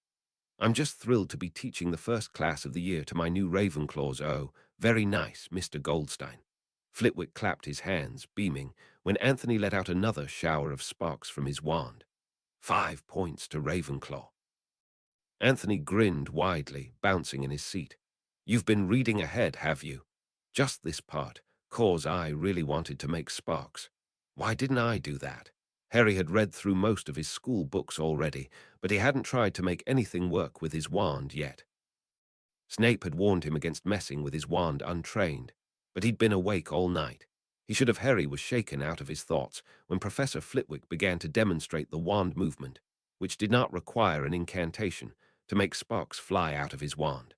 "I'm just thrilled to be teaching the first class of the year to my new Ravenclaws. Oh, very nice, Mr. Goldstein." Flitwick clapped his hands, beaming, when Anthony let out another shower of sparks from his wand. 5 points to Ravenclaw. Anthony grinned widely, bouncing in his seat. "You've been reading ahead, have you?" "Just this part, 'cause I really wanted to make sparks." "Why didn't I do that?" Harry had read through most of his school books already, but he hadn't tried to make anything work with his wand yet. Snape had warned him against messing with his wand untrained, but he'd been awake all night. He should have. Harry was shaken out of his thoughts when Professor Flitwick began to demonstrate the wand movement, which did not require an incantation, to make sparks fly out of his wand.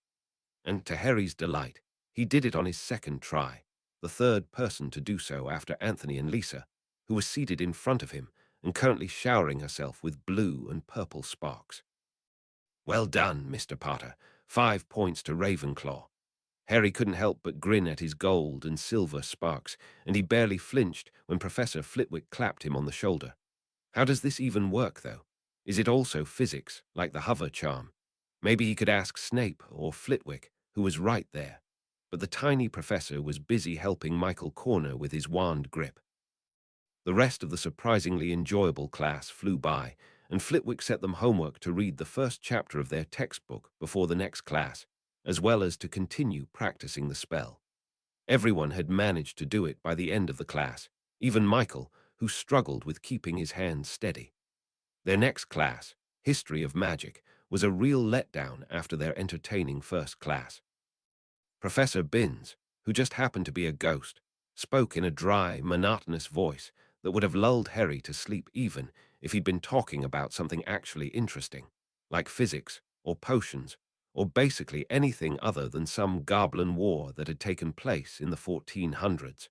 And to Harry's delight, he did it on his second try, the third person to do so after Anthony and Lisa, who was seated in front of him and currently showering herself with blue and purple sparks. "Well done, Mr. Potter. 5 points to Ravenclaw." Harry couldn't help but grin at his gold and silver sparks, and he barely flinched when Professor Flitwick clapped him on the shoulder. How does this even work, though? Is it also physics, like the hover charm? Maybe he could ask Snape or Flitwick, who was right there. But the tiny professor was busy helping Michael Corner with his wand grip. The rest of the surprisingly enjoyable class flew by, and Flitwick set them homework to read the first chapter of their textbook before the next class, as well as to continue practicing the spell. Everyone had managed to do it by the end of the class, even Michael, who struggled with keeping his hands steady. Their next class, History of Magic, was a real letdown after their entertaining first class. Professor Binns, who just happened to be a ghost, spoke in a dry, monotonous voice that would have lulled Harry to sleep even if he'd been talking about something actually interesting, like physics or potions or basically anything other than some Goblin war that had taken place in the 1400s.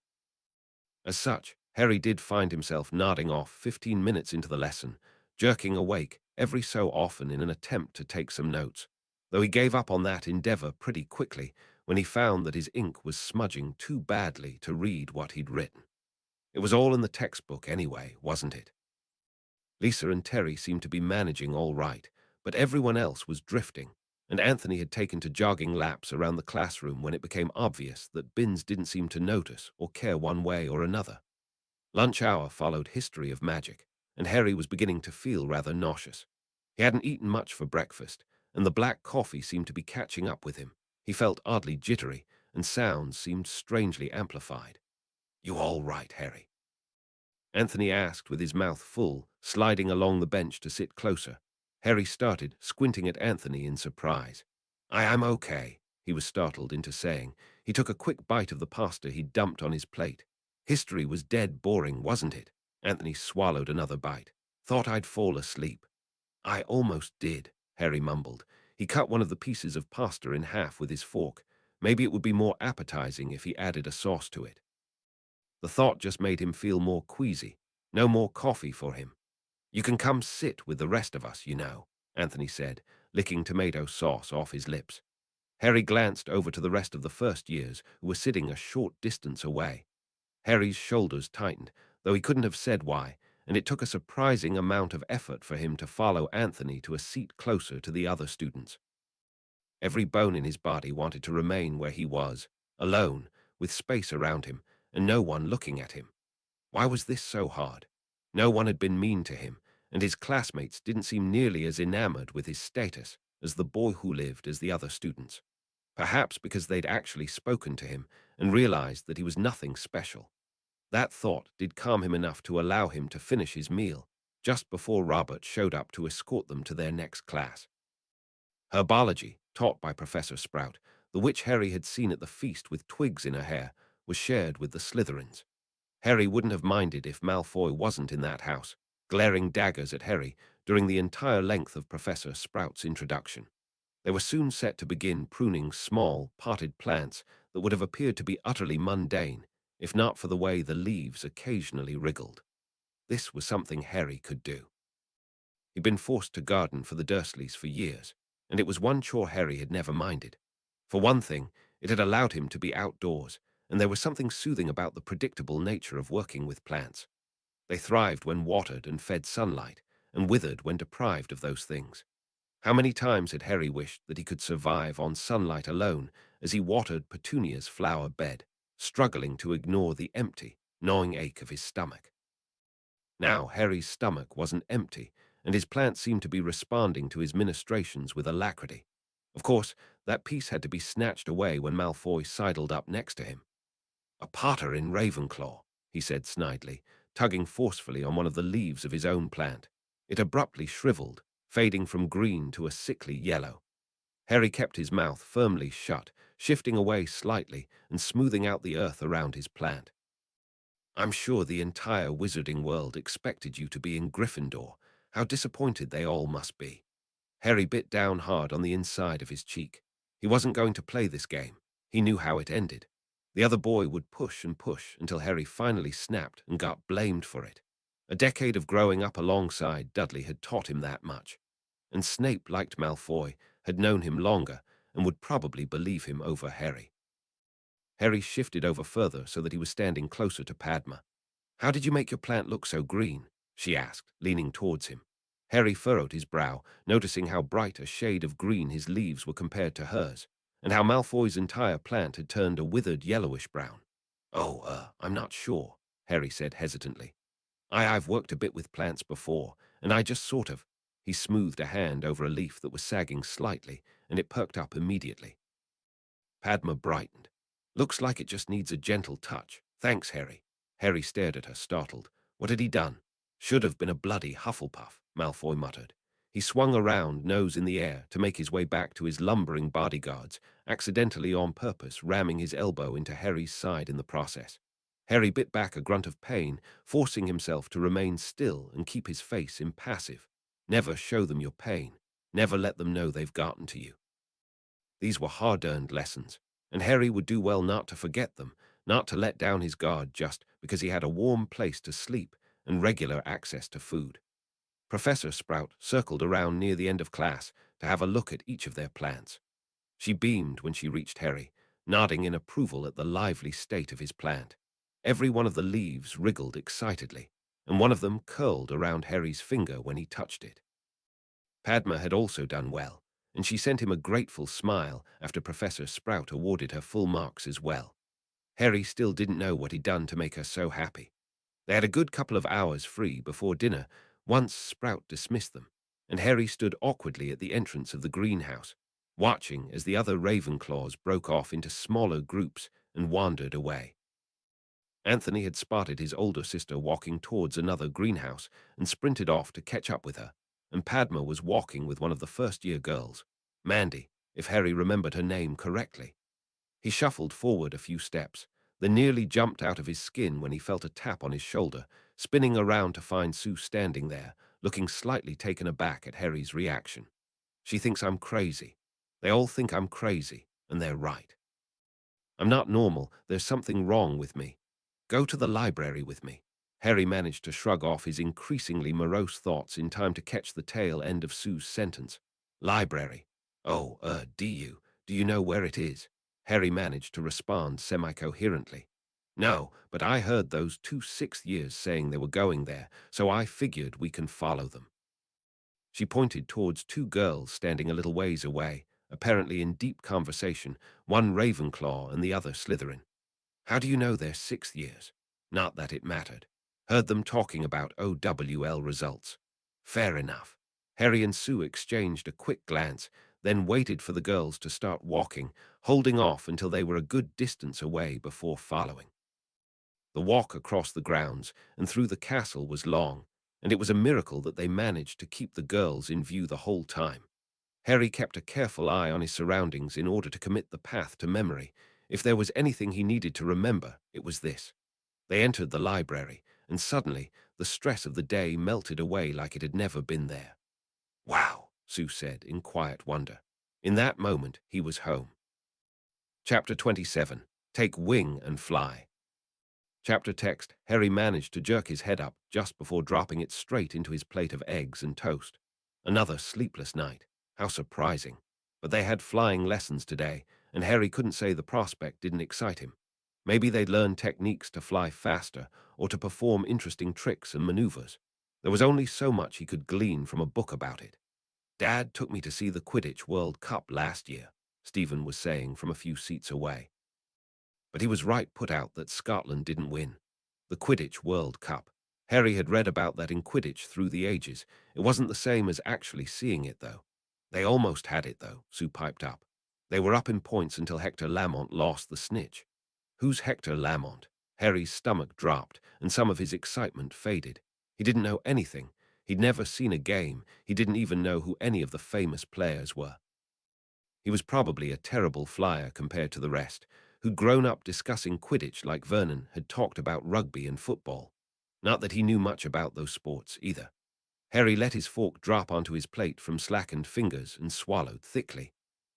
As such, Harry did find himself nodding off 15 minutes into the lesson, jerking awake every so often in an attempt to take some notes, though he gave up on that endeavor pretty quickly when he found that his ink was smudging too badly to read what he'd written. It was all in the textbook anyway, wasn't it? Lisa and Terry seemed to be managing all right, but everyone else was drifting, and Anthony had taken to jogging laps around the classroom when it became obvious that Binns didn't seem to notice or care one way or another. Lunch hour followed history of magic, and Harry was beginning to feel rather nauseous. He hadn't eaten much for breakfast, and the black coffee seemed to be catching up with him. He felt oddly jittery, and sounds seemed strangely amplified. "You all right, Harry?" Anthony asked with his mouth full, sliding along the bench to sit closer. Harry started, squinting at Anthony in surprise. I'm okay," he was startled into saying. He took a quick bite of the pasta he'd dumped on his plate. "History was dead boring, wasn't it?" Anthony swallowed another bite. "Thought I'd fall asleep." "I almost did," Harry mumbled. He cut one of the pieces of pasta in half with his fork. Maybe it would be more appetizing if he added a sauce to it. The thought just made him feel more queasy. No more coffee for him. "You can come sit with the rest of us, you know," Anthony said, licking tomato sauce off his lips. Harry glanced over to the rest of the first years, who were sitting a short distance away. Harry's shoulders tightened, though he couldn't have said why, and it took a surprising amount of effort for him to follow Anthony to a seat closer to the other students. Every bone in his body wanted to remain where he was, alone, with space around him, and no one looking at him. Why was this so hard? No one had been mean to him, and his classmates didn't seem nearly as enamored with his status as the boy who lived as the other students. Perhaps because they'd actually spoken to him and realized that he was nothing special. That thought did calm him enough to allow him to finish his meal, just before Robert showed up to escort them to their next class. Herbology, taught by Professor Sprout, the witch Harry had seen at the feast with twigs in her hair, was shared with the Slytherins. Harry wouldn't have minded if Malfoy wasn't in that house, glaring daggers at Harry during the entire length of Professor Sprout's introduction. They were soon set to begin pruning small, potted plants that would have appeared to be utterly mundane, if not for the way the leaves occasionally wriggled. This was something Harry could do. He'd been forced to garden for the Dursleys for years, and it was one chore Harry had never minded. For one thing, it had allowed him to be outdoors, and there was something soothing about the predictable nature of working with plants. They thrived when watered and fed sunlight, and withered when deprived of those things. How many times had Harry wished that he could survive on sunlight alone as he watered Petunia's flower bed, struggling to ignore the empty, gnawing ache of his stomach. Now Harry's stomach wasn't empty, and his plant seemed to be responding to his ministrations with alacrity. Of course, that piece had to be snatched away when Malfoy sidled up next to him. "A Potter in Ravenclaw," he said snidely, tugging forcefully on one of the leaves of his own plant. It abruptly shriveled, fading from green to a sickly yellow. Harry kept his mouth firmly shut, shifting away slightly and smoothing out the earth around his plant. "I'm sure the entire wizarding world expected you to be in Gryffindor. How disappointed they all must be." Harry bit down hard on the inside of his cheek. He wasn't going to play this game. He knew how it ended. The other boy would push and push until Harry finally snapped and got blamed for it. A decade of growing up alongside Dudley had taught him that much. And Snape liked Malfoy, had known him longer, and would probably believe him over Harry. Harry shifted over further so that he was standing closer to Padma. "How did you make your plant look so green?" she asked, leaning towards him. Harry furrowed his brow, noticing how bright a shade of green his leaves were compared to hers, and how Malfoy's entire plant had turned a withered yellowish brown. I'm not sure," Harry said hesitantly. I've worked a bit with plants before, and I just sort of—" He smoothed a hand over a leaf that was sagging slightly, and it perked up immediately. Padma brightened. "Looks like it just needs a gentle touch. Thanks, Harry." Harry stared at her, startled. What had he done? "Should have been a bloody Hufflepuff," Malfoy muttered. He swung around, nose in the air, to make his way back to his lumbering bodyguards, accidentally on purpose ramming his elbow into Harry's side in the process. Harry bit back a grunt of pain, forcing himself to remain still and keep his face impassive. Never show them your pain. Never let them know they've gotten to you. These were hard-earned lessons, and Harry would do well not to forget them, not to let down his guard just because he had a warm place to sleep and regular access to food. Professor Sprout circled around near the end of class to have a look at each of their plants. She beamed when she reached Harry, nodding in approval at the lively state of his plant. Every one of the leaves wriggled excitedly, and one of them curled around Harry's finger when he touched it. Padma had also done well, and she sent him a grateful smile after Professor Sprout awarded her full marks as well. Harry still didn't know what he'd done to make her so happy. They had a good couple of hours free before dinner once Sprout dismissed them, and Harry stood awkwardly at the entrance of the greenhouse, watching as the other Ravenclaws broke off into smaller groups and wandered away. Anthony had spotted his older sister walking towards another greenhouse and sprinted off to catch up with her, and Padma was walking with one of the first-year girls, Mandy, if Harry remembered her name correctly. He shuffled forward a few steps, then nearly jumped out of his skin when he felt a tap on his shoulder, spinning around to find Sue standing there, looking slightly taken aback at Harry's reaction. She thinks I'm crazy. They all think I'm crazy, and they're right. I'm not normal. There's something wrong with me. Go to the library with me. Harry managed to shrug off his increasingly morose thoughts in time to catch the tail end of Sue's sentence. Library. Oh, do you know where it is? Harry managed to respond semi-coherently. No, but I heard those 2 sixth-years saying they were going there, so I figured we can follow them. She pointed towards 2 girls standing a little ways away, apparently in deep conversation, one Ravenclaw and the other Slytherin. How do you know they're 6th-years? Not that it mattered. Heard them talking about OWL results. Fair enough. Harry and Sue exchanged a quick glance, then waited for the girls to start walking, holding off until they were a good distance away before following. The walk across the grounds and through the castle was long, and it was a miracle that they managed to keep the girls in view the whole time. Harry kept a careful eye on his surroundings in order to commit the path to memory. If there was anything he needed to remember, it was this. They entered the library, and suddenly the stress of the day melted away like it had never been there. Wow, Sue said in quiet wonder. In that moment, he was home. Chapter 27. Take Wing and Fly. Chapter text. Harry managed to jerk his head up just before dropping it straight into his plate of eggs and toast. Another sleepless night. How surprising. But they had flying lessons today, and Harry couldn't say the prospect didn't excite him. Maybe they'd learn techniques to fly faster or to perform interesting tricks and maneuvers. There was only so much he could glean from a book about it. Dad took me to see the Quidditch World Cup last year, Stephen was saying from a few seats away. But he was right put out that Scotland didn't win. The Quidditch World Cup. Harry had read about that in Quidditch through the ages. It wasn't the same as actually seeing it, though. They almost had it, though, Sue piped up. They were up in points until Hector Lamont lost the snitch. Who's Hector Lamont? Harry's stomach dropped, and some of his excitement faded. He didn't know anything. He'd never seen a game. He didn't even know who any of the famous players were. He was probably a terrible flyer compared to the rest, who'd grown up discussing Quidditch like Vernon had talked about rugby and football. Not that he knew much about those sports, either. Harry let his fork drop onto his plate from slackened fingers and swallowed thickly.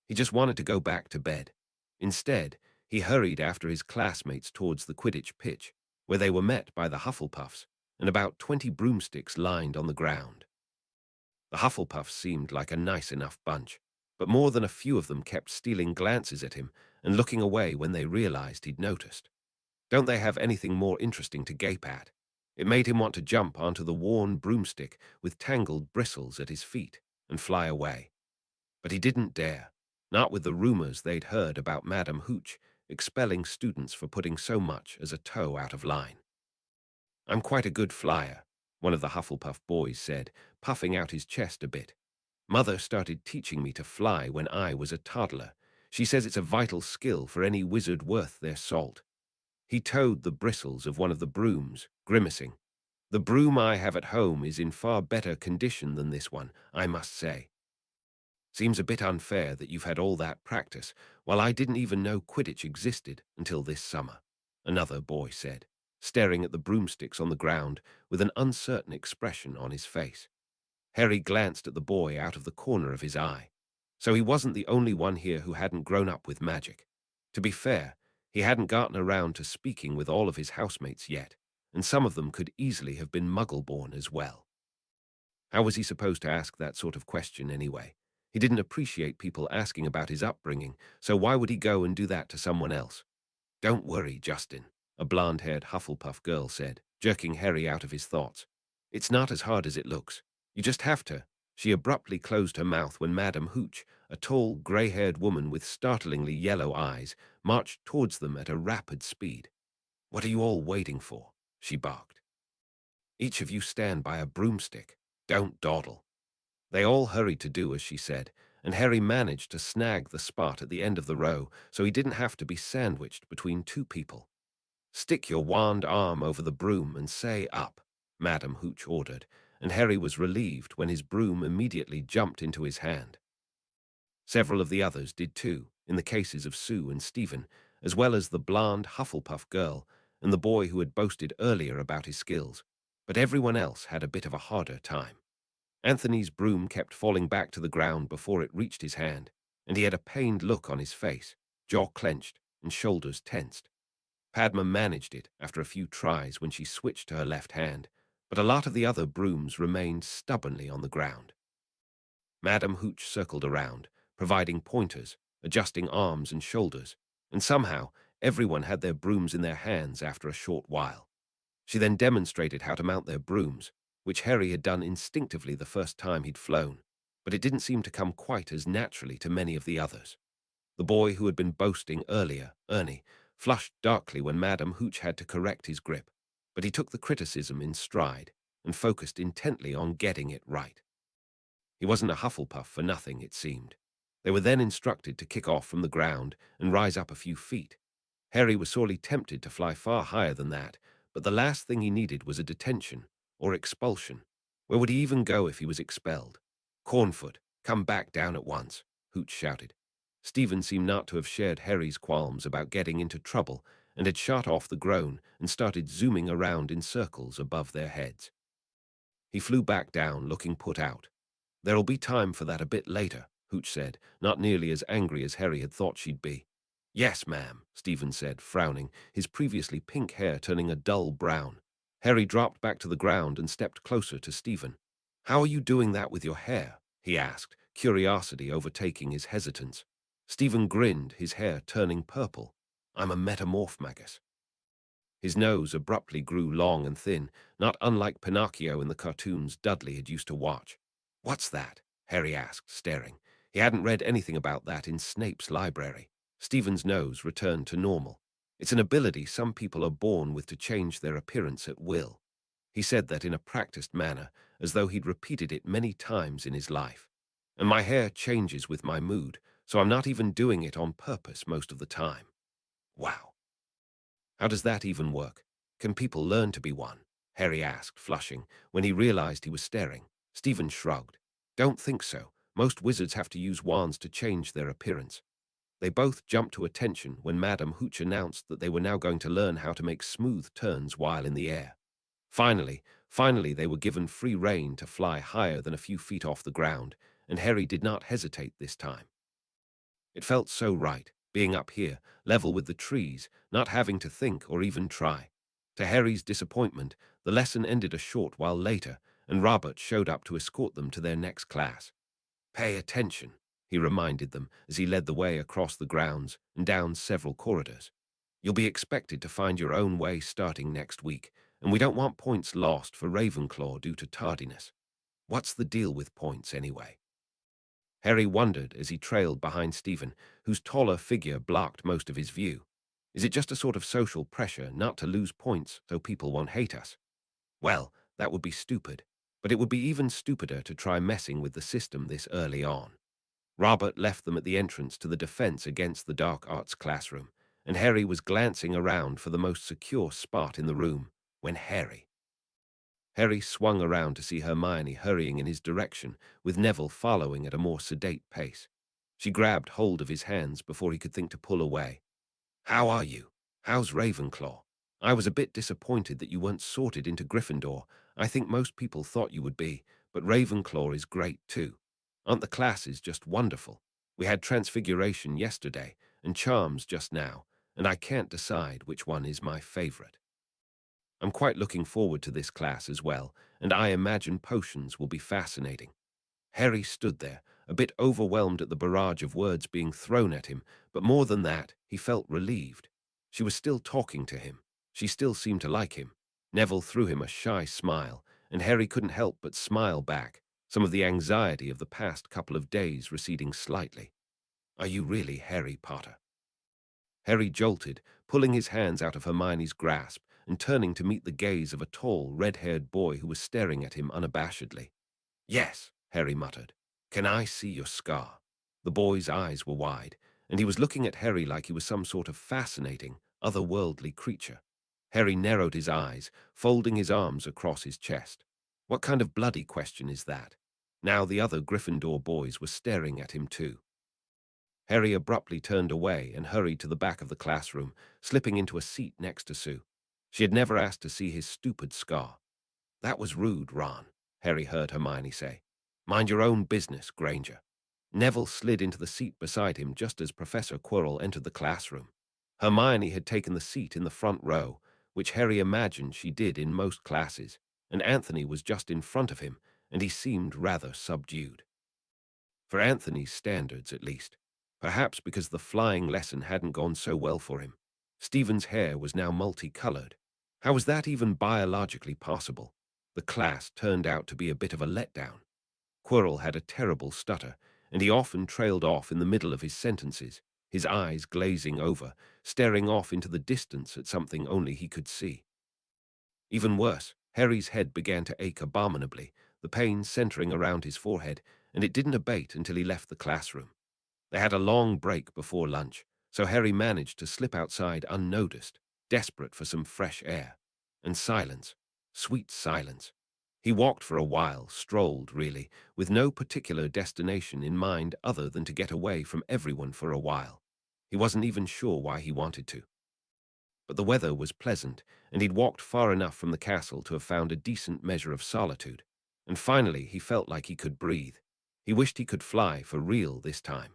He just wanted to go back to bed. Instead, he hurried after his classmates towards the Quidditch pitch, where they were met by the Hufflepuffs and about 20 broomsticks lined on the ground. The Hufflepuffs seemed like a nice enough bunch, but more than a few of them kept stealing glances at him and looking away when they realized he'd noticed. Don't they have anything more interesting to gape at? It made him want to jump onto the worn broomstick with tangled bristles at his feet and fly away. But he didn't dare, not with the rumors they'd heard about Madame Hooch expelling students for putting so much as a toe out of line. I'm quite a good flyer, one of the Hufflepuff boys said, puffing out his chest a bit. Mother started teaching me to fly when I was a toddler. She says it's a vital skill for any wizard worth their salt. He toed the bristles of one of the brooms, grimacing. The broom I have at home is in far better condition than this one, I must say. Seems a bit unfair that you've had all that practice, while I didn't even know Quidditch existed until this summer, another boy said, staring at the broomsticks on the ground with an uncertain expression on his face. Harry glanced at the boy out of the corner of his eye. So he wasn't the only one here who hadn't grown up with magic. To be fair, he hadn't gotten around to speaking with all of his housemates yet, and some of them could easily have been muggle-born as well. How was he supposed to ask that sort of question anyway? He didn't appreciate people asking about his upbringing, so why would he go and do that to someone else? Don't worry, Justin, a blonde-haired Hufflepuff girl said, jerking Harry out of his thoughts. It's not as hard as it looks. You just have to. She abruptly closed her mouth when Madame Hooch, a tall, grey-haired woman with startlingly yellow eyes, marched towards them at a rapid speed. What are you all waiting for? She barked. Each of you stand by a broomstick. Don't dawdle. They all hurried to do as she said, and Harry managed to snag the spot at the end of the row so he didn't have to be sandwiched between two people. Stick your wand arm over the broom and say up, Madame Hooch ordered, and Harry was relieved when his broom immediately jumped into his hand. Several of the others did too, in the cases of Sue and Stephen, as well as the blonde Hufflepuff girl and the boy who had boasted earlier about his skills, but everyone else had a bit of a harder time. Anthony's broom kept falling back to the ground before it reached his hand, and he had a pained look on his face, jaw clenched and shoulders tensed. Padma managed it after a few tries when she switched to her left hand, but a lot of the other brooms remained stubbornly on the ground. Madame Hooch circled around, providing pointers, adjusting arms and shoulders, and somehow everyone had their brooms in their hands after a short while. She then demonstrated how to mount their brooms, which Harry had done instinctively the first time he'd flown, but it didn't seem to come quite as naturally to many of the others. The boy who had been boasting earlier, Ernie, flushed darkly when Madame Hooch had to correct his grip, but he took the criticism in stride and focused intently on getting it right. He wasn't a Hufflepuff for nothing, it seemed. They were then instructed to kick off from the ground and rise up a few feet. Harry was sorely tempted to fly far higher than that, but the last thing he needed was a detention or expulsion. Where would he even go if he was expelled? Cornfoot, come back down at once, Hooch shouted. Stephen seemed not to have shared Harry's qualms about getting into trouble and had shot off the groan and started zooming around in circles above their heads. He flew back down, looking put out. There'll be time for that a bit later, Hooch said, not nearly as angry as Harry had thought she'd be. Yes, ma'am, Stephen said, frowning, his previously pink hair turning a dull brown. Harry dropped back to the ground and stepped closer to Stephen. How are you doing that with your hair? He asked, curiosity overtaking his hesitance. Stephen grinned, his hair turning purple. I'm a metamorph magus. His nose abruptly grew long and thin, not unlike Pinocchio in the cartoons Dudley had used to watch. What's that? Harry asked, staring. He hadn't read anything about that in Snape's library. Stephen's nose returned to normal. It's an ability some people are born with to change their appearance at will. He said that in a practiced manner, as though he'd repeated it many times in his life. And my hair changes with my mood, so I'm not even doing it on purpose most of the time. Wow. How does that even work? Can people learn to be one? Harry asked, flushing, when he realized he was staring. Stephen shrugged. Don't think so. Most wizards have to use wands to change their appearance. They both jumped to attention when Madame Hooch announced that they were now going to learn how to make smooth turns while in the air. Finally, they were given free rein to fly higher than a few feet off the ground, and Harry did not hesitate this time. It felt so right, being up here, level with the trees, not having to think or even try. To Harry's disappointment, the lesson ended a short while later, and Robert showed up to escort them to their next class. Pay attention, he reminded them as he led the way across the grounds and down several corridors. You'll be expected to find your own way starting next week, and we don't want points lost for Ravenclaw due to tardiness. What's the deal with points, anyway? Harry wondered as he trailed behind Stephen, whose taller figure blocked most of his view. Is it just a sort of social pressure not to lose points so people won't hate us? Well, that would be stupid, but it would be even stupider to try messing with the system this early on. Robert left them at the entrance to the Defense Against the Dark Arts classroom, and Harry was glancing around for the most secure spot in the room when Harry swung around to see Hermione hurrying in his direction, with Neville following at a more sedate pace. She grabbed hold of his hands before he could think to pull away. How are you? How's Ravenclaw? I was a bit disappointed that you weren't sorted into Gryffindor. I think most people thought you would be, but Ravenclaw is great too. Aren't the classes just wonderful? We had Transfiguration yesterday and Charms just now, and I can't decide which one is my favorite. I'm quite looking forward to this class as well, and I imagine potions will be fascinating. Harry stood there, a bit overwhelmed at the barrage of words being thrown at him, but more than that, he felt relieved. She was still talking to him. She still seemed to like him. Neville threw him a shy smile, and Harry couldn't help but smile back, some of the anxiety of the past couple of days receding slightly. Are you really Harry Potter? Harry jolted, pulling his hands out of Hermione's grasp and turning to meet the gaze of a tall, red-haired boy who was staring at him unabashedly. Yes, Harry muttered. Can I see your scar? The boy's eyes were wide, and he was looking at Harry like he was some sort of fascinating, otherworldly creature. Harry narrowed his eyes, folding his arms across his chest. What kind of bloody question is that? Now the other Gryffindor boys were staring at him too. Harry abruptly turned away and hurried to the back of the classroom, slipping into a seat next to Sue. She had never asked to see his stupid scar. That was rude, Ron, Harry heard Hermione say. Mind your own business, Granger. Neville slid into the seat beside him just as Professor Quirrell entered the classroom. Hermione had taken the seat in the front row, which Harry imagined she did in most classes, and Anthony was just in front of him, and he seemed rather subdued. For Anthony's standards, at least. Perhaps because the flying lesson hadn't gone so well for him. Stephen's hair was now multicolored. How was that even biologically possible? The class turned out to be a bit of a letdown. Quirrell had a terrible stutter, and he often trailed off in the middle of his sentences, his eyes glazing over, staring off into the distance at something only he could see. Even worse, Harry's head began to ache abominably, the pain centering around his forehead, and it didn't abate until he left the classroom. They had a long break before lunch, so Harry managed to slip outside unnoticed, desperate for some fresh air. And silence, sweet silence. He walked for a while, strolled, really, with no particular destination in mind other than to get away from everyone for a while. He wasn't even sure why he wanted to. But the weather was pleasant, and he'd walked far enough from the castle to have found a decent measure of solitude. And finally he felt like he could breathe. He wished he could fly for real this time.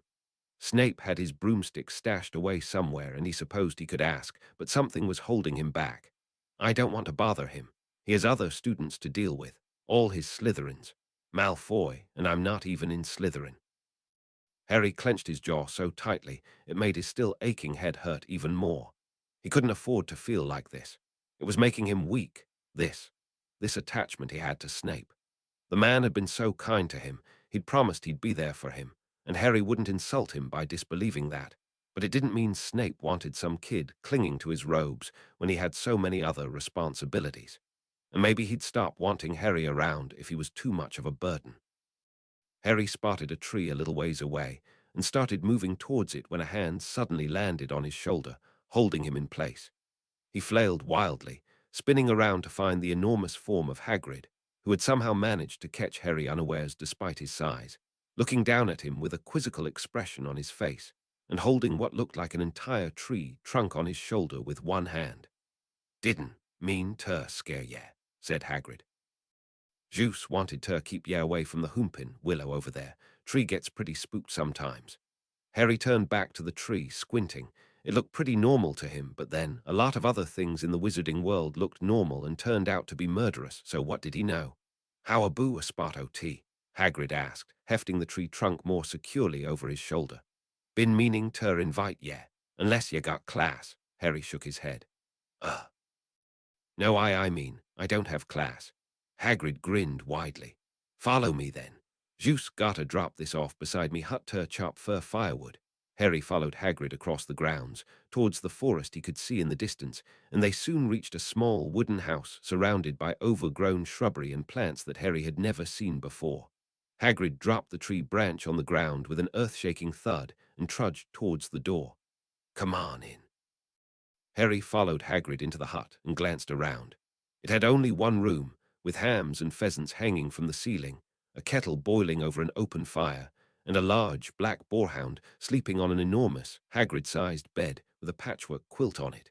Snape had his broomstick stashed away somewhere, and he supposed he could ask, but something was holding him back. I don't want to bother him. He has other students to deal with, all his Slytherins. Malfoy, and I'm not even in Slytherin. Harry clenched his jaw so tightly it made his still aching head hurt even more. He couldn't afford to feel like this. It was making him weak, this attachment he had to Snape. The man had been so kind to him, he'd promised he'd be there for him, and Harry wouldn't insult him by disbelieving that. But it didn't mean Snape wanted some kid clinging to his robes when he had so many other responsibilities. And maybe he'd stop wanting Harry around if he was too much of a burden. Harry spotted a tree a little ways away and started moving towards it when a hand suddenly landed on his shoulder, holding him in place. He flailed wildly, spinning around to find the enormous form of Hagrid, who had somehow managed to catch Harry unawares despite his size, looking down at him with a quizzical expression on his face, and holding what looked like an entire tree trunk on his shoulder with one hand. Didn't mean to scare ye, said Hagrid. Juice wanted to keep ye away from the Whompin willow over there. Tree gets pretty spooked sometimes. Harry turned back to the tree, squinting. It looked pretty normal to him, but then a lot of other things in the wizarding world looked normal and turned out to be murderous, so what did he know? How aboo a spot o' Hagrid asked, hefting the tree trunk more securely over his shoulder. Been meaning to invite ye, unless ye got class. Harry shook his head. No, I mean, I don't have class. Hagrid grinned widely. Follow me then. Juice gotta drop this off beside me hut to chop fur firewood. Harry followed Hagrid across the grounds, towards the forest he could see in the distance, and they soon reached a small wooden house surrounded by overgrown shrubbery and plants that Harry had never seen before. Hagrid dropped the tree branch on the ground with an earth-shaking thud and trudged towards the door. Come on in. Harry followed Hagrid into the hut and glanced around. It had only one room, with hams and pheasants hanging from the ceiling, a kettle boiling over an open fire, and a large black boarhound sleeping on an enormous, Hagrid-sized bed with a patchwork quilt on it.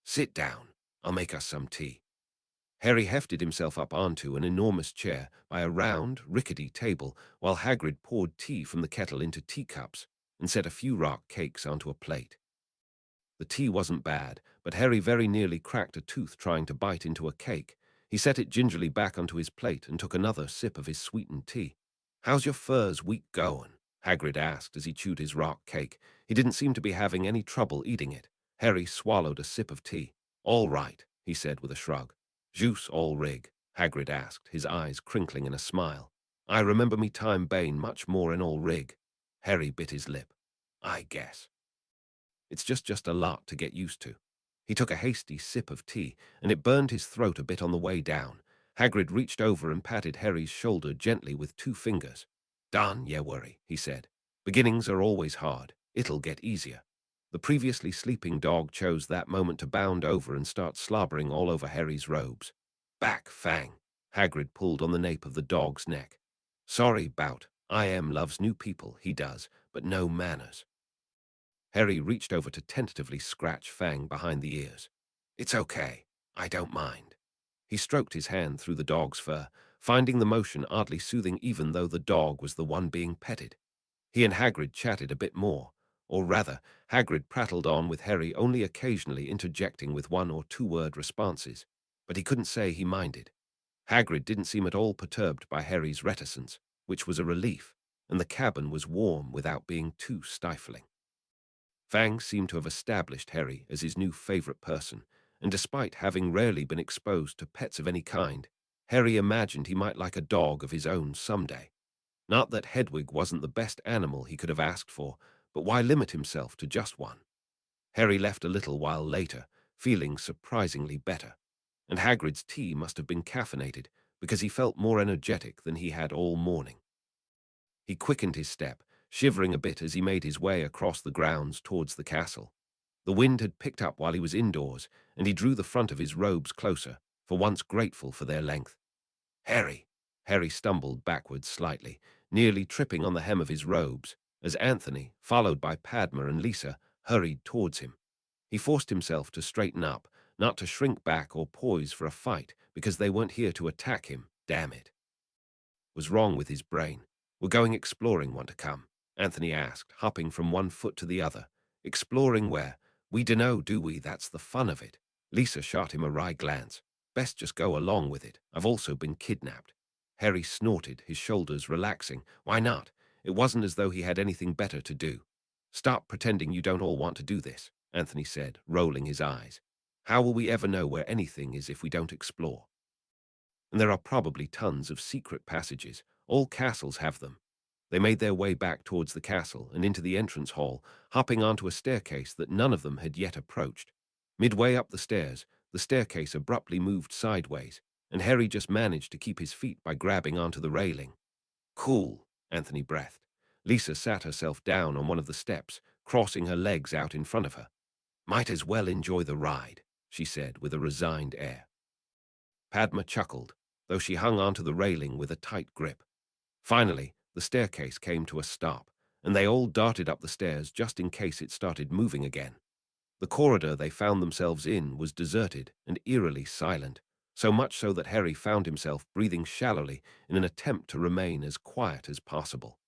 Sit down. I'll make us some tea. Harry hefted himself up onto an enormous chair by a round, rickety table while Hagrid poured tea from the kettle into teacups. and set a few rock cakes onto a plate. The tea wasn't bad, but Harry very nearly cracked a tooth trying to bite into a cake. He set it gingerly back onto his plate and took another sip of his sweetened tea. "How's your furs week going?" Hagrid asked as he chewed his rock cake. He didn't seem to be having any trouble eating it. Harry swallowed a sip of tea. "All right," he said with a shrug. "Juice all rig?" Hagrid asked, his eyes crinkling in a smile. "I remember me time bane much more in all rig." Harry bit his lip. "I guess. It's just a lot to get used to." He took a hasty sip of tea, and it burned his throat a bit on the way down. Hagrid reached over and patted Harry's shoulder gently with 2 fingers. "Darn, yeah worry," he said. "Beginnings are always hard. It'll get easier." The previously sleeping dog chose that moment to bound over and start slobbering all over Harry's robes. "Back, Fang." Hagrid pulled on the nape of the dog's neck. "Sorry, Bout. Loves new people, he does, but no manners." Harry reached over to tentatively scratch Fang behind the ears. "It's okay. I don't mind." He stroked his hand through the dog's fur, finding the motion oddly soothing even though the dog was the one being petted. He and Hagrid chatted a bit more, or rather, Hagrid prattled on with Harry only occasionally interjecting with 1 or 2-word responses, but he couldn't say he minded. Hagrid didn't seem at all perturbed by Harry's reticence, which was a relief, and the cabin was warm without being too stifling. Fang seemed to have established Harry as his new favorite person, and despite having rarely been exposed to pets of any kind, Harry imagined he might like a dog of his own someday. Not that Hedwig wasn't the best animal he could have asked for, but why limit himself to just one? Harry left a little while later, feeling surprisingly better, and Hagrid's tea must have been caffeinated because he felt more energetic than he had all morning. He quickened his step, shivering a bit as he made his way across the grounds towards the castle. The wind had picked up while he was indoors, and he drew the front of his robes closer, for once grateful for their length. "Harry!" Harry stumbled backwards slightly, nearly tripping on the hem of his robes, as Anthony, followed by Padma and Lisa, hurried towards him. He forced himself to straighten up, not to shrink back or poise for a fight, because they weren't here to attack him, damn it. Was wrong with his brain? "We're going exploring, want to come?" Anthony asked, hopping from one foot to the other. "Exploring where? We dunno, do we? That's the fun of it." Lisa shot him a wry glance. "Best just go along with it. I've also been kidnapped." Harry snorted, his shoulders relaxing. Why not? It wasn't as though he had anything better to do. "Stop pretending you don't all want to do this," Anthony said, rolling his eyes. "How will we ever know where anything is if we don't explore? And there are probably tons of secret passages. All castles have them." They made their way back towards the castle and into the entrance hall, hopping onto a staircase that none of them had yet approached. Midway up the stairs, the staircase abruptly moved sideways, and Harry just managed to keep his feet by grabbing onto the railing. "Cool," Anthony breathed. Lisa sat herself down on one of the steps, crossing her legs out in front of her. "Might as well enjoy the ride," she said with a resigned air. Padma chuckled, though she hung onto the railing with a tight grip. Finally, the staircase came to a stop, and they all darted up the stairs just in case it started moving again. The corridor they found themselves in was deserted and eerily silent, so much so that Harry found himself breathing shallowly in an attempt to remain as quiet as possible.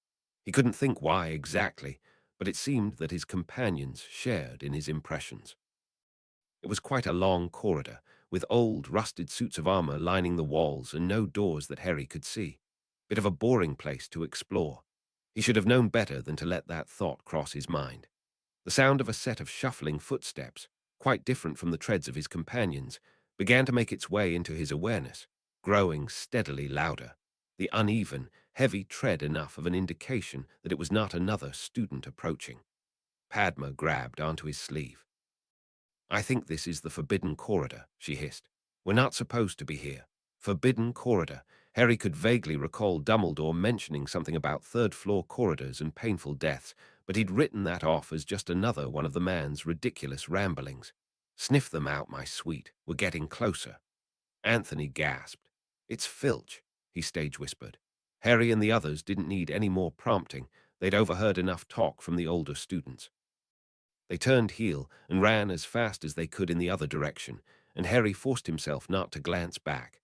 He couldn't think why exactly, but it seemed that his companions shared in his impressions. It was quite a long corridor, with old, rusted suits of armor lining the walls and no doors that Harry could see. Bit of a boring place to explore. He should have known better than to let that thought cross his mind. The sound of a set of shuffling footsteps, quite different from the treads of his companions, began to make its way into his awareness, growing steadily louder, the uneven, heavy tread enough of an indication that it was not another student approaching. Padma grabbed onto his sleeve. "I think this is the Forbidden Corridor," she hissed. "We're not supposed to be here." Forbidden Corridor. Harry could vaguely recall Dumbledore mentioning something about third-floor corridors and painful deaths, but he'd written that off as just another one of the man's ridiculous ramblings. "Sniff them out, my sweet. We're getting closer." Anthony gasped. "It's Filch," he stage-whispered. Harry and the others didn't need any more prompting. They'd overheard enough talk from the older students. They turned heel and ran as fast as they could in the other direction, and Harry forced himself not to glance back.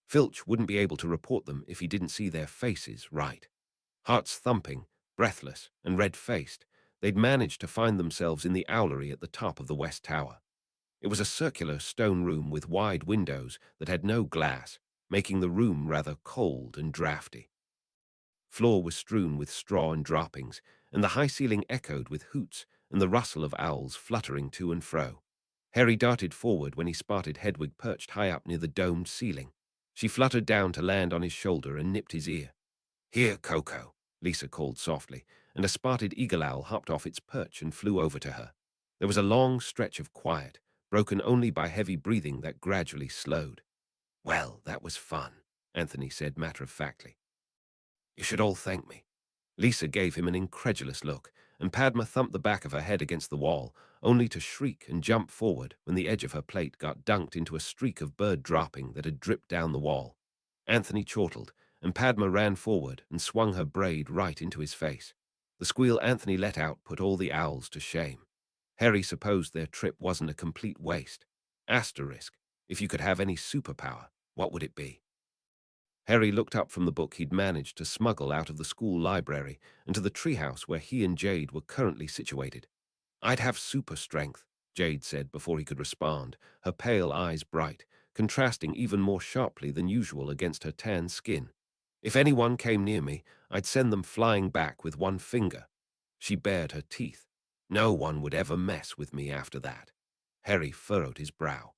Filch wouldn't be able to report them if he didn't see their faces right. Hearts thumping, breathless, and red-faced, they'd managed to find themselves in the owlery at the top of the west tower. It was a circular stone room with wide windows that had no glass, making the room rather cold and draughty. Floor was strewn with straw and droppings, and the high ceiling echoed with hoots and the rustle of owls fluttering to and fro. Harry darted forward when he spotted Hedwig perched high up near the domed ceiling. She fluttered down to land on his shoulder and nipped his ear. "Here, Coco," Lisa called softly, and a spotted eagle owl hopped off its perch and flew over to her. There was a long stretch of quiet, broken only by heavy breathing that gradually slowed. "Well, that was fun," Anthony said matter-of-factly. "You should all thank me." Lisa gave him an incredulous look, and Padma thumped the back of her head against the wall, only to shriek and jump forward when the edge of her plate got dunked into a streak of bird dropping that had dripped down the wall. Anthony chortled, and Padma ran forward and swung her braid right into his face. The squeal Anthony let out put all the owls to shame. Harry supposed their trip wasn't a complete waste. Asterisk, if you could have any superpower, what would it be? Harry looked up from the book he'd managed to smuggle out of the school library and to the treehouse where he and Jade were currently situated. "I'd have super strength," Jade said before he could respond, her pale eyes bright, contrasting even more sharply than usual against her tan skin. "If anyone came near me, I'd send them flying back with one finger." She bared her teeth. "No one would ever mess with me after that." Harry furrowed his brow.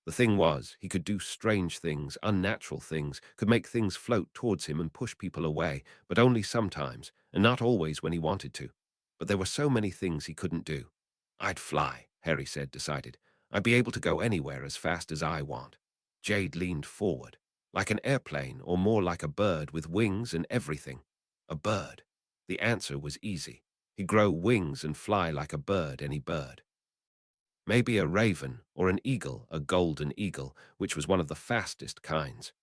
The thing was, he could do strange things, unnatural things, could make things float towards him and push people away, but only sometimes, and not always when he wanted to. But there were so many things he couldn't do. "I'd fly," Harry said, decided. "I'd be able to go anywhere as fast as I want." Jade leaned forward. "Like an airplane, or more like a bird with wings and everything." "A bird." The answer was easy. He'd grow wings and fly like a bird, any bird. Maybe a raven, or an eagle, a golden eagle, which was one of the fastest kinds.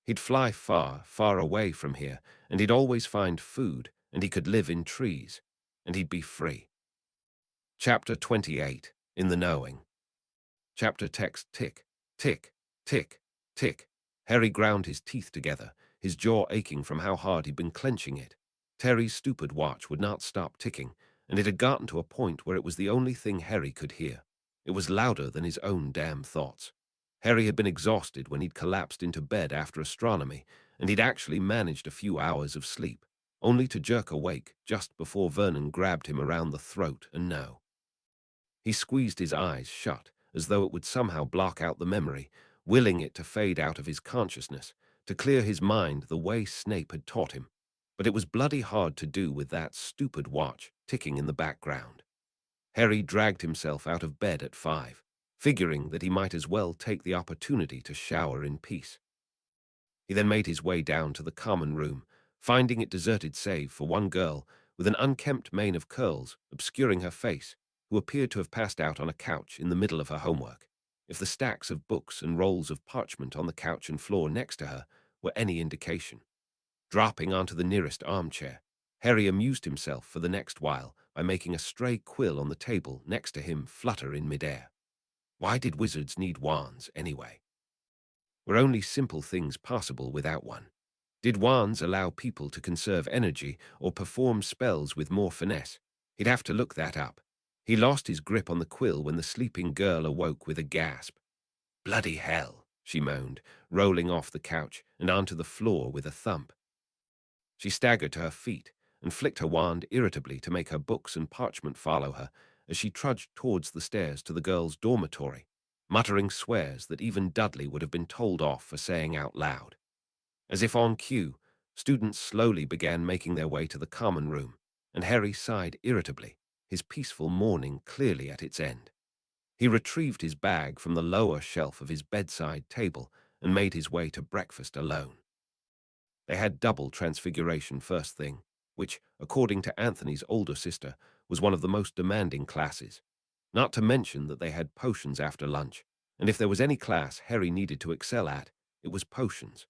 He'd fly far, far away from here, and he'd always find food, and he could live in trees, and he'd be free. Chapter 28, In the Knowing. Chapter text tick, tick, tick, tick. Harry ground his teeth together, his jaw aching from how hard he'd been clenching it. Terry's stupid watch would not stop ticking, and it had gotten to a point where it was the only thing Harry could hear. It was louder than his own damn thoughts. Harry had been exhausted when he'd collapsed into bed after astronomy, and he'd actually managed a few hours of sleep, only to jerk awake just before Vernon grabbed him around the throat and no. He squeezed his eyes shut, as though it would somehow block out the memory, willing it to fade out of his consciousness, to clear his mind the way Snape had taught him. But it was bloody hard to do with that stupid watch ticking in the background. Harry dragged himself out of bed at 5, figuring that he might as well take the opportunity to shower in peace. He then made his way down to the common room, finding it deserted save for one girl with an unkempt mane of curls obscuring her face, who appeared to have passed out on a couch in the middle of her homework, if the stacks of books and rolls of parchment on the couch and floor next to her were any indication. Dropping onto the nearest armchair, Harry amused himself for the next while by making a stray quill on the table next to him flutter in midair. Why did wizards need wands, anyway? Were only simple things possible without one? Did wands allow people to conserve energy or perform spells with more finesse? He'd have to look that up. He lost his grip on the quill when the sleeping girl awoke with a gasp. "Bloody hell," she moaned, rolling off the couch and onto the floor with a thump. She staggered to her feet and flicked her wand irritably to make her books and parchment follow her as she trudged towards the stairs to the girls' dormitory, muttering swears that even Dudley would have been told off for saying out loud. As if on cue, students slowly began making their way to the common room, and Harry sighed irritably, his peaceful morning clearly at its end. He retrieved his bag from the lower shelf of his bedside table and made his way to breakfast alone. They had double transfiguration first thing, which, according to Anthony's older sister, was one of the most demanding classes. Not to mention that they had potions after lunch, and if there was any class Harry needed to excel at, it was potions.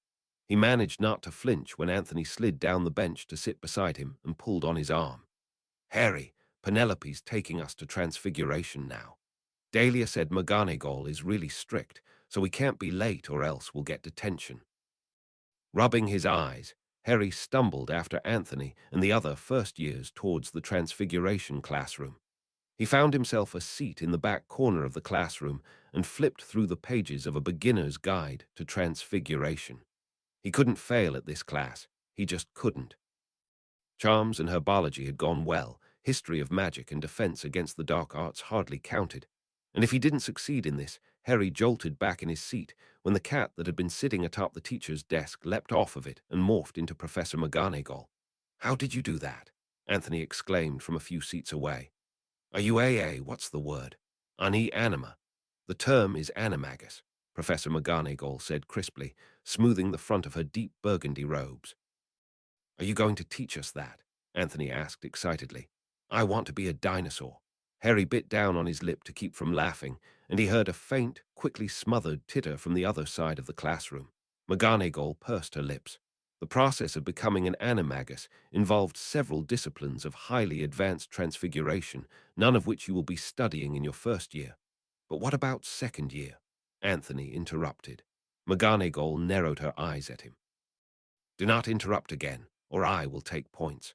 He managed not to flinch when Anthony slid down the bench to sit beside him and pulled on his arm. "Harry, Penelope's taking us to transfiguration now. Dahlia said McGonagall is really strict, so we can't be late or else we'll get detention." Rubbing his eyes, Harry stumbled after Anthony and the other first years towards the Transfiguration classroom. He found himself a seat in the back corner of the classroom and flipped through the pages of a beginner's guide to Transfiguration. He couldn't fail at this class. He just couldn't. Charms and herbology had gone well. History of magic and defense against the dark arts hardly counted. And if he didn't succeed in this, Harry jolted back in his seat when the cat that had been sitting atop the teacher's desk leapt off of it and morphed into Professor McGonagall. "How did you do that?" Anthony exclaimed from a few seats away. "Are you AA? What's the word?" "Ani anima." "The term is animagus," Professor McGonagall said crisply, smoothing the front of her deep burgundy robes. "Are you going to teach us that?" Anthony asked excitedly. "I want to be a dinosaur." Harry bit down on his lip to keep from laughing, and he heard a faint, quickly smothered titter from the other side of the classroom. McGonagall pursed her lips. The process of becoming an animagus involved several disciplines of highly advanced transfiguration, none of which you will be studying in your first year. "But what about second year?" Anthony interrupted. McGonagall narrowed her eyes at him. "Do not interrupt again, or I will take points."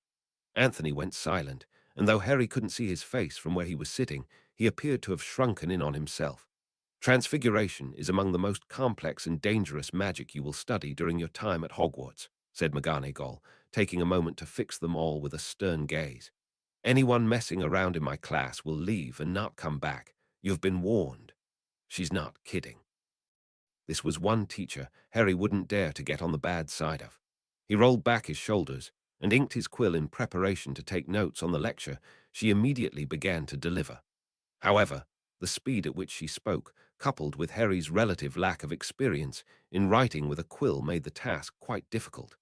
Anthony went silent, and though Harry couldn't see his face from where he was sitting, he appeared to have shrunken in on himself. "Transfiguration is among the most complex and dangerous magic you will study during your time at Hogwarts," said McGonagall, taking a moment to fix them all with a stern gaze. "Anyone messing around in my class will leave and not come back. You've been warned." She's not kidding. This was one teacher Harry wouldn't dare to get on the bad side of. He rolled back his shoulders and inked his quill in preparation to take notes on the lecture she immediately began to deliver. However, the speed at which she spoke, coupled with Harry's relative lack of experience in writing with a quill, made the task quite difficult.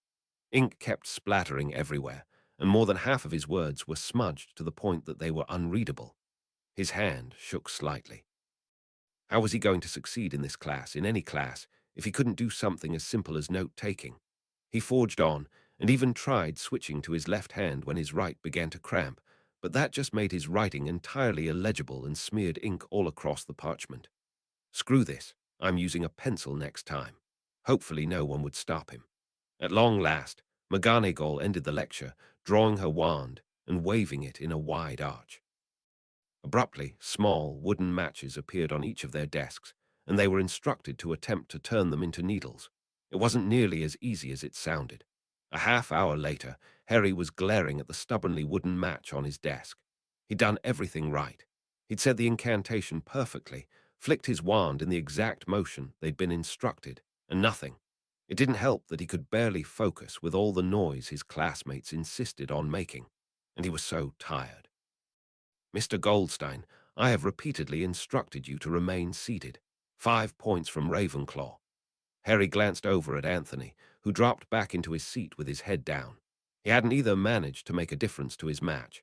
Ink kept splattering everywhere, and more than half of his words were smudged to the point that they were unreadable. His hand shook slightly. How was he going to succeed in this class, in any class, if he couldn't do something as simple as note-taking? He forged on, and even tried switching to his left hand when his right began to cramp, but that just made his writing entirely illegible and smeared ink all across the parchment. "Screw this, I'm using a pencil next time." Hopefully no one would stop him. At long last, McGonagall ended the lecture, drawing her wand and waving it in a wide arch. Abruptly, small wooden matches appeared on each of their desks, and they were instructed to attempt to turn them into needles. It wasn't nearly as easy as it sounded. A half-hour later, Harry was glaring at the stubbornly wooden match on his desk. He'd done everything right. He'd said the incantation perfectly, flicked his wand in the exact motion they'd been instructed, and nothing. It didn't help that he could barely focus with all the noise his classmates insisted on making, and he was so tired. "Mr. Goldstein, I have repeatedly instructed you to remain seated. 5 points from Ravenclaw." Harry glanced over at Anthony, who dropped back into his seat with his head down. He hadn't either managed to make a difference to his match.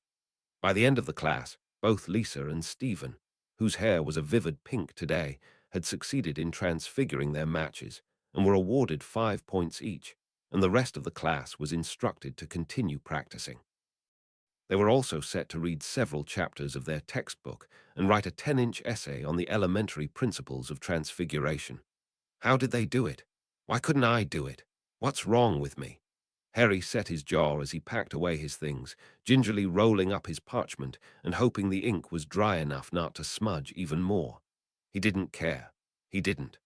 By the end of the class, both Lisa and Stephen, whose hair was a vivid pink today, had succeeded in transfiguring their matches and were awarded 5 points each, and the rest of the class was instructed to continue practicing. They were also set to read several chapters of their textbook and write a 10-inch essay on the elementary principles of transfiguration. How did they do it? Why couldn't I do it? What's wrong with me? Harry set his jaw as he packed away his things, gingerly rolling up his parchment and hoping the ink was dry enough not to smudge even more. He didn't care. He didn't.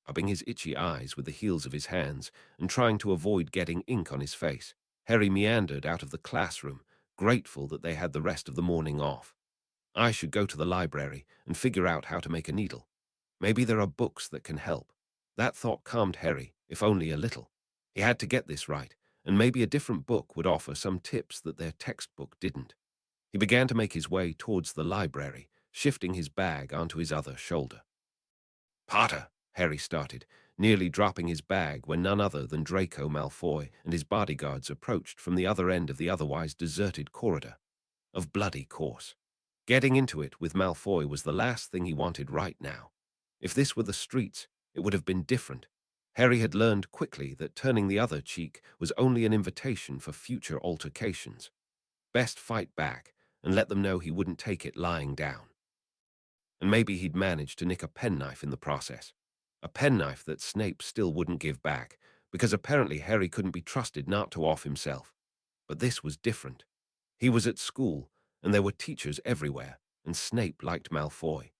Rubbing his itchy eyes with the heels of his hands and trying to avoid getting ink on his face, Harry meandered out of the classroom, grateful that they had the rest of the morning off. I should go to the library and figure out how to make a needle. Maybe there are books that can help. That thought calmed Harry, if only a little. He had to get this right, and maybe a different book would offer some tips that their textbook didn't. He began to make his way towards the library, shifting his bag onto his other shoulder. "Potter," Harry started, nearly dropping his bag when none other than Draco Malfoy and his bodyguards approached from the other end of the otherwise deserted corridor. Of bloody course. Getting into it with Malfoy was the last thing he wanted right now. If this were the streets, it would have been different. Harry had learned quickly that turning the other cheek was only an invitation for future altercations. Best fight back and let them know he wouldn't take it lying down. And maybe he'd manage to nick a penknife in the process. A penknife that Snape still wouldn't give back, because apparently Harry couldn't be trusted not to off himself. But this was different. He was at school, and there were teachers everywhere, and Snape liked Malfoy.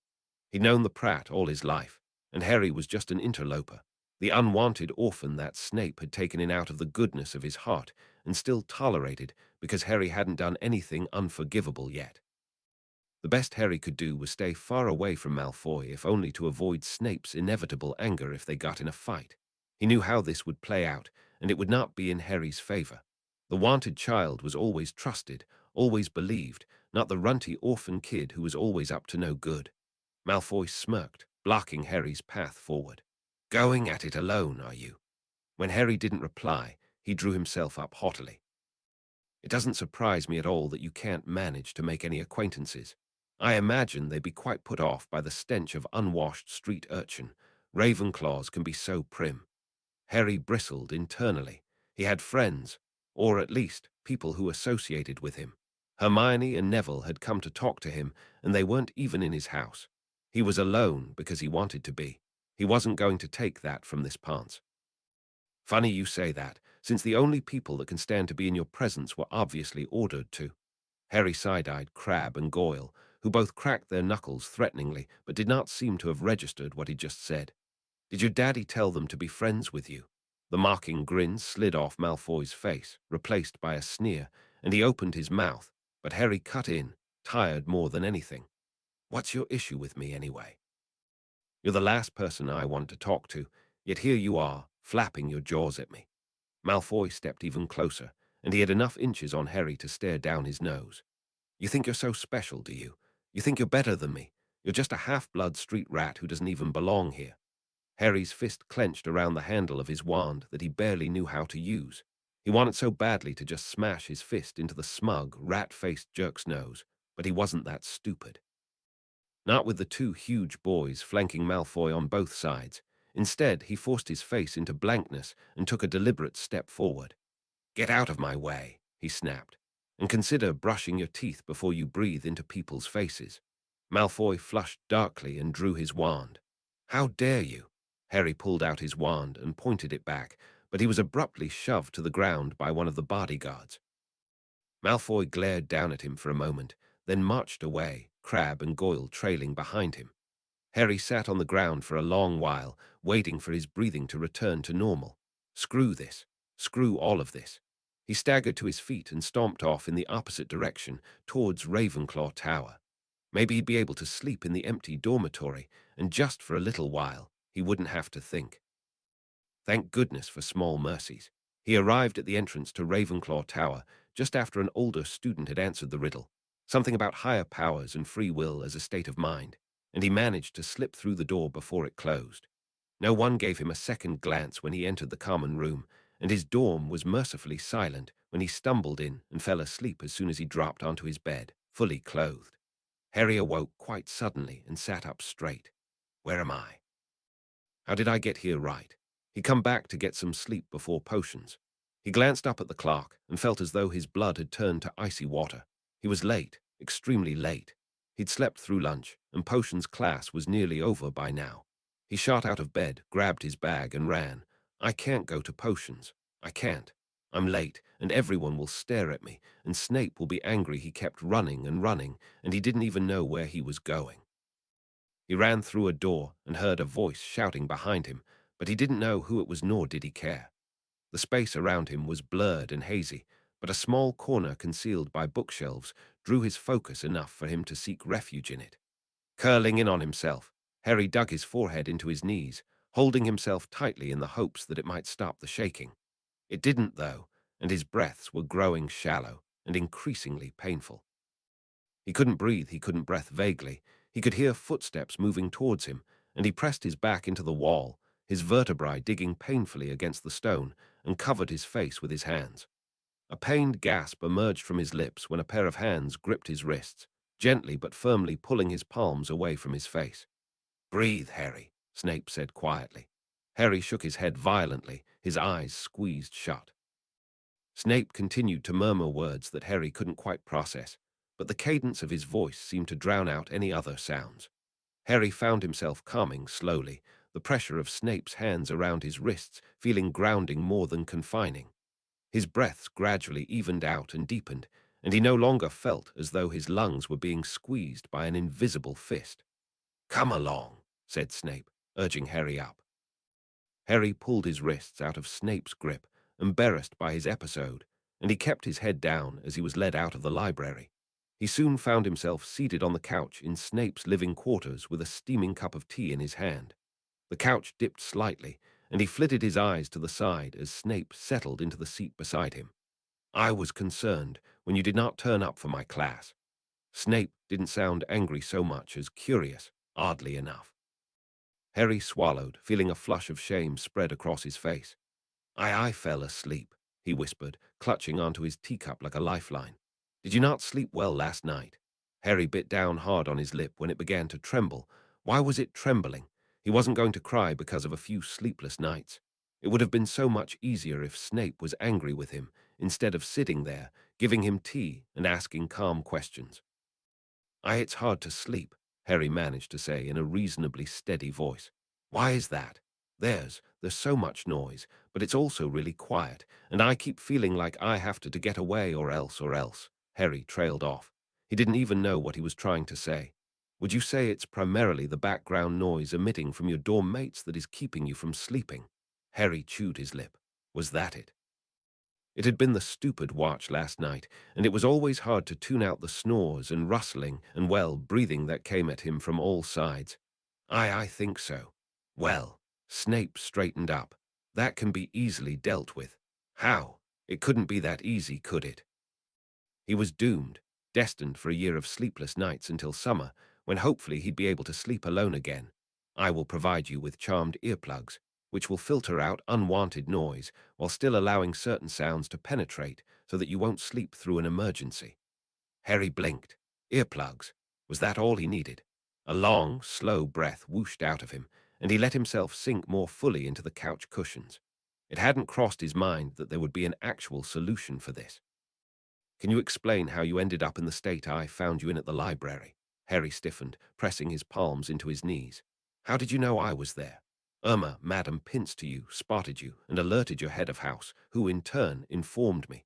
He'd known the Prat all his life, and Harry was just an interloper, the unwanted orphan that Snape had taken in out of the goodness of his heart and still tolerated because Harry hadn't done anything unforgivable yet. The best Harry could do was stay far away from Malfoy, if only to avoid Snape's inevitable anger if they got in a fight. He knew how this would play out, and it would not be in Harry's favor. The wanted child was always trusted, always believed, not the runty orphan kid who was always up to no good. Malfoy smirked, blocking Harry's path forward. "Going at it alone, are you?" When Harry didn't reply, he drew himself up haughtily. "It doesn't surprise me at all that you can't manage to make any acquaintances. I imagine they'd be quite put off by the stench of unwashed street urchin. Ravenclaws can be so prim." Harry bristled internally. He had friends, or at least people who associated with him. Hermione and Neville had come to talk to him, and they weren't even in his house. He was alone because he wanted to be. He wasn't going to take that from this Ponce. Funny you say that, since the only people that can stand to be in your presence were obviously ordered to. Harry side-eyed Crabbe and Goyle, who both cracked their knuckles threateningly but did not seem to have registered what he just said. "Did your daddy tell them to be friends with you?" The mocking grin slid off Malfoy's face, replaced by a sneer, and he opened his mouth, but Harry cut in, tired more than anything. "What's your issue with me, anyway? You're the last person I want to talk to, yet here you are, flapping your jaws at me." Malfoy stepped even closer, and he had enough inches on Harry to stare down his nose. "You think you're so special, do you? You think you're better than me? You're just a half-blood street rat who doesn't even belong here." Harry's fist clenched around the handle of his wand that he barely knew how to use. He wanted so badly to just smash his fist into the smug, rat-faced jerk's nose, but he wasn't that stupid. Not with the two huge boys flanking Malfoy on both sides. Instead, he forced his face into blankness and took a deliberate step forward. "Get out of my way," he snapped, "and consider brushing your teeth before you breathe into people's faces." Malfoy flushed darkly and drew his wand. "How dare you?" Harry pulled out his wand and pointed it back, but he was abruptly shoved to the ground by one of the bodyguards. Malfoy glared down at him for a moment, then marched away, Crabbe and Goyle trailing behind him. Harry sat on the ground for a long while, waiting for his breathing to return to normal. Screw this. Screw all of this. He staggered to his feet and stomped off in the opposite direction, towards Ravenclaw Tower. Maybe he'd be able to sleep in the empty dormitory, and just for a little while, he wouldn't have to think. Thank goodness for small mercies. He arrived at the entrance to Ravenclaw Tower just after an older student had answered the riddle, something about higher powers and free will as a state of mind, and he managed to slip through the door before it closed. No one gave him a second glance when he entered the common room, and his dorm was mercifully silent when he stumbled in and fell asleep as soon as he dropped onto his bed, fully clothed. Harry awoke quite suddenly and sat up straight. Where am I? How did I get here right? He'd come back to get some sleep before potions. He glanced up at the clock and felt as though his blood had turned to icy water. He was late, extremely late. He'd slept through lunch, and potions class was nearly over by now. He shot out of bed, grabbed his bag, and ran. "I can't go to potions. I can't. I'm late, and everyone will stare at me, and Snape will be angry he kept running and running, and he didn't even know where he was going." He ran through a door and heard a voice shouting behind him, but he didn't know who it was, nor did he care. The space around him was blurred and hazy, but a small corner concealed by bookshelves drew his focus enough for him to seek refuge in it. Curling in on himself, Harry dug his forehead into his knees, holding himself tightly in the hopes that it might stop the shaking. It didn't, though, and his breaths were growing shallow and increasingly painful. He couldn't breathe, he couldn't breath vaguely. He could hear footsteps moving towards him, and he pressed his back into the wall, his vertebrae digging painfully against the stone, and covered his face with his hands. A pained gasp emerged from his lips when a pair of hands gripped his wrists, gently but firmly pulling his palms away from his face. "Breathe, Harry," Snape said quietly. Harry shook his head violently, his eyes squeezed shut. Snape continued to murmur words that Harry couldn't quite process, but the cadence of his voice seemed to drown out any other sounds. Harry found himself calming slowly, the pressure of Snape's hands around his wrists feeling grounding more than confining. His breaths gradually evened out and deepened, and he no longer felt as though his lungs were being squeezed by an invisible fist. "Come along," said Snape, urging Harry up. Harry pulled his wrists out of Snape's grip, embarrassed by his episode, and he kept his head down as he was led out of the library. He soon found himself seated on the couch in Snape's living quarters with a steaming cup of tea in his hand. The couch dipped slightly, and he flitted his eyes to the side as Snape settled into the seat beside him. "I was concerned when you did not turn up for my class." Snape didn't sound angry so much as curious, oddly enough. Harry swallowed, feeling a flush of shame spread across his face. I fell asleep," he whispered, clutching onto his teacup like a lifeline. "Did you not sleep well last night?" Harry bit down hard on his lip when it began to tremble. Why was it trembling? He wasn't going to cry because of a few sleepless nights. It would have been so much easier if Snape was angry with him, instead of sitting there, giving him tea and asking calm questions. It's hard to sleep," Harry managed to say in a reasonably steady voice. "Why is that?" There's so much noise, but it's also really quiet, and I keep feeling like I have to get away or else. Harry trailed off. He didn't even know what he was trying to say. "Would you say it's primarily the background noise emitting from your dorm mates that is keeping you from sleeping?" Harry chewed his lip. Was that it? It had been the stupid watch last night, and it was always hard to tune out the snores and rustling and, well, breathing that came at him from all sides. I think so." "Well," Snape straightened up, "that can be easily dealt with." "How? It couldn't be that easy, could it?" He was doomed, destined for a year of sleepless nights until summer, when hopefully he'd be able to sleep alone again. "I will provide you with charmed earplugs, which will filter out unwanted noise while still allowing certain sounds to penetrate so that you won't sleep through an emergency." Harry blinked. Earplugs. Was that all he needed? A long, slow breath whooshed out of him, and he let himself sink more fully into the couch cushions. It hadn't crossed his mind that there would be an actual solution for this. "Can you explain how you ended up in the state I found you in at the library?" Harry stiffened, pressing his palms into his knees. "How did you know I was there?" Madam pinced to you, spotted you, and alerted your head of house, who in turn informed me."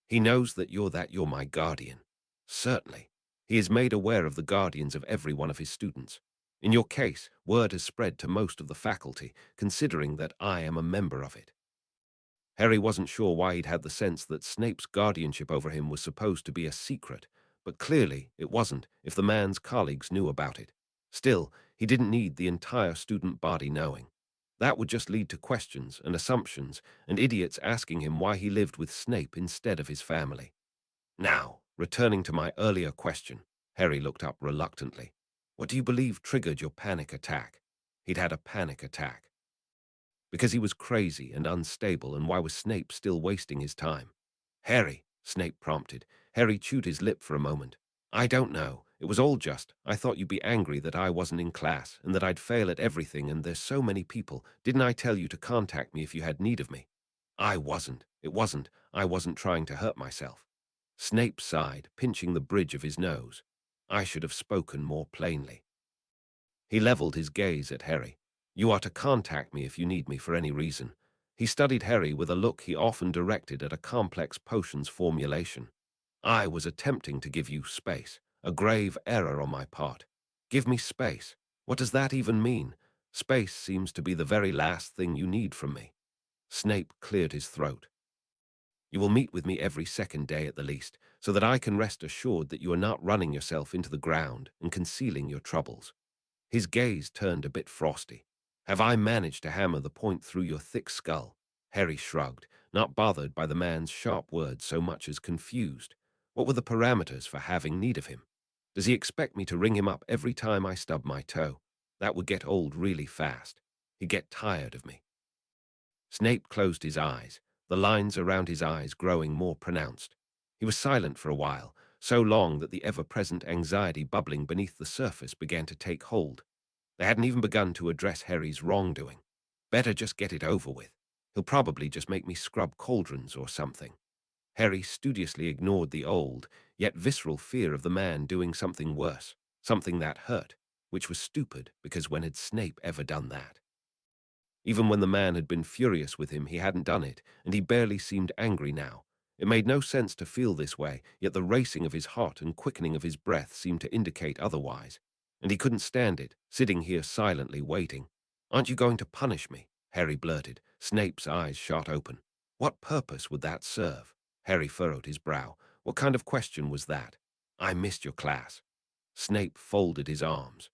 "He knows that you're my guardian." "Certainly. He is made aware of the guardians of every one of his students. In your case, word has spread to most of the faculty, considering that I am a member of it." Harry wasn't sure why he'd had the sense that Snape's guardianship over him was supposed to be a secret, but clearly it wasn't if the man's colleagues knew about it. Still, he didn't need the entire student body knowing. That would just lead to questions and assumptions and idiots asking him why he lived with Snape instead of his family. "Now, returning to my earlier question," Harry looked up reluctantly. "What do you believe triggered your panic attack?" He'd had a panic attack. Because he was crazy and unstable, and why was Snape still wasting his time? "Harry," Snape prompted. Harry chewed his lip for a moment. "I don't know. It was all just, I thought you'd be angry that I wasn't in class, and that I'd fail at everything, and there's so many people. Didn't I tell you to contact me if you had need of me?" I wasn't trying to hurt myself." Snape sighed, pinching the bridge of his nose. "I should have spoken more plainly." He leveled his gaze at Harry. "You are to contact me if you need me for any reason." He studied Harry with a look he often directed at a complex potions formulation. "I was attempting to give you space, a grave error on my part." "Give me space? What does that even mean? Space seems to be the very last thing you need from me." Snape cleared his throat. "You will meet with me every second day at the least, so that I can rest assured that you are not running yourself into the ground and concealing your troubles." His gaze turned a bit frosty. "Have I managed to hammer the point through your thick skull?" Harry shrugged, not bothered by the man's sharp words so much as confused. What were the parameters for having need of him? Does he expect me to ring him up every time I stub my toe? That would get old really fast. He'd get tired of me. Snape closed his eyes, the lines around his eyes growing more pronounced. He was silent for a while, so long that the ever-present anxiety bubbling beneath the surface began to take hold. They hadn't even begun to address Harry's wrongdoing. Better just get it over with. He'll probably just make me scrub cauldrons or something. Harry studiously ignored the old, yet visceral fear of the man doing something worse, something that hurt, which was stupid because when had Snape ever done that? Even when the man had been furious with him, he hadn't done it, and he barely seemed angry now. It made no sense to feel this way, yet the racing of his heart and quickening of his breath seemed to indicate otherwise. And he couldn't stand it, sitting here silently waiting. "Aren't you going to punish me?" Harry blurted. Snape's eyes shot open. What purpose would that serve? Harry furrowed his brow. What kind of question was that? "I missed your class." Snape folded his arms.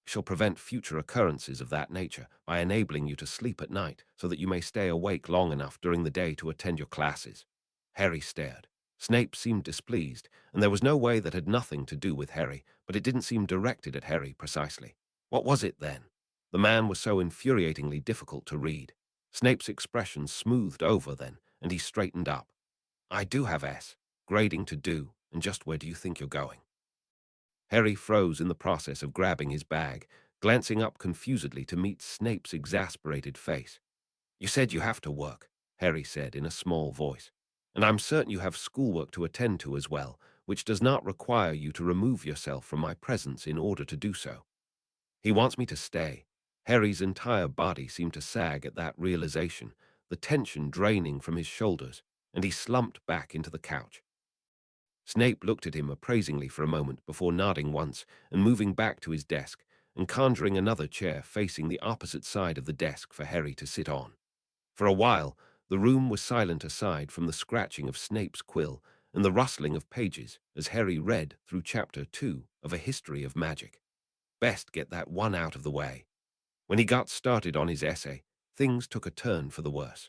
"Shall prevent future occurrences of that nature by enabling you to sleep at night so that you may stay awake long enough during the day to attend your classes." Harry stared. Snape seemed displeased, and there was no way that had nothing to do with Harry, but it didn't seem directed at Harry precisely. What was it then? The man was so infuriatingly difficult to read. Snape's expression smoothed over then, and he straightened up. "I do have grading to do, and just where do you think you're going?" Harry froze in the process of grabbing his bag, glancing up confusedly to meet Snape's exasperated face. "You said you have to work," Harry said in a small voice. "And I'm certain you have schoolwork to attend to as well, which does not require you to remove yourself from my presence in order to do so." "He wants me to stay." Harry's entire body seemed to sag at that realization, the tension draining from his shoulders, and he slumped back into the couch. Snape looked at him appraisingly for a moment before nodding once and moving back to his desk and conjuring another chair facing the opposite side of the desk for Harry to sit on. For a while, the room was silent aside from the scratching of Snape's quill and the rustling of pages as Harry read through Chapter 2 of A History of Magic. Best get that one out of the way. When he got started on his essay, things took a turn for the worse.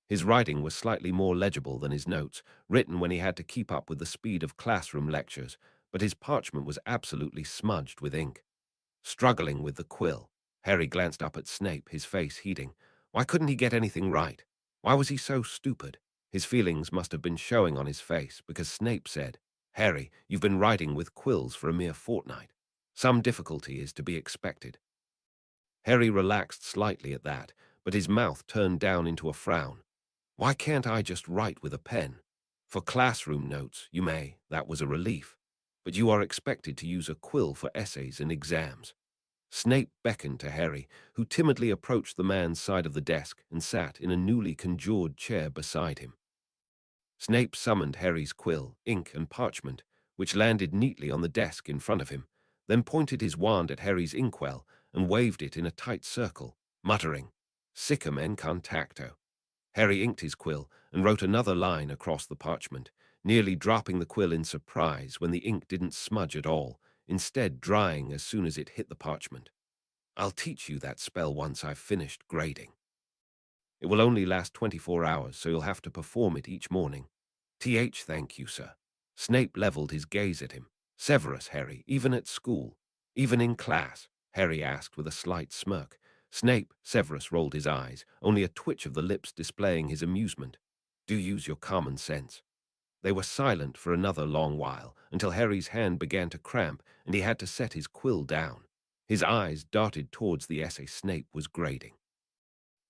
His writing was slightly more legible than his notes, written when he had to keep up with the speed of classroom lectures, but his parchment was absolutely smudged with ink. Struggling with the quill, Harry glanced up at Snape, his face heating. Why couldn't he get anything right? Why was he so stupid? His feelings must have been showing on his face, because Snape said, "Harry, you've been writing with quills for a mere fortnight. Some difficulty is to be expected." Harry relaxed slightly at that, but his mouth turned down into a frown. "Why can't I just write with a pen? For classroom notes, you may, that was a relief, but you are expected to use a quill for essays and exams." Snape beckoned to Harry, who timidly approached the man's side of the desk and sat in a newly conjured chair beside him. Snape summoned Harry's quill, ink, and parchment, which landed neatly on the desk in front of him, then pointed his wand at Harry's inkwell and waved it in a tight circle, muttering, "Siccum incantacto." Harry inked his quill and wrote another line across the parchment, nearly dropping the quill in surprise when the ink didn't smudge at all, instead drying as soon as it hit the parchment. "I'll teach you that spell once I've finished grading. It will only last 24 hours, so you'll have to perform it each morning." Thank you, sir." Snape leveled his gaze at him. "Severus, Harry, even at school, even in class?" Harry asked with a slight smirk. "Snape," Severus rolled his eyes, only a twitch of the lips displaying his amusement. "Do use your common sense." They were silent for another long while, until Harry's hand began to cramp and he had to set his quill down. His eyes darted towards the essay Snape was grading.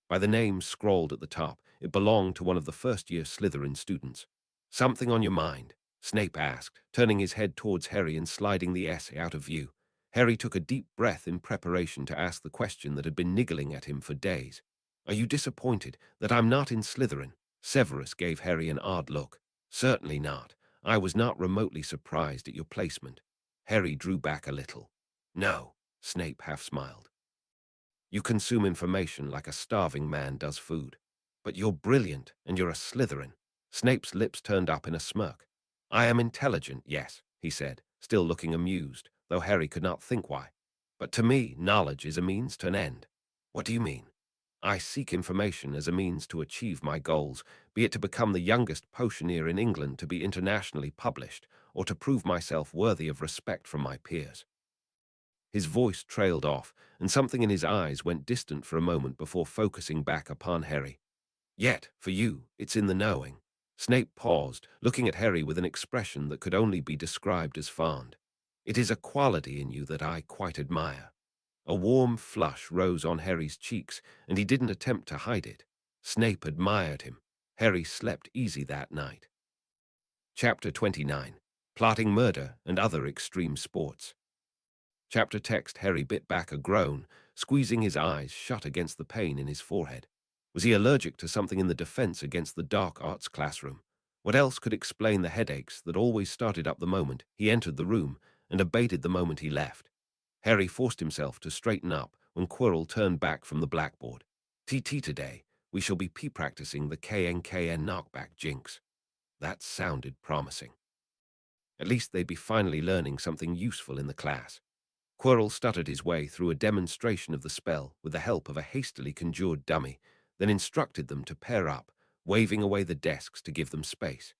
By the name scrawled at the top, it belonged to one of the first-year Slytherin students. "Something on your mind?" Snape asked, turning his head towards Harry and sliding the essay out of view. Harry took a deep breath in preparation to ask the question that had been niggling at him for days. "Are you disappointed that I'm not in Slytherin?" Severus gave Harry an odd look. "Certainly not. I was not remotely surprised at your placement." Harry drew back a little. "No," Snape half smiled. "You consume information like a starving man does food. But you're brilliant, and you're a Slytherin." Snape's lips turned up in a smirk. "I am intelligent, yes," he said, still looking amused, though Harry could not think why. "But to me, knowledge is a means to an end." "What do you mean?" "I seek information as a means to achieve my goals, be it to become the youngest potioneer in England to be internationally published, or to prove myself worthy of respect from my peers." His voice trailed off, and something in his eyes went distant for a moment before focusing back upon Harry. "Yet, for you, it's in the knowing." Snape paused, looking at Harry with an expression that could only be described as fond. "It is a quality in you that I quite admire." A warm flush rose on Harry's cheeks, and he didn't attempt to hide it. Snape admired him. Harry slept easy that night. Chapter 29. Plotting Murder and Other Extreme Sports. Chapter text. Harry bit back a groan, squeezing his eyes shut against the pain in his forehead. Was he allergic to something in the defense against the dark arts classroom? What else could explain the headaches that always started up the moment he entered the room and abated the moment he left? Harry forced himself to straighten up when Quirrell turned back from the blackboard. "TT today, we shall be practicing the KNKN knockback jinx." That sounded promising. At least they'd be finally learning something useful in the class. Quirrell stuttered his way through a demonstration of the spell with the help of a hastily conjured dummy, then instructed them to pair up, waving away the desks to give them space.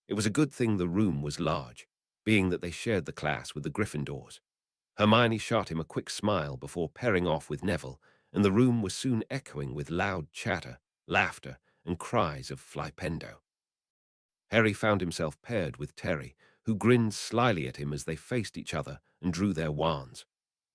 It was a good thing the room was large, being that they shared the class with the Gryffindors. Hermione shot him a quick smile before pairing off with Neville, and the room was soon echoing with loud chatter, laughter, and cries of flipendo. Harry found himself paired with Terry, who grinned slyly at him as they faced each other and drew their wands.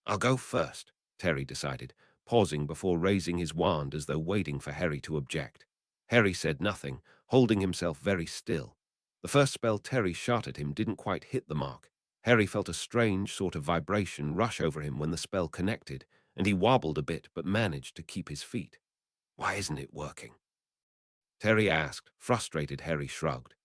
"I'll go first," Terry decided, pausing before raising his wand as though waiting for Harry to object. Harry said nothing, holding himself very still. The first spell Terry shot at him didn't quite hit the mark. Harry felt a strange sort of vibration rush over him when the spell connected, and he wobbled a bit but managed to keep his feet. "Why isn't it working?" Terry asked. Frustrated, Harry shrugged.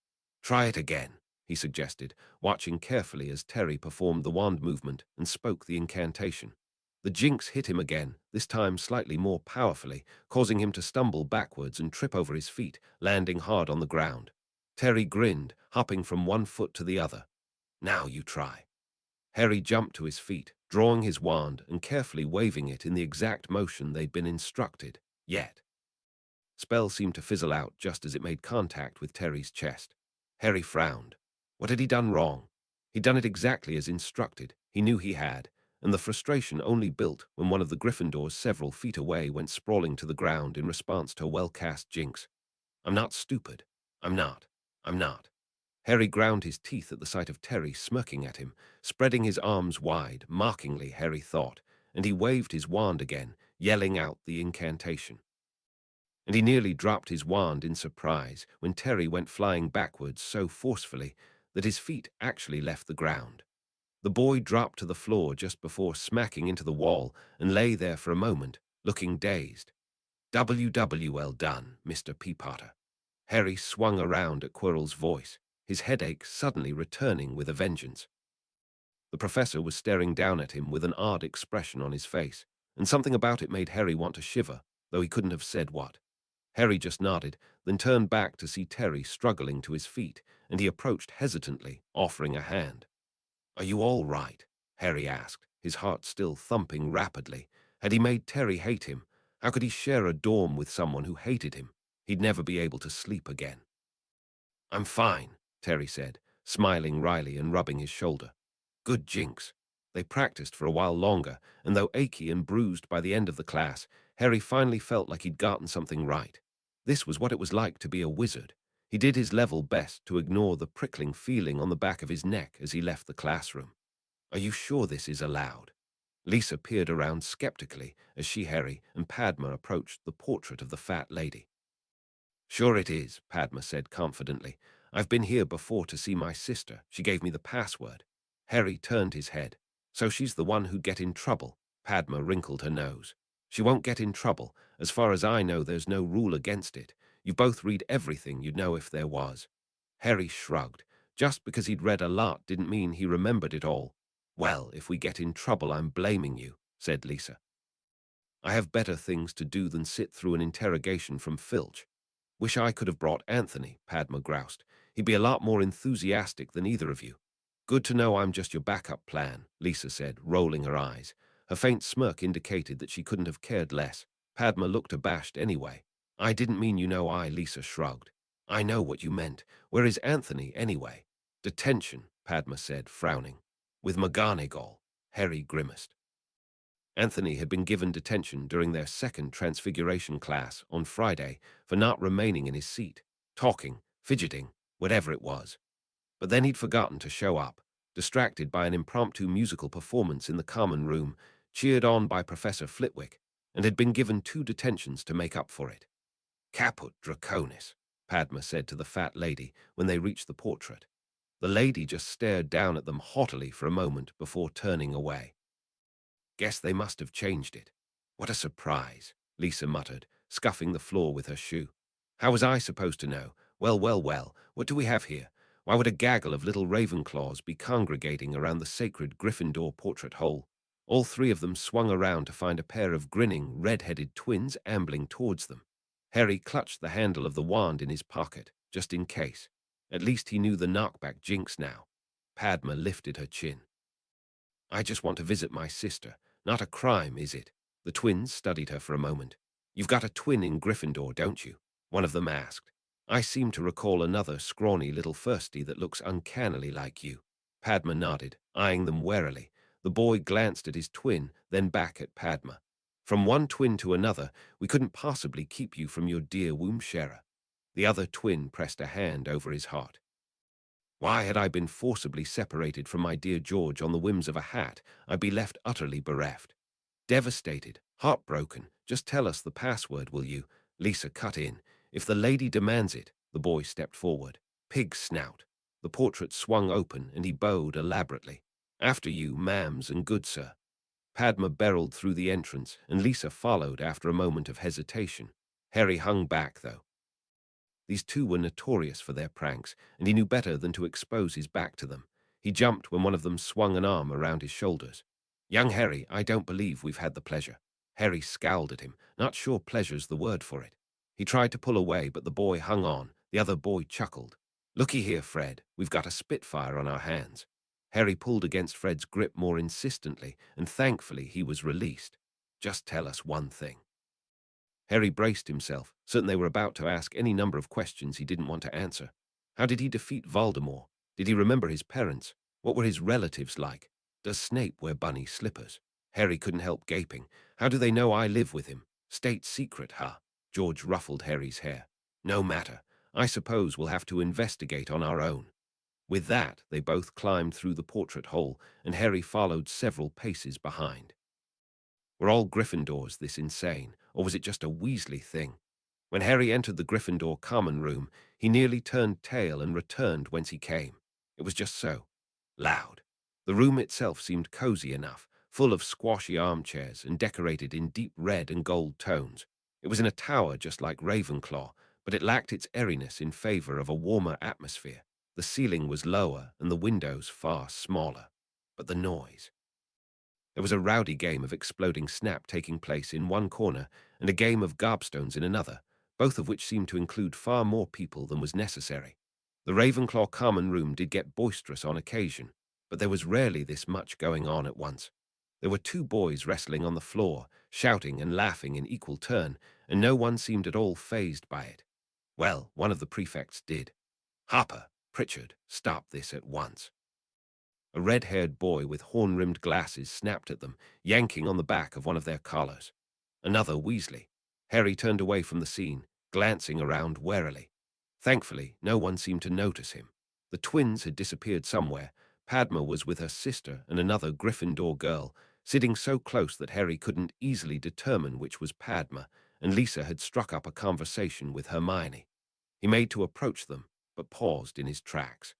"Try it again," he suggested, watching carefully as Terry performed the wand movement and spoke the incantation. The jinx hit him again, this time slightly more powerfully, causing him to stumble backwards and trip over his feet, landing hard on the ground. Terry grinned, hopping from one foot to the other. "Now you try." Harry jumped to his feet, drawing his wand and carefully waving it in the exact motion they'd been instructed. Yet spell seemed to fizzle out just as it made contact with Terry's chest. Harry frowned. What had he done wrong? He'd done it exactly as instructed. He knew he had, and the frustration only built when one of the Gryffindors several feet away went sprawling to the ground in response to a well-cast jinx. "I'm not stupid. I'm not. I'm not." Harry ground his teeth at the sight of Terry smirking at him, spreading his arms wide, mockingly, Harry thought, and he waved his wand again, yelling out the incantation. And he nearly dropped his wand in surprise when Terry went flying backwards so forcefully that his feet actually left the ground. The boy dropped to the floor just before smacking into the wall and lay there for a moment, looking dazed. "Well done, Mr. Peapotter." Harry swung around at Quirrell's voice, his headache suddenly returning with a vengeance. The professor was staring down at him with an odd expression on his face, and something about it made Harry want to shiver, though he couldn't have said what. Harry just nodded, then turned back to see Terry struggling to his feet, and he approached hesitantly, offering a hand. "Are you all right?" Harry asked, his heart still thumping rapidly. Had he made Terry hate him? How could he share a dorm with someone who hated him? He'd never be able to sleep again. "I'm fine," Terry said, smiling wryly and rubbing his shoulder. "Good jinx." They practiced for a while longer, and though achy and bruised by the end of the class, Harry finally felt like he'd gotten something right. This was what it was like to be a wizard. He did his level best to ignore the prickling feeling on the back of his neck as he left the classroom. "Are you sure this is allowed?" Lisa peered around skeptically as she, Harry, and Padma approached the portrait of the fat lady. "Sure it is," Padma said confidently. "I've been here before to see my sister. She gave me the password." Harry turned his head. "So she's the one who'd get in trouble?" Padma wrinkled her nose. "She won't get in trouble. As far as I know, there's no rule against it. You both read everything, you'd know if there was." Harry shrugged. Just because he'd read a lot didn't mean he remembered it all. "Well, if we get in trouble, I'm blaming you," said Lisa. "I have better things to do than sit through an interrogation from Filch." "Wish I could have brought Anthony," Padma groused. "He'd be a lot more enthusiastic than either of you." "Good to know I'm just your backup plan," Lisa said, rolling her eyes. Her faint smirk indicated that she couldn't have cared less. Padma looked abashed anyway. "I didn't mean Lisa shrugged. "I know what you meant. Where is Anthony, anyway?" "Detention," Padma said, frowning. "With McGonagall," Harry grimaced. Anthony had been given detention during their second Transfiguration class on Friday for not remaining in his seat, talking, fidgeting, whatever it was. But then he'd forgotten to show up, distracted by an impromptu musical performance in the common room, cheered on by Professor Flitwick, and had been given 2 detentions to make up for it. "Caput Draconis," Padma said to the fat lady when they reached the portrait. The lady just stared down at them haughtily for a moment before turning away. "Guess they must have changed it." What a surprise, Lisa muttered, scuffing the floor with her shoe. How was I supposed to know? Well, well, well, what do we have here? Why would a gaggle of little Ravenclaws be congregating around the sacred Gryffindor portrait hole? All three of them swung around to find a pair of grinning, red-headed twins ambling towards them. Harry clutched the handle of the wand in his pocket, just in case. At least he knew the knockback jinx now. Padma lifted her chin. I just want to visit my sister. Not a crime, is it? The twins studied her for a moment. You've got a twin in Gryffindor, don't you? One of them asked. I seem to recall another scrawny little firstie that looks uncannily like you. Padma nodded, eyeing them warily. The boy glanced at his twin, then back at Padma. From one twin to another, we couldn't possibly keep you from your dear womb sharer. The other twin pressed a hand over his heart. Why had I been forcibly separated from my dear George on the whims of a hat? I'd be left utterly bereft. Devastated, heartbroken. Just tell us the password, will you? Lisa cut in. If the lady demands it, the boy stepped forward. Pig snout. The portrait swung open, and he bowed elaborately. After you, ma'ams and good sir. Padma barreled through the entrance, and Lisa followed after a moment of hesitation. Harry hung back, though. These two were notorious for their pranks, and he knew better than to expose his back to them. He jumped when one of them swung an arm around his shoulders. Young Harry, I don't believe we've had the pleasure. Harry scowled at him, not sure pleasure's the word for it. He tried to pull away, but the boy hung on. The other boy chuckled. Looky here, Fred, we've got a Spitfire on our hands. Harry pulled against Fred's grip more insistently, and thankfully he was released. Just tell us one thing. Harry braced himself, certain they were about to ask any number of questions he didn't want to answer. How did he defeat Voldemort? Did he remember his parents? What were his relatives like? Does Snape wear bunny slippers? Harry couldn't help gaping. How do they know I live with him? State secret, huh? George ruffled Harry's hair. No matter. I suppose we'll have to investigate on our own. With that, they both climbed through the portrait hole, and Harry followed several paces behind. Were all Gryffindors this insane, or was it just a Weasley thing? When Harry entered the Gryffindor common room, he nearly turned tail and returned whence he came. It was just so. Loud. The room itself seemed cozy enough, full of squashy armchairs and decorated in deep red and gold tones. It was in a tower just like Ravenclaw, but it lacked its airiness in favor of a warmer atmosphere. The ceiling was lower and the windows far smaller. But the noise. There was a rowdy game of exploding snap taking place in one corner and a game of gobstones in another, both of which seemed to include far more people than was necessary. The Ravenclaw common room did get boisterous on occasion, but there was rarely this much going on at once. There were two boys wrestling on the floor, shouting and laughing in equal turn, and no one seemed at all fazed by it. Well, one of the prefects did. Hopper, Pritchard, stop this at once. A red-haired boy with horn-rimmed glasses snapped at them, yanking on the back of one of their collars. Another Weasley. Harry turned away from the scene, glancing around warily. Thankfully, no one seemed to notice him. The twins had disappeared somewhere. Padma was with her sister and another Gryffindor girl, sitting so close that Harry couldn't easily determine which was Padma, and Lisa had struck up a conversation with Hermione. He made to approach them, but paused in his tracks.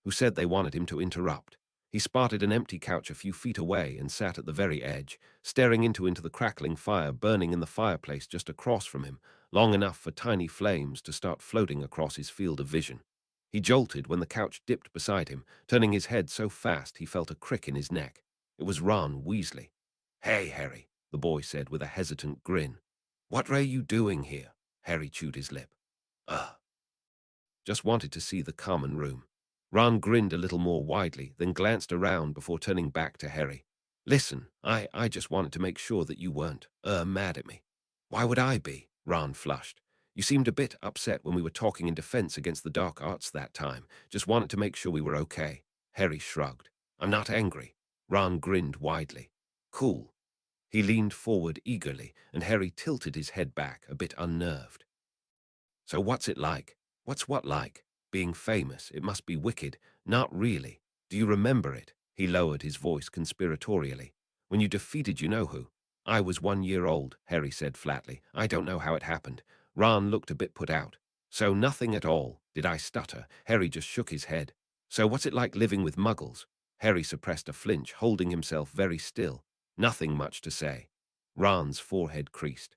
Who said they wanted him to interrupt? He spotted an empty couch a few feet away and sat at the very edge, staring into the crackling fire burning in the fireplace just across from him, long enough for tiny flames to start floating across his field of vision. He jolted when the couch dipped beside him, turning his head so fast he felt a crick in his neck. It was Ron Weasley. "Hey, Harry," the boy said with a hesitant grin. "What are you doing here?" Harry chewed his lip. Just wanted to see the common room." Ron grinned a little more widely, then glanced around before turning back to Harry. "Listen, I just wanted to make sure that you weren't, mad at me." "Why would I be?" Ron flushed. "You seemed a bit upset when we were talking in defense against the dark arts that time. Just wanted to make sure we were okay." Harry shrugged. "I'm not angry." Ron grinned widely. "Cool." He leaned forward eagerly, and Harry tilted his head back, a bit unnerved. "So what's it like?" "What's what like?" "Being famous. It must be wicked." "Not really. Do you remember it?" He lowered his voice conspiratorially. "When you defeated you-know-who?" "I was 1 year old," Harry said flatly. "I don't know how it happened." Ron looked a bit put out. "So nothing at all?" Did I stutter? Harry just shook his head. "So what's it like living with muggles?" Harry suppressed a flinch, holding himself very still. "Nothing much to say." Ron's forehead creased.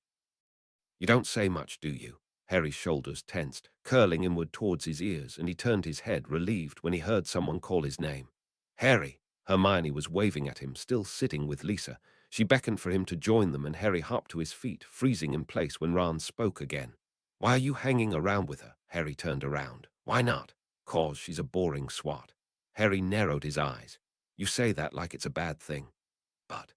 You don't say much, do you? Harry's shoulders tensed, curling inward towards his ears, and he turned his head, relieved, when he heard someone call his name. Harry! Hermione was waving at him, still sitting with Lisa. She beckoned for him to join them, and Harry hopped to his feet, freezing in place when Ron spoke again. Why are you hanging around with her? Harry turned around. Why not? 'Cause she's a boring swat. Harry narrowed his eyes. You say that like it's a bad thing. But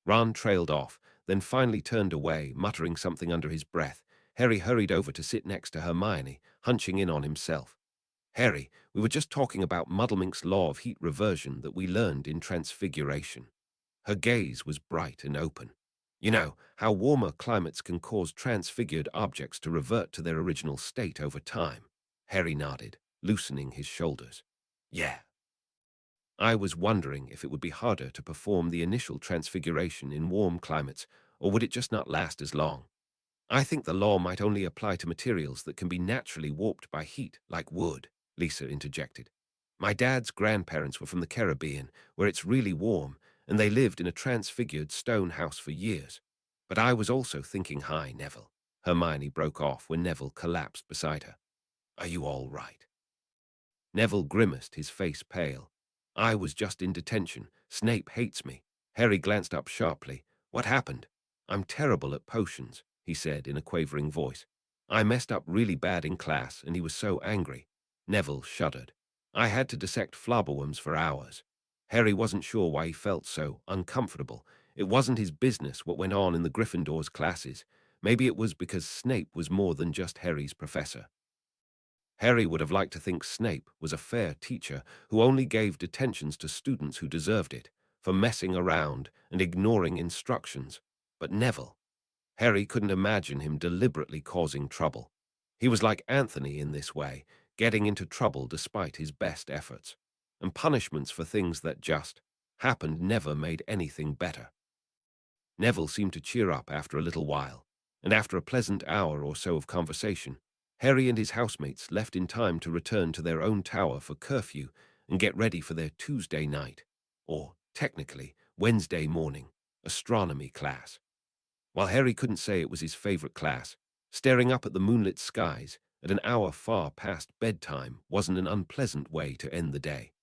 Ron trailed off, then finally turned away, muttering something under his breath. Harry hurried over to sit next to Hermione, hunching in on himself. Harry, we were just talking about Muddlemink's law of heat reversion that we learned in Transfiguration. Her gaze was bright and open. You know, how warmer climates can cause transfigured objects to revert to their original state over time. Harry nodded, loosening his shoulders. Yeah. I was wondering if it would be harder to perform the initial transfiguration in warm climates, or would it just not last as long? I think the law might only apply to materials that can be naturally warped by heat, like wood, Lisa interjected. My dad's grandparents were from the Caribbean, where it's really warm, and they lived in a transfigured stone house for years. But I was also thinking high, Neville. Hermione broke off when Neville collapsed beside her. Are you all right? Neville grimaced, his face pale. I was just in detention. Snape hates me. Harry glanced up sharply. What happened? I'm terrible at potions, he said in a quavering voice. I messed up really bad in class, and he was so angry. Neville shuddered. I had to dissect flobberworms for hours. Harry wasn't sure why he felt so uncomfortable. It wasn't his business what went on in the Gryffindor's classes. Maybe it was because Snape was more than just Harry's professor. Harry would have liked to think Snape was a fair teacher who only gave detentions to students who deserved it, for messing around and ignoring instructions. But Neville, Harry couldn't imagine him deliberately causing trouble. He was like Anthony in this way, getting into trouble despite his best efforts. And punishments for things that just happened never made anything better. Neville seemed to cheer up after a little while, and after a pleasant hour or so of conversation, Harry and his housemates left in time to return to their own tower for curfew and get ready for their Tuesday night, or, technically, Wednesday morning, astronomy class. While Harry couldn't say it was his favorite class, staring up at the moonlit skies at an hour far past bedtime wasn't an unpleasant way to end the day.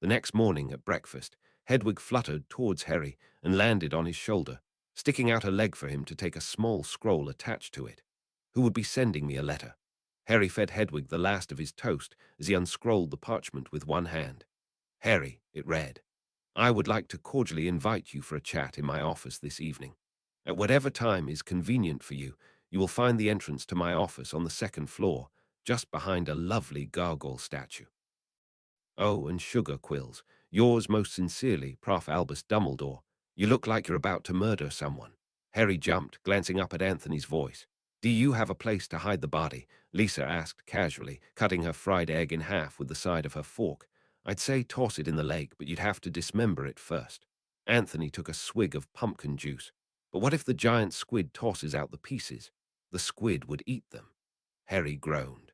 The next morning at breakfast, Hedwig fluttered towards Harry and landed on his shoulder, sticking out a leg for him to take a small scroll attached to it. Who would be sending me a letter? Harry fed Hedwig the last of his toast as he unscrolled the parchment with one hand. Harry, it read, I would like to cordially invite you for a chat in my office this evening. At whatever time is convenient for you, you will find the entrance to my office on the second floor, just behind a lovely gargoyle statue. Oh, and sugar quills. Yours most sincerely, Prof. Albus Dumbledore. You look like you're about to murder someone. Harry jumped, glancing up at Anthony's voice. Do you have a place to hide the body? Lisa asked casually, cutting her fried egg in half with the side of her fork. I'd say toss it in the lake, but you'd have to dismember it first. Anthony took a swig of pumpkin juice. But what if the giant squid tosses out the pieces? The squid would eat them. Harry groaned.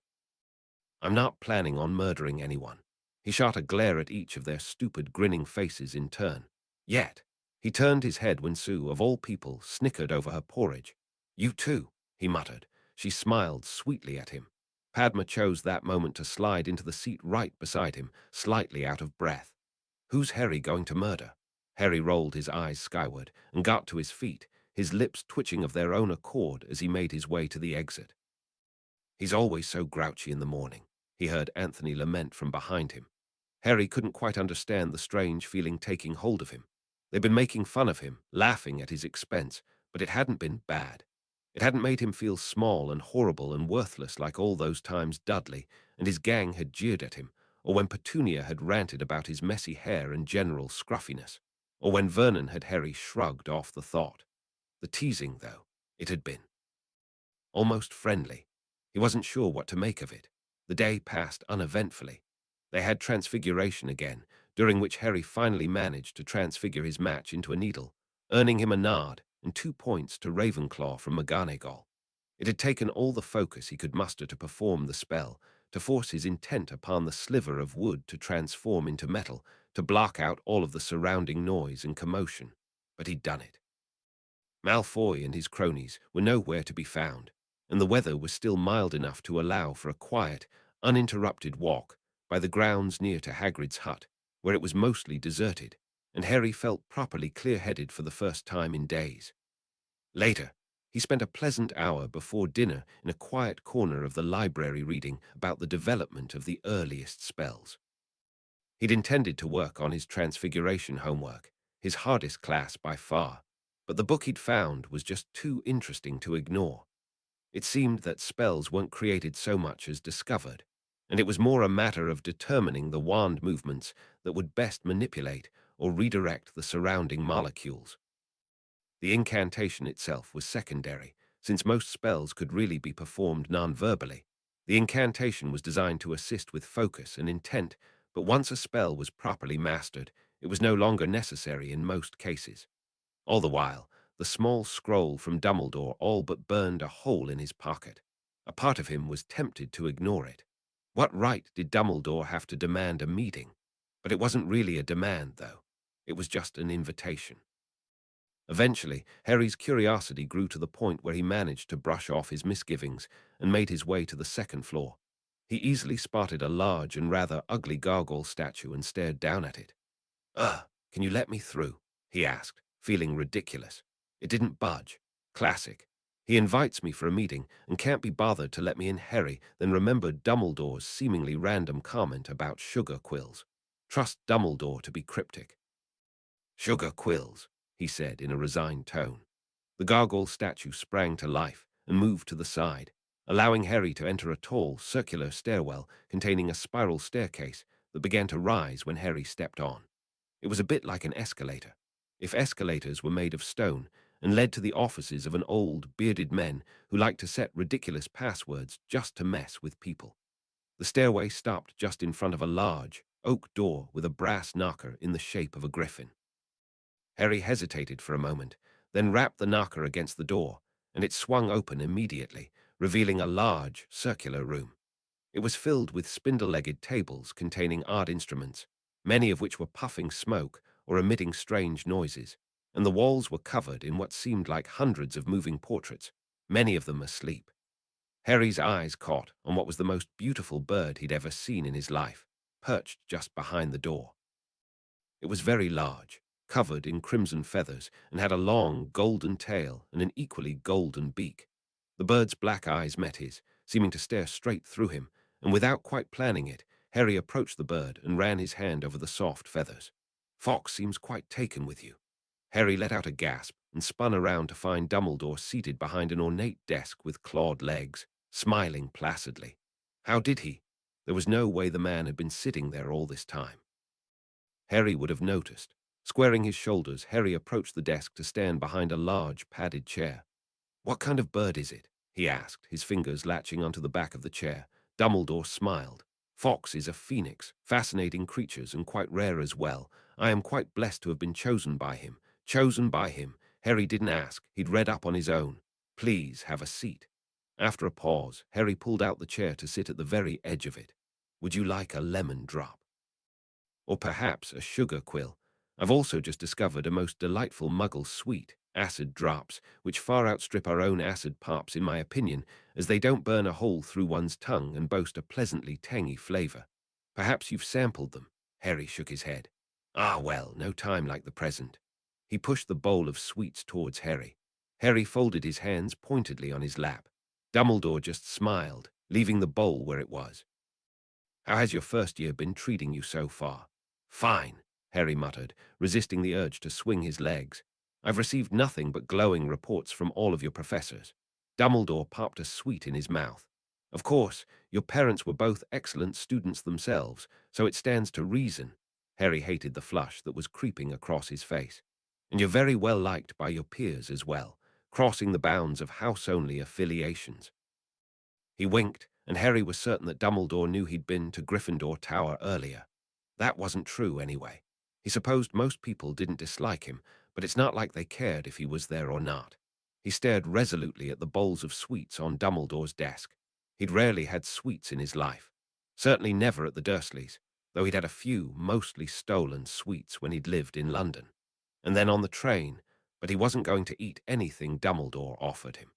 I'm not planning on murdering anyone. He shot a glare at each of their stupid, grinning faces in turn. Yet, he turned his head when Sue, of all people, snickered over her porridge. You too, he muttered. She smiled sweetly at him. Padma chose that moment to slide into the seat right beside him, slightly out of breath. Who's Harry going to murder? Harry rolled his eyes skyward and got to his feet, his lips twitching of their own accord as he made his way to the exit. He's always so grouchy in the morning, he heard Anthony lament from behind him. Harry couldn't quite understand the strange feeling taking hold of him. They'd been making fun of him, laughing at his expense, but it hadn't been bad. It hadn't made him feel small and horrible and worthless like all those times Dudley and his gang had jeered at him, or when Petunia had ranted about his messy hair and general scruffiness, or when Vernon had Harry shrugged off the thought. The teasing, though, it had been almost friendly. He wasn't sure what to make of it. The day passed uneventfully. They had Transfiguration again, during which Harry finally managed to transfigure his match into a needle, earning him a nod and 2 points to Ravenclaw from McGonagall. It had taken all the focus he could muster to perform the spell, to force his intent upon the sliver of wood to transform into metal, to block out all of the surrounding noise and commotion. But he'd done it. Malfoy and his cronies were nowhere to be found, and the weather was still mild enough to allow for a quiet, uninterrupted walk by the grounds near to Hagrid's hut, where it was mostly deserted, and Harry felt properly clear-headed for the first time in days. Later, he spent a pleasant hour before dinner in a quiet corner of the library reading about the development of the earliest spells. He'd intended to work on his Transfiguration homework, his hardest class by far, but the book he'd found was just too interesting to ignore. It seemed that spells weren't created so much as discovered, and it was more a matter of determining the wand movements that would best manipulate or redirect the surrounding molecules. The incantation itself was secondary, since most spells could really be performed non-verbally. The incantation was designed to assist with focus and intent, but once a spell was properly mastered, it was no longer necessary in most cases. All the while, the small scroll from Dumbledore all but burned a hole in his pocket. A part of him was tempted to ignore it. What right did Dumbledore have to demand a meeting? But it wasn't really a demand, though. It was just an invitation. Eventually, Harry's curiosity grew to the point where he managed to brush off his misgivings and made his way to the second floor. He easily spotted a large and rather ugly gargoyle statue and stared down at it. Can you let me through?" he asked, feeling ridiculous. It didn't budge. Classic. He invites me for a meeting and can't be bothered to let me in. Harry then remembered Dumbledore's seemingly random comment about sugar quills. Trust Dumbledore to be cryptic. "Sugar quills," he said in a resigned tone. The gargoyle statue sprang to life and moved to the side, allowing Harry to enter a tall, circular stairwell containing a spiral staircase that began to rise when Harry stepped on. It was a bit like an escalator, if escalators were made of stone, and led to the offices of an old, bearded men who liked to set ridiculous passwords just to mess with people. The stairway stopped just in front of a large, oak door with a brass knocker in the shape of a griffin. Harry hesitated for a moment, then rapped the knocker against the door, and it swung open immediately, revealing a large, circular room. It was filled with spindle-legged tables containing odd instruments, many of which were puffing smoke or emitting strange noises, and the walls were covered in what seemed like hundreds of moving portraits, many of them asleep. Harry's eyes caught on what was the most beautiful bird he'd ever seen in his life, perched just behind the door. It was very large, covered in crimson feathers, and had a long, golden tail and an equally golden beak. The bird's black eyes met his, seeming to stare straight through him, and without quite planning it, Harry approached the bird and ran his hand over the soft feathers. "Fox seems quite taken with you." Harry let out a gasp and spun around to find Dumbledore seated behind an ornate desk with clawed legs, smiling placidly. How did he? There was no way the man had been sitting there all this time. Harry would have noticed. Squaring his shoulders, Harry approached the desk to stand behind a large, padded chair. "What kind of bird is it?" he asked, his fingers latching onto the back of the chair. Dumbledore smiled. "Fox is a phoenix, fascinating creatures and quite rare as well. I am quite blessed to have been chosen by him." Chosen by him? Harry didn't ask. He'd read up on his own. "Please have a seat." After a pause, Harry pulled out the chair to sit at the very edge of it. "Would you like a lemon drop? Or perhaps a sugar quill? I've also just discovered a most delightful muggle sweet, acid drops, which far outstrip our own acid pops in my opinion, as they don't burn a hole through one's tongue and boast a pleasantly tangy flavor. Perhaps you've sampled them." Harry shook his head. "Ah, well, no time like the present." He pushed the bowl of sweets towards Harry. Harry folded his hands pointedly on his lap. Dumbledore just smiled, leaving the bowl where it was. "How has your first year been treating you so far?" "Fine," Harry muttered, resisting the urge to swing his legs. "I've received nothing but glowing reports from all of your professors." Dumbledore popped a sweet in his mouth. "Of course, your parents were both excellent students themselves, so it stands to reason." Harry hated the flush that was creeping across his face. "And you're very well liked by your peers as well, crossing the bounds of house-only affiliations." He winked, and Harry was certain that Dumbledore knew he'd been to Gryffindor Tower earlier. That wasn't true, anyway. He supposed most people didn't dislike him, but it's not like they cared if he was there or not. He stared resolutely at the bowls of sweets on Dumbledore's desk. He'd rarely had sweets in his life. Certainly never at the Dursleys, though he'd had a few, mostly stolen, sweets when he'd lived in London. And then on the train, but he wasn't going to eat anything Dumbledore offered him.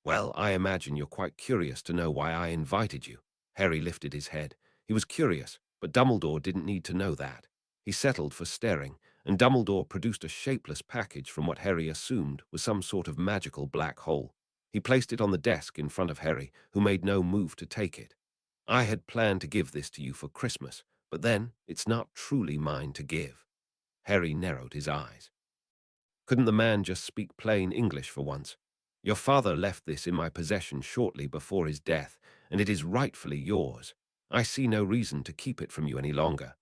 Well, I imagine you're quite curious to know why I invited you. Harry lifted his head. He was curious, but Dumbledore didn't need to know that. He settled for staring, and Dumbledore produced a shapeless package from what Harry assumed was some sort of magical black hole. He placed it on the desk in front of Harry, who made no move to take it. I had planned to give this to you for Christmas, but then it's not truly mine to give. Harry narrowed his eyes. Couldn't the man just speak plain English for once? Your father left this in my possession shortly before his death, and it is rightfully yours. I see no reason to keep it from you any longer.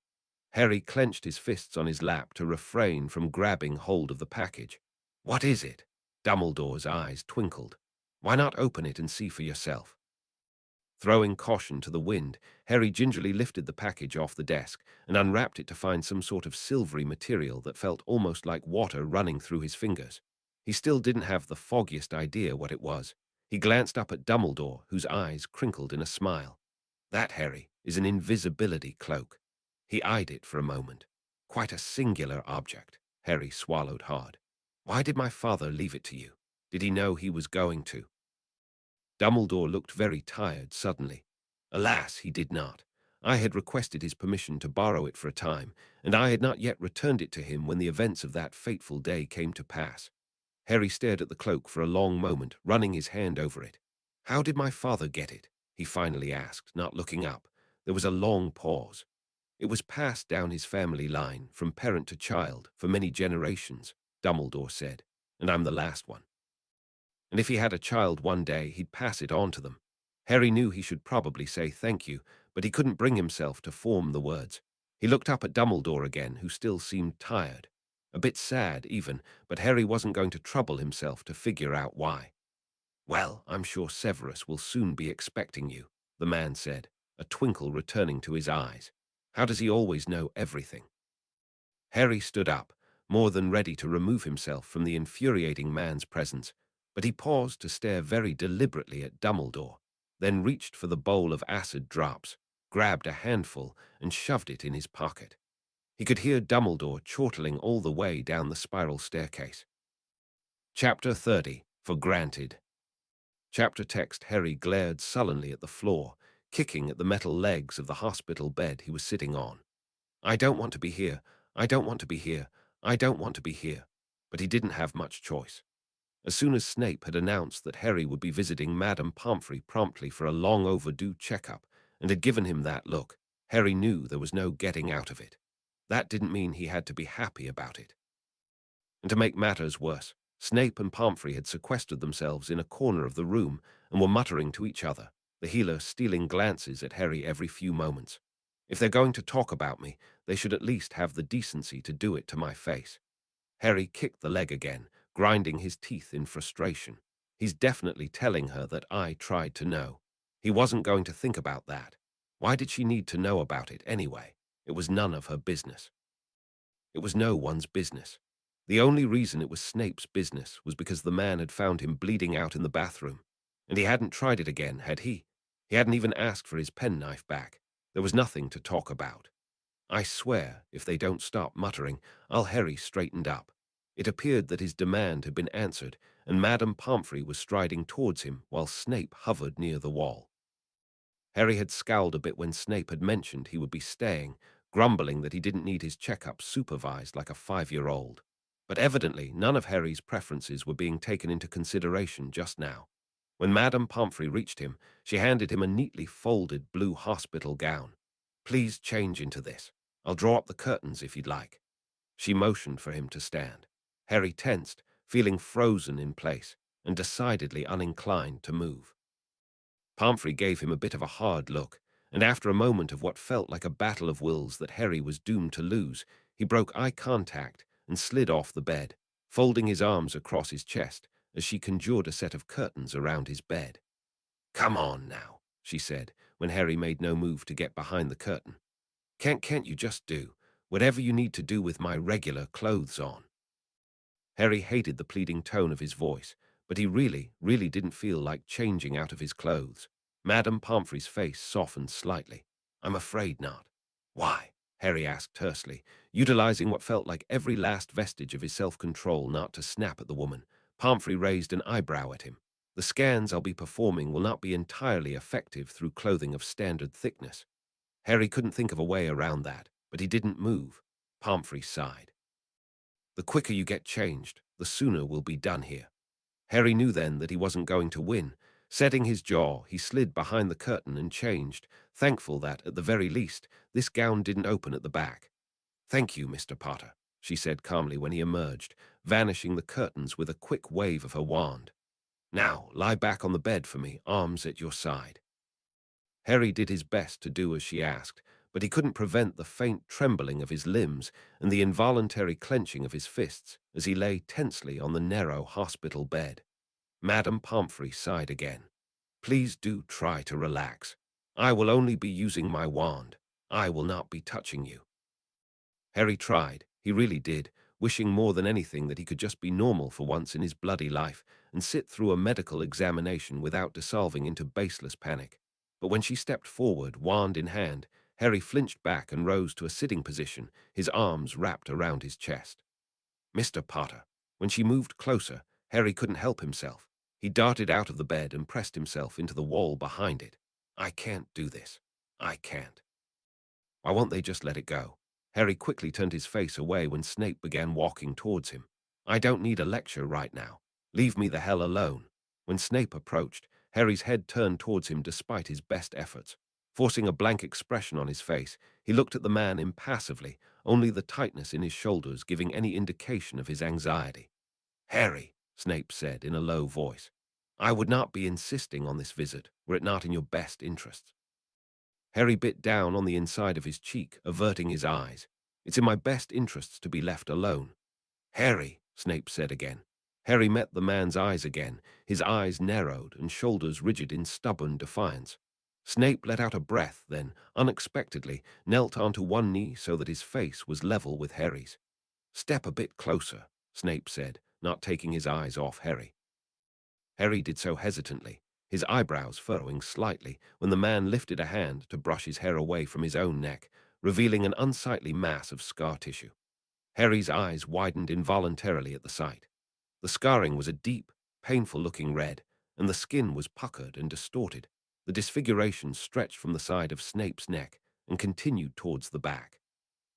Harry clenched his fists on his lap to refrain from grabbing hold of the package. What is it? Dumbledore's eyes twinkled. Why not open it and see for yourself? Throwing caution to the wind, Harry gingerly lifted the package off the desk and unwrapped it to find some sort of silvery material that felt almost like water running through his fingers. He still didn't have the foggiest idea what it was. He glanced up at Dumbledore, whose eyes crinkled in a smile. That, Harry, is an invisibility cloak. He eyed it for a moment. Quite a singular object. Harry swallowed hard. Why did my father leave it to you? Did he know he was going to? Dumbledore looked very tired suddenly. Alas, he did not. I had requested his permission to borrow it for a time, and I had not yet returned it to him when the events of that fateful day came to pass. Harry stared at the cloak for a long moment, running his hand over it. How did my father get it? He finally asked, not looking up. There was a long pause. It was passed down his family line, from parent to child, for many generations, Dumbledore said, and I'm the last one. And if he had a child one day, he'd pass it on to them. Harry knew he should probably say thank you, but he couldn't bring himself to form the words. He looked up at Dumbledore again, who still seemed tired. A bit sad, even, but Harry wasn't going to trouble himself to figure out why. Well, I'm sure Severus will soon be expecting you, the man said, a twinkle returning to his eyes. How does he always know everything? Harry stood up, more than ready to remove himself from the infuriating man's presence, but he paused to stare very deliberately at Dumbledore, then reached for the bowl of acid drops, grabbed a handful, and shoved it in his pocket. He could hear Dumbledore chortling all the way down the spiral staircase. Chapter 30. For Granted. Chapter text. Harry glared sullenly at the floor, kicking at the metal legs of the hospital bed he was sitting on. I don't want to be here. I don't want to be here. I don't want to be here. But he didn't have much choice. As soon as Snape had announced that Harry would be visiting Madame Pomfrey promptly for a long overdue checkup and had given him that look, Harry knew there was no getting out of it. That didn't mean he had to be happy about it. And to make matters worse, Snape and Pomfrey had sequestered themselves in a corner of the room and were muttering to each other, the healer stealing glances at Harry every few moments. If they're going to talk about me, they should at least have the decency to do it to my face. Harry kicked the leg again, grinding his teeth in frustration. He's definitely telling her that I tried to know. He wasn't going to think about that. Why did she need to know about it anyway? It was none of her business. It was no one's business. The only reason it was Snape's business was because the man had found him bleeding out in the bathroom. And he hadn't tried it again, had he? He hadn't even asked for his penknife back. There was nothing to talk about. I swear, if they don't stop muttering, Harry straightened up. It appeared that his demand had been answered, and Madame Pomfrey was striding towards him while Snape hovered near the wall. Harry had scowled a bit when Snape had mentioned he would be staying, grumbling that he didn't need his checkup supervised like a 5-year-old. But evidently none of Harry's preferences were being taken into consideration just now. When Madame Pomfrey reached him, she handed him a neatly folded blue hospital gown. Please change into this. I'll draw up the curtains if you'd like. She motioned for him to stand. Harry tensed, feeling frozen in place, and decidedly uninclined to move. Pomfrey gave him a bit of a hard look, and after a moment of what felt like a battle of wills that Harry was doomed to lose, he broke eye contact and slid off the bed, folding his arms across his chest as she conjured a set of curtains around his bed. Come on now, she said, when Harry made no move to get behind the curtain. Can't you just do whatever you need to do with my regular clothes on? Harry hated the pleading tone of his voice, but he really didn't feel like changing out of his clothes. Madame Pomfrey's face softened slightly. I'm afraid not. Why? Harry asked tersely, utilizing what felt like every last vestige of his self-control not to snap at the woman. Pomfrey raised an eyebrow at him. The scans I'll be performing will not be entirely effective through clothing of standard thickness. Harry couldn't think of a way around that, but he didn't move. Pomfrey sighed. The quicker you get changed, the sooner we'll be done here. Harry knew then that he wasn't going to win. Setting his jaw, he slid behind the curtain and changed, thankful that, at the very least, this gown didn't open at the back. "Thank you, Mr. Potter," she said calmly when he emerged, vanishing the curtains with a quick wave of her wand. "Now, lie back on the bed for me, arms at your side." Harry did his best to do as she asked, but he couldn't prevent the faint trembling of his limbs and the involuntary clenching of his fists as he lay tensely on the narrow hospital bed. Madame Pomfrey sighed again. "Please do try to relax. I will only be using my wand. I will not be touching you." Harry tried, he really did, wishing more than anything that he could just be normal for once in his bloody life and sit through a medical examination without dissolving into baseless panic. But when she stepped forward, wand in hand, Harry flinched back and rose to a sitting position, his arms wrapped around his chest. "Mr. Potter." When she moved closer, Harry couldn't help himself. He darted out of the bed and pressed himself into the wall behind it. "I can't do this. I can't." "Why won't they just let it go?" Harry quickly turned his face away when Snape began walking towards him. "I don't need a lecture right now. Leave me the hell alone." When Snape approached, Harry's head turned towards him despite his best efforts. Forcing a blank expression on his face, he looked at the man impassively, only the tightness in his shoulders giving any indication of his anxiety. "Harry," Snape said in a low voice, "I would not be insisting on this visit were it not in your best interests." Harry bit down on the inside of his cheek, averting his eyes. "It's in my best interests to be left alone." "Harry," Snape said again. Harry met the man's eyes again, his eyes narrowed and shoulders rigid in stubborn defiance. Snape let out a breath, then, unexpectedly, knelt onto one knee so that his face was level with Harry's. "Step a bit closer," Snape said, not taking his eyes off Harry. Harry did so hesitantly, his eyebrows furrowing slightly when the man lifted a hand to brush his hair away from his own neck, revealing an unsightly mass of scar tissue. Harry's eyes widened involuntarily at the sight. The scarring was a deep, painful-looking red, and the skin was puckered and distorted. The disfiguration stretched from the side of Snape's neck and continued towards the back.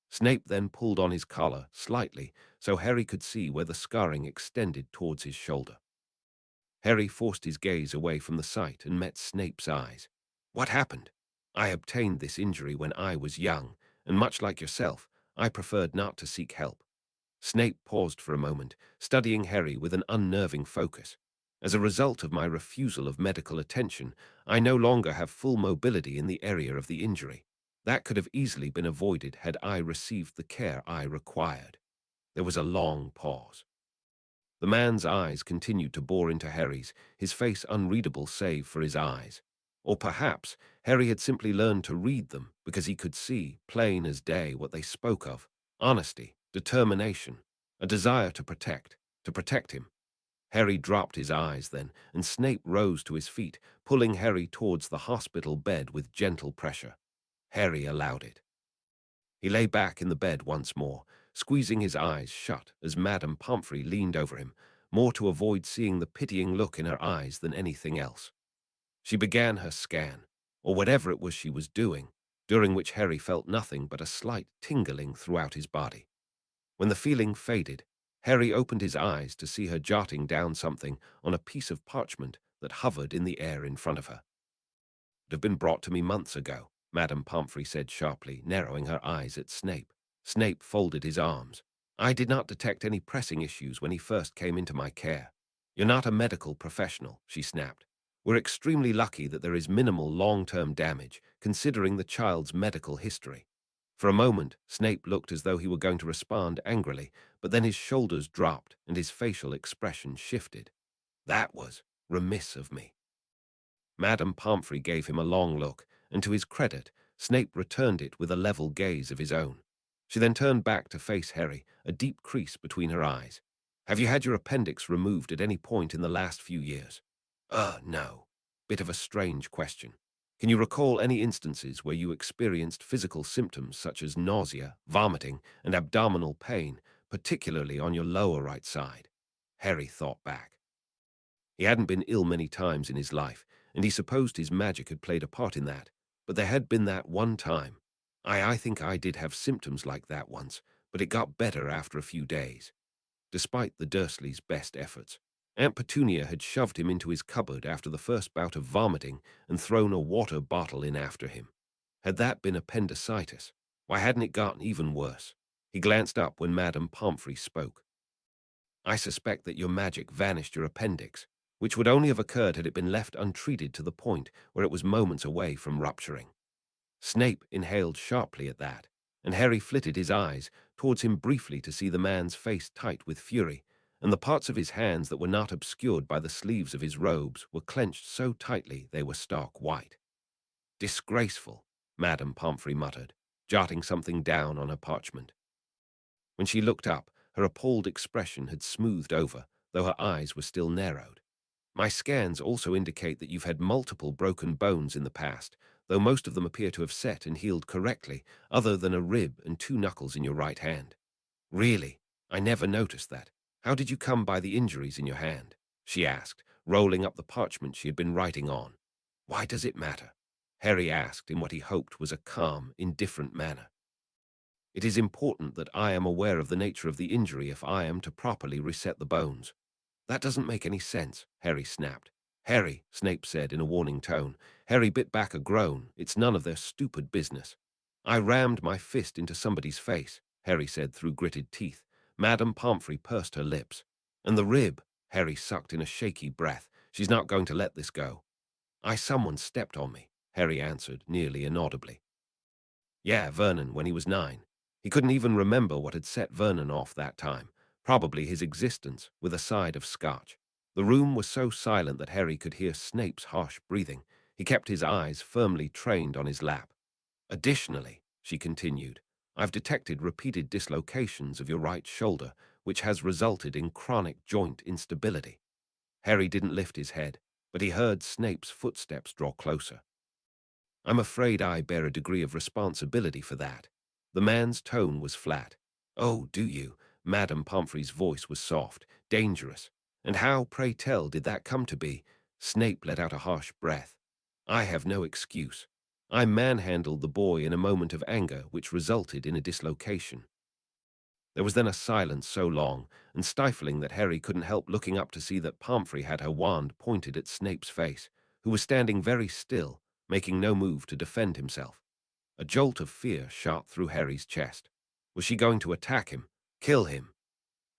Snape then pulled on his collar slightly so Harry could see where the scarring extended towards his shoulder. Harry forced his gaze away from the sight and met Snape's eyes. "What happened? I obtained this injury when I was young, and much like yourself, I preferred not to seek help." Snape paused for a moment, studying Harry with an unnerving focus. "As a result of my refusal of medical attention, I no longer have full mobility in the area of the injury. That could have easily been avoided had I received the care I required." There was a long pause. The man's eyes continued to bore into Harry's, his face unreadable save for his eyes. Or perhaps Harry had simply learned to read them because he could see, plain as day, what they spoke of: honesty, determination, a desire to protect him. Harry dropped his eyes then, and Snape rose to his feet, pulling Harry towards the hospital bed with gentle pressure. Harry allowed it. He lay back in the bed once more, squeezing his eyes shut as Madame Pomfrey leaned over him, more to avoid seeing the pitying look in her eyes than anything else. She began her scan, or whatever it was she was doing, during which Harry felt nothing but a slight tingling throughout his body. When the feeling faded, Harry opened his eyes to see her jotting down something on a piece of parchment that hovered in the air in front of her. "It had been brought to me months ago," Madame Pomfrey said sharply, narrowing her eyes at Snape. Snape folded his arms. "I did not detect any pressing issues when he first came into my care." "You're not a medical professional," she snapped. "We're extremely lucky that there is minimal long-term damage, considering the child's medical history." For a moment, Snape looked as though he were going to respond angrily, but then his shoulders dropped and his facial expression shifted. "That was remiss of me." Madame Pomfrey gave him a long look, and to his credit, Snape returned it with a level gaze of his own. She then turned back to face Harry, a deep crease between her eyes. "Have you had your appendix removed at any point in the last few years?" No. Bit of a strange question. Can you recall any instances where you experienced physical symptoms such as nausea, vomiting, and abdominal pain, particularly on your lower right side? Harry thought back. He hadn't been ill many times in his life, and he supposed his magic had played a part in that, but there had been that one time. I think I did have symptoms like that once, but it got better after a few days. Despite the Dursleys' best efforts, Aunt Petunia had shoved him into his cupboard after the first bout of vomiting and thrown a water bottle in after him. Had that been appendicitis? Why hadn't it gotten even worse? He glanced up when Madame Pomfrey spoke. I suspect that your magic vanished your appendix, which would only have occurred had it been left untreated to the point where it was moments away from rupturing. Snape inhaled sharply at that, and Harry flitted his eyes towards him briefly to see the man's face tight with fury, and the parts of his hands that were not obscured by the sleeves of his robes were clenched so tightly they were stark white. Disgraceful, Madame Pomfrey muttered, jotting something down on her parchment. When she looked up, her appalled expression had smoothed over, though her eyes were still narrowed. My scans also indicate that you've had multiple broken bones in the past, though most of them appear to have set and healed correctly, other than a rib and 2 knuckles in your right hand. Really? I never noticed that. How did you come by the injuries in your hand? She asked, rolling up the parchment she had been writing on. Why does it matter? Harry asked in what he hoped was a calm, indifferent manner. It is important that I am aware of the nature of the injury if I am to properly reset the bones. That doesn't make any sense, Harry snapped. Harry, Snape said in a warning tone. Harry bit back a groan. It's none of their stupid business. I rammed my fist into somebody's face, Harry said through gritted teeth. Madame Pomfrey pursed her lips. And the rib, Harry sucked in a shaky breath. She's not going to let this go. Someone stepped on me, Harry answered, nearly inaudibly. Yeah, Vernon, when he was 9. He couldn't even remember what had set Vernon off that time. Probably his existence, with a side of scotch. The room was so silent that Harry could hear Snape's harsh breathing. He kept his eyes firmly trained on his lap. Additionally, she continued, I've detected repeated dislocations of your right shoulder, which has resulted in chronic joint instability. Harry didn't lift his head, but he heard Snape's footsteps draw closer. I'm afraid I bear a degree of responsibility for that. The man's tone was flat. Oh, do you? Madame Pomfrey's voice was soft, dangerous. And how, pray tell, did that come to be? Snape let out a harsh breath. I have no excuse. I manhandled the boy in a moment of anger which resulted in a dislocation. There was then a silence so long and stifling that Harry couldn't help looking up to see that Pomfrey had her wand pointed at Snape's face, who was standing very still, making no move to defend himself. A jolt of fear shot through Harry's chest. Was she going to attack him? Kill him?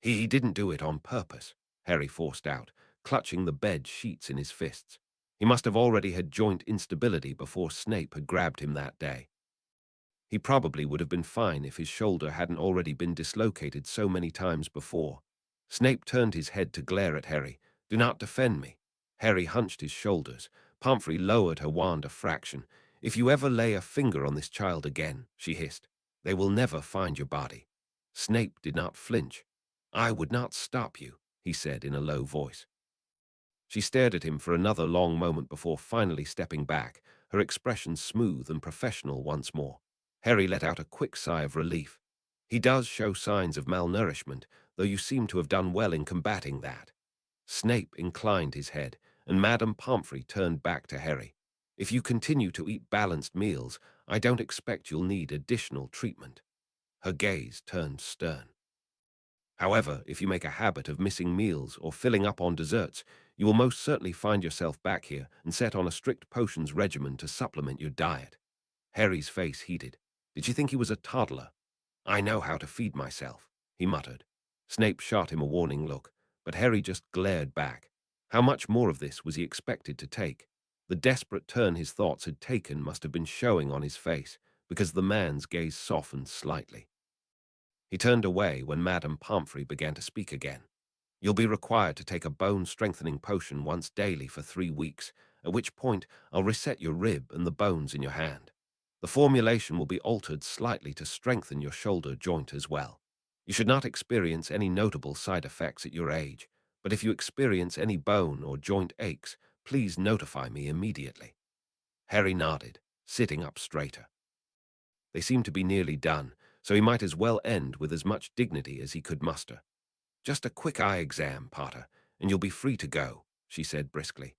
He didn't do it on purpose, Harry forced out, clutching the bed sheets in his fists. He must have already had joint instability before Snape had grabbed him that day. He probably would have been fine if his shoulder hadn't already been dislocated so many times before. Snape turned his head to glare at Harry. Do not defend me. Harry hunched his shoulders. Pomfrey lowered her wand a fraction. If you ever lay a finger on this child again, she hissed, they will never find your body. Snape did not flinch. I would not stop you, he said in a low voice. She stared at him for another long moment before finally stepping back, her expression smooth and professional once more. Harry let out a quick sigh of relief. He does show signs of malnourishment, though you seem to have done well in combating that. Snape inclined his head, and Madame Pomfrey turned back to Harry. If you continue to eat balanced meals, I don't expect you'll need additional treatment. Her gaze turned stern. However, if you make a habit of missing meals or filling up on desserts, you will most certainly find yourself back here and set on a strict potions regimen to supplement your diet. Harry's face heated. Did she think he was a toddler? I know how to feed myself, he muttered. Snape shot him a warning look, but Harry just glared back. How much more of this was he expected to take? The desperate turn his thoughts had taken must have been showing on his face, because the man's gaze softened slightly. He turned away when Madame Pomfrey began to speak again. You'll be required to take a bone-strengthening potion once daily for 3 weeks, at which point I'll reset your rib and the bones in your hand. The formulation will be altered slightly to strengthen your shoulder joint as well. You should not experience any notable side effects at your age, but if you experience any bone or joint aches, please notify me immediately. Harry nodded, sitting up straighter. They seemed to be nearly done, so he might as well end with as much dignity as he could muster. "Just a quick eye exam, Potter, and you'll be free to go," she said briskly.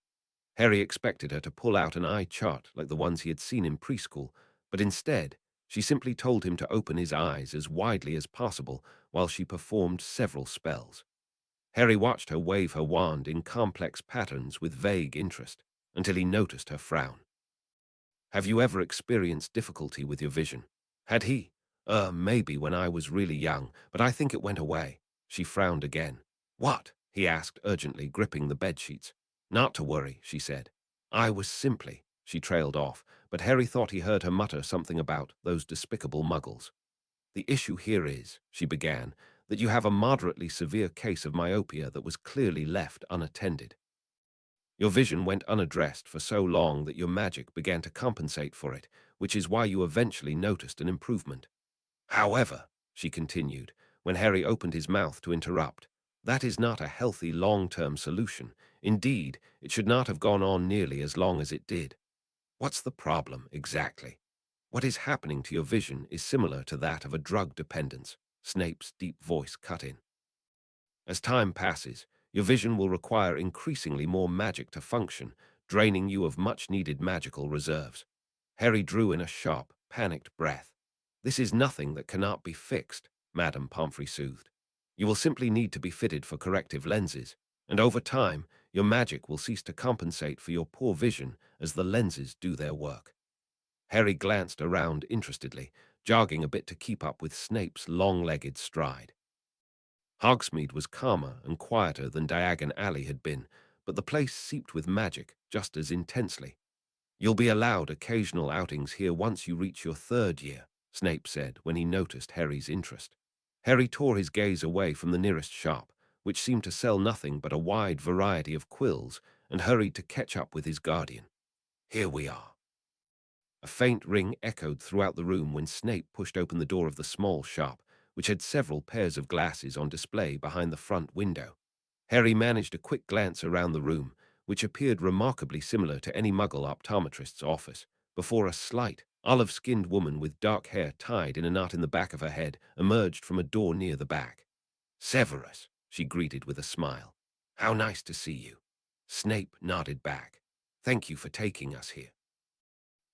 Harry expected her to pull out an eye chart like the ones he had seen in preschool, but instead, she simply told him to open his eyes as widely as possible while she performed several spells. Harry watched her wave her wand in complex patterns with vague interest, until he noticed her frown. "Have you ever experienced difficulty with your vision?" Had he? Maybe when I was really young, but I think it went away." She frowned again. "What?" he asked urgently, gripping the bedsheets. "Not to worry," she said. "I was simply—" She trailed off, but Harry thought he heard her mutter something about those despicable muggles. "The issue here is," she began, "that you have a moderately severe case of myopia that was clearly left unattended. Your vision went unaddressed for so long that your magic began to compensate for it, which is why you eventually noticed an improvement. However," she continued, when Harry opened his mouth to interrupt, "that is not a healthy long-term solution. Indeed, it should not have gone on nearly as long as it did. What's the problem, exactly? What is happening to your vision is similar to that of a drug dependence." Snape's deep voice cut in. "As time passes, your vision will require increasingly more magic to function, draining you of much-needed magical reserves." Harry drew in a sharp, panicked breath. "This is nothing that cannot be fixed," Madame Pomfrey soothed. "You will simply need to be fitted for corrective lenses, and over time, your magic will cease to compensate for your poor vision as the lenses do their work." Harry glanced around interestedly, jogging a bit to keep up with Snape's long-legged stride. Hogsmeade was calmer and quieter than Diagon Alley had been, but the place seeped with magic just as intensely. "You'll be allowed occasional outings here once you reach your 3rd year," Snape said when he noticed Harry's interest. Harry tore his gaze away from the nearest shop, which seemed to sell nothing but a wide variety of quills, and hurried to catch up with his guardian. "Here we are." A faint ring echoed throughout the room when Snape pushed open the door of the small shop, which had several pairs of glasses on display behind the front window. Harry managed a quick glance around the room, which appeared remarkably similar to any Muggle optometrist's office, before a slight, olive-skinned woman with dark hair tied in a knot in the back of her head emerged from a door near the back. "Severus," she greeted with a smile. "How nice to see you." Snape nodded back. "Thank you for taking us here.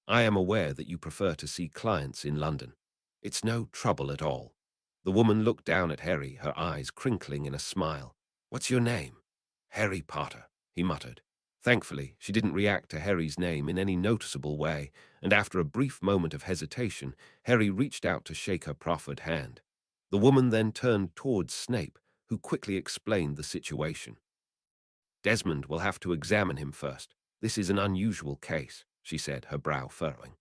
I am aware that you prefer to see clients in London. It's no trouble at all." The woman looked down at Harry, her eyes crinkling in a smile. "What's your name?" "Harry Potter," he muttered. Thankfully, she didn't react to Harry's name in any noticeable way, and after a brief moment of hesitation, Harry reached out to shake her proffered hand. The woman then turned towards Snape, who quickly explained the situation. "Desmond will have to examine him first. This is an unusual case," she said, her brow furrowing.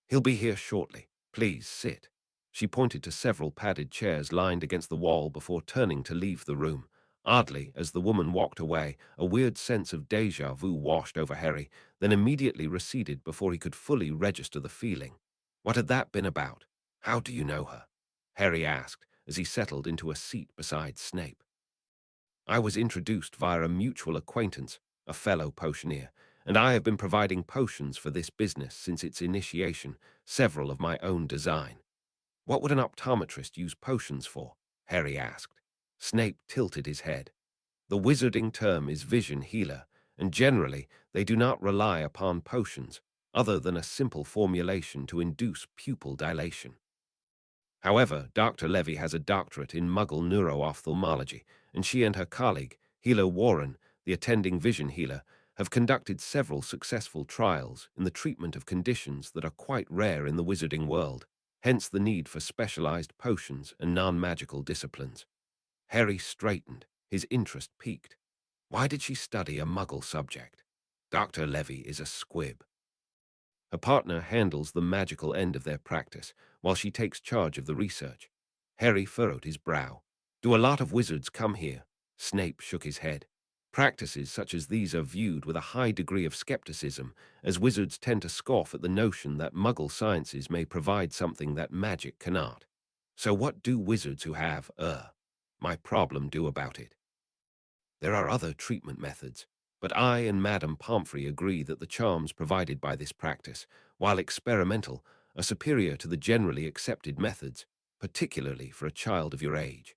"He'll be here shortly. Please sit." She pointed to several padded chairs lined against the wall before turning to leave the room. Oddly, as the woman walked away, a weird sense of déjà vu washed over Harry, then immediately receded before he could fully register the feeling. What had that been about? "How do you know her?" Harry asked, as he settled into a seat beside Snape. "I was introduced via a mutual acquaintance, a fellow potioneer, and I have been providing potions for this business since its initiation, several of my own design." "What would an optometrist use potions for?" Harry asked. Snape tilted his head. "The wizarding term is vision healer, and generally they do not rely upon potions, other than a simple formulation to induce pupil dilation. However, Dr. Levy has a doctorate in Muggle neuro-ophthalmology, and she and her colleague, Healer Warren, the attending vision healer, have conducted several successful trials in the treatment of conditions that are quite rare in the wizarding world, hence the need for specialized potions and non-magical disciplines." Harry straightened, his interest piqued. Why did she study a Muggle subject? Dr. Levy is a squib. Her partner handles the magical end of their practice, while she takes charge of the research. Harry furrowed his brow. "Do a lot of wizards come here?" Snape shook his head. "Practices such as these are viewed with a high degree of skepticism, as wizards tend to scoff at the notion that Muggle sciences may provide something that magic cannot. So what do wizards who have, my problem do about it?" "There are other treatment methods. But I and Madame Pomfrey agree that the charms provided by this practice, while experimental, are superior to the generally accepted methods, particularly for a child of your age.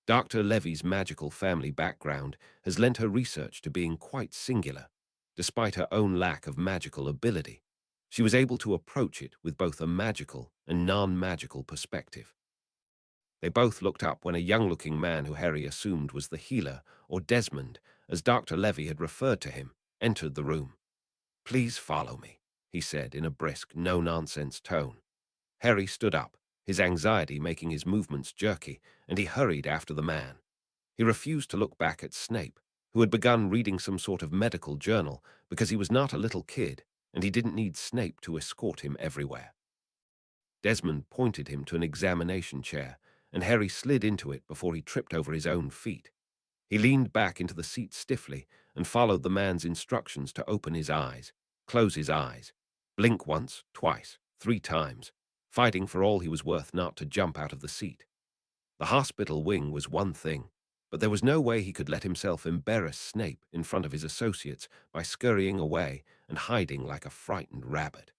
Dr. Levy's magical family background has lent her research to being quite singular. Despite her own lack of magical ability, she was able to approach it with both a magical and non-magical perspective. They both looked up when a young-looking man who Harry assumed was the healer, or Desmond, as Dr. Levy had referred to him, entered the room. "Please follow me," he said in a brisk, no-nonsense tone. Harry stood up, his anxiety making his movements jerky, and he hurried after the man. He refused to look back at Snape, who had begun reading some sort of medical journal because he was not a little kid, and he didn't need Snape to escort him everywhere. Desmond pointed him to an examination chair, and Harry slid into it before he tripped over his own feet. He leaned back into the seat stiffly and followed the man's instructions to open his eyes, close his eyes, blink once, twice, 3 times, fighting for all he was worth not to jump out of the seat. The hospital wing was one thing, but there was no way he could let himself embarrass Snape in front of his associates by scurrying away and hiding like a frightened rabbit.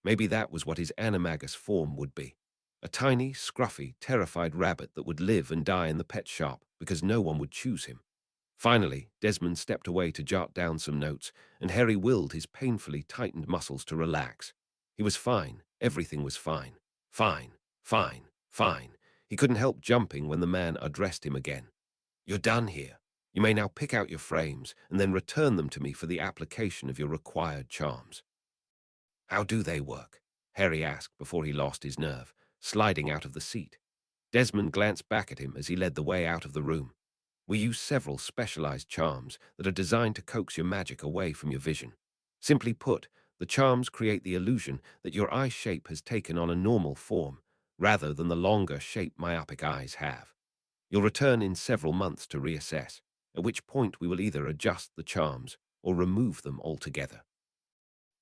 Maybe that was what his animagus form would be. A tiny, scruffy, terrified rabbit that would live and die in the pet shop because no one would choose him. Finally, Desmond stepped away to jot down some notes, and Harry willed his painfully tightened muscles to relax. He was fine. Everything was fine. Fine, fine, fine. He couldn't help jumping when the man addressed him again. "You're done here. You may now pick out your frames and then return them to me for the application of your required charms." "How do they work?" Harry asked before he lost his nerve, sliding out of the seat. Desmond glanced back at him as he led the way out of the room. "We use several specialized charms that are designed to coax your magic away from your vision. Simply put, the charms create the illusion that your eye shape has taken on a normal form, rather than the longer shape myopic eyes have. You'll return in several months to reassess, at which point we will either adjust the charms or remove them altogether."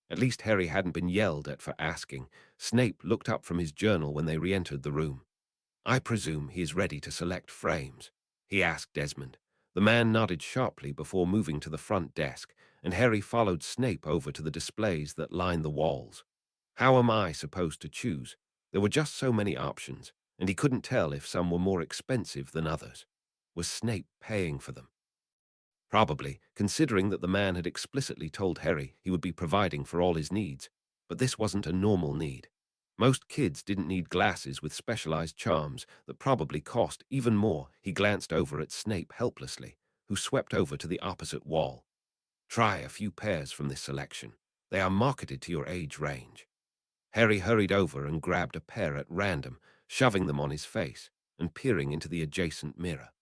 At least Harry hadn't been yelled at for asking. Snape looked up from his journal when they re-entered the room. "I presume he is ready to select frames?" he asked Desmond. The man nodded sharply before moving to the front desk, and Harry followed Snape over to the displays that lined the walls. How am I supposed to choose? There were just so many options, and he couldn't tell if some were more expensive than others. Was Snape paying for them? Probably, considering that the man had explicitly told Harry he would be providing for all his needs. But this wasn't a normal need. Most kids didn't need glasses with specialized charms that probably cost even more. He glanced over at Snape helplessly, who swept over to the opposite wall. "Try a few pairs from this selection. They are marketed to your age range." Harry hurried over and grabbed a pair at random, shoving them on his face and peering into the adjacent mirror.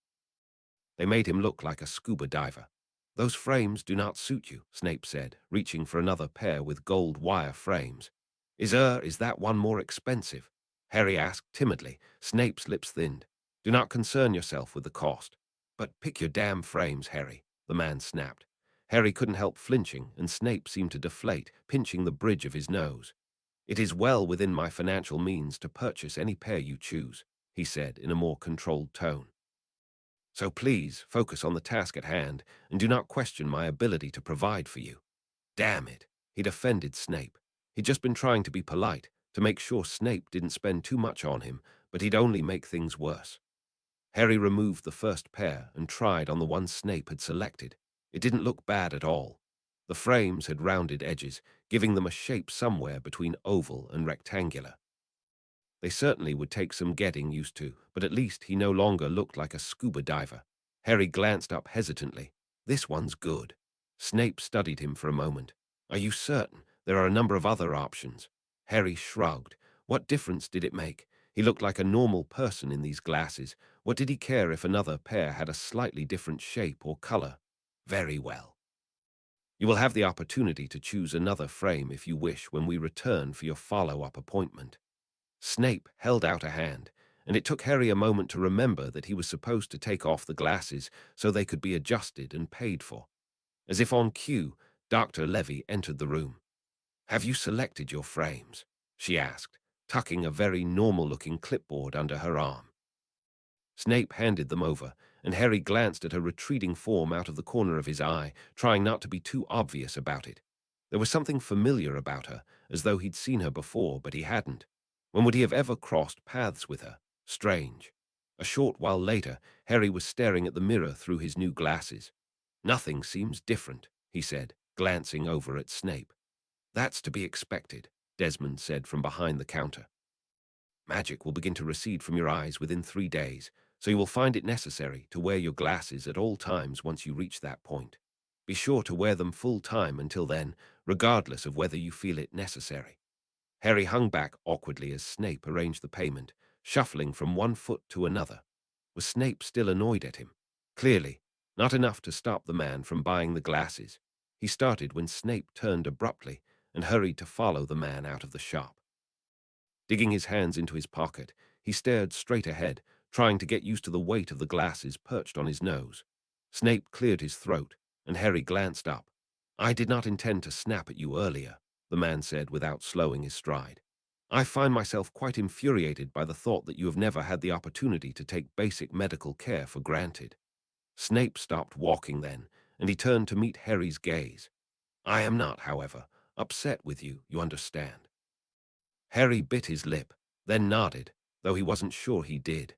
They made him look like a scuba diver. "Those frames do not suit you," Snape said, reaching for another pair with gold wire frames. Is that one more expensive?" Harry asked timidly. Snape's lips thinned. "Do not concern yourself with the cost." "But pick your damn frames, Harry," the man snapped. Harry couldn't help flinching, and Snape seemed to deflate, pinching the bridge of his nose. "It is well within my financial means to purchase any pair you choose," he said in a more controlled tone. "So please focus on the task at hand and do not question my ability to provide for you." Damn it, he'd offended Snape. He'd just been trying to be polite, to make sure Snape didn't spend too much on him, but he'd only make things worse. Harry removed the first pair and tried on the one Snape had selected. It didn't look bad at all. The frames had rounded edges, giving them a shape somewhere between oval and rectangular. They certainly would take some getting used to, but at least he no longer looked like a scuba diver. Harry glanced up hesitantly. "This one's good." Snape studied him for a moment. "Are you certain? There are a number of other options." Harry shrugged. What difference did it make? He looked like a normal person in these glasses. What did he care if another pair had a slightly different shape or color? "Very well. You will have the opportunity to choose another frame if you wish when we return for your follow-up appointment." Snape held out a hand, and it took Harry a moment to remember that he was supposed to take off the glasses so they could be adjusted and paid for. As if on cue, Dr. Levy entered the room. "Have you selected your frames?" she asked, tucking a very normal-looking clipboard under her arm. Snape handed them over, and Harry glanced at her retreating form out of the corner of his eye, trying not to be too obvious about it. There was something familiar about her, as though he'd seen her before, but he hadn't. When would he have ever crossed paths with her? Strange. A short while later, Harry was staring at the mirror through his new glasses. "Nothing seems different," he said, glancing over at Snape. "That's to be expected," Desmond said from behind the counter. "Magic will begin to recede from your eyes within 3 days, so you will find it necessary to wear your glasses at all times once you reach that point. Be sure to wear them full time until then, regardless of whether you feel it necessary." Harry hung back awkwardly as Snape arranged the payment, shuffling from one foot to another. Was Snape still annoyed at him? Clearly, not enough to stop the man from buying the glasses. He started when Snape turned abruptly and hurried to follow the man out of the shop. Digging his hands into his pocket, he stared straight ahead, trying to get used to the weight of the glasses perched on his nose. Snape cleared his throat, and Harry glanced up. "I did not intend to snap at you earlier," the man said without slowing his stride. "I find myself quite infuriated by the thought that you have never had the opportunity to take basic medical care for granted." Snape stopped walking then, and he turned to meet Harry's gaze. "I am not, however, upset with you, you understand." Harry bit his lip, then nodded, though he wasn't sure he did.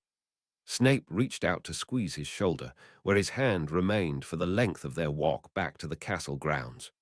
Snape reached out to squeeze his shoulder, where his hand remained for the length of their walk back to the castle grounds.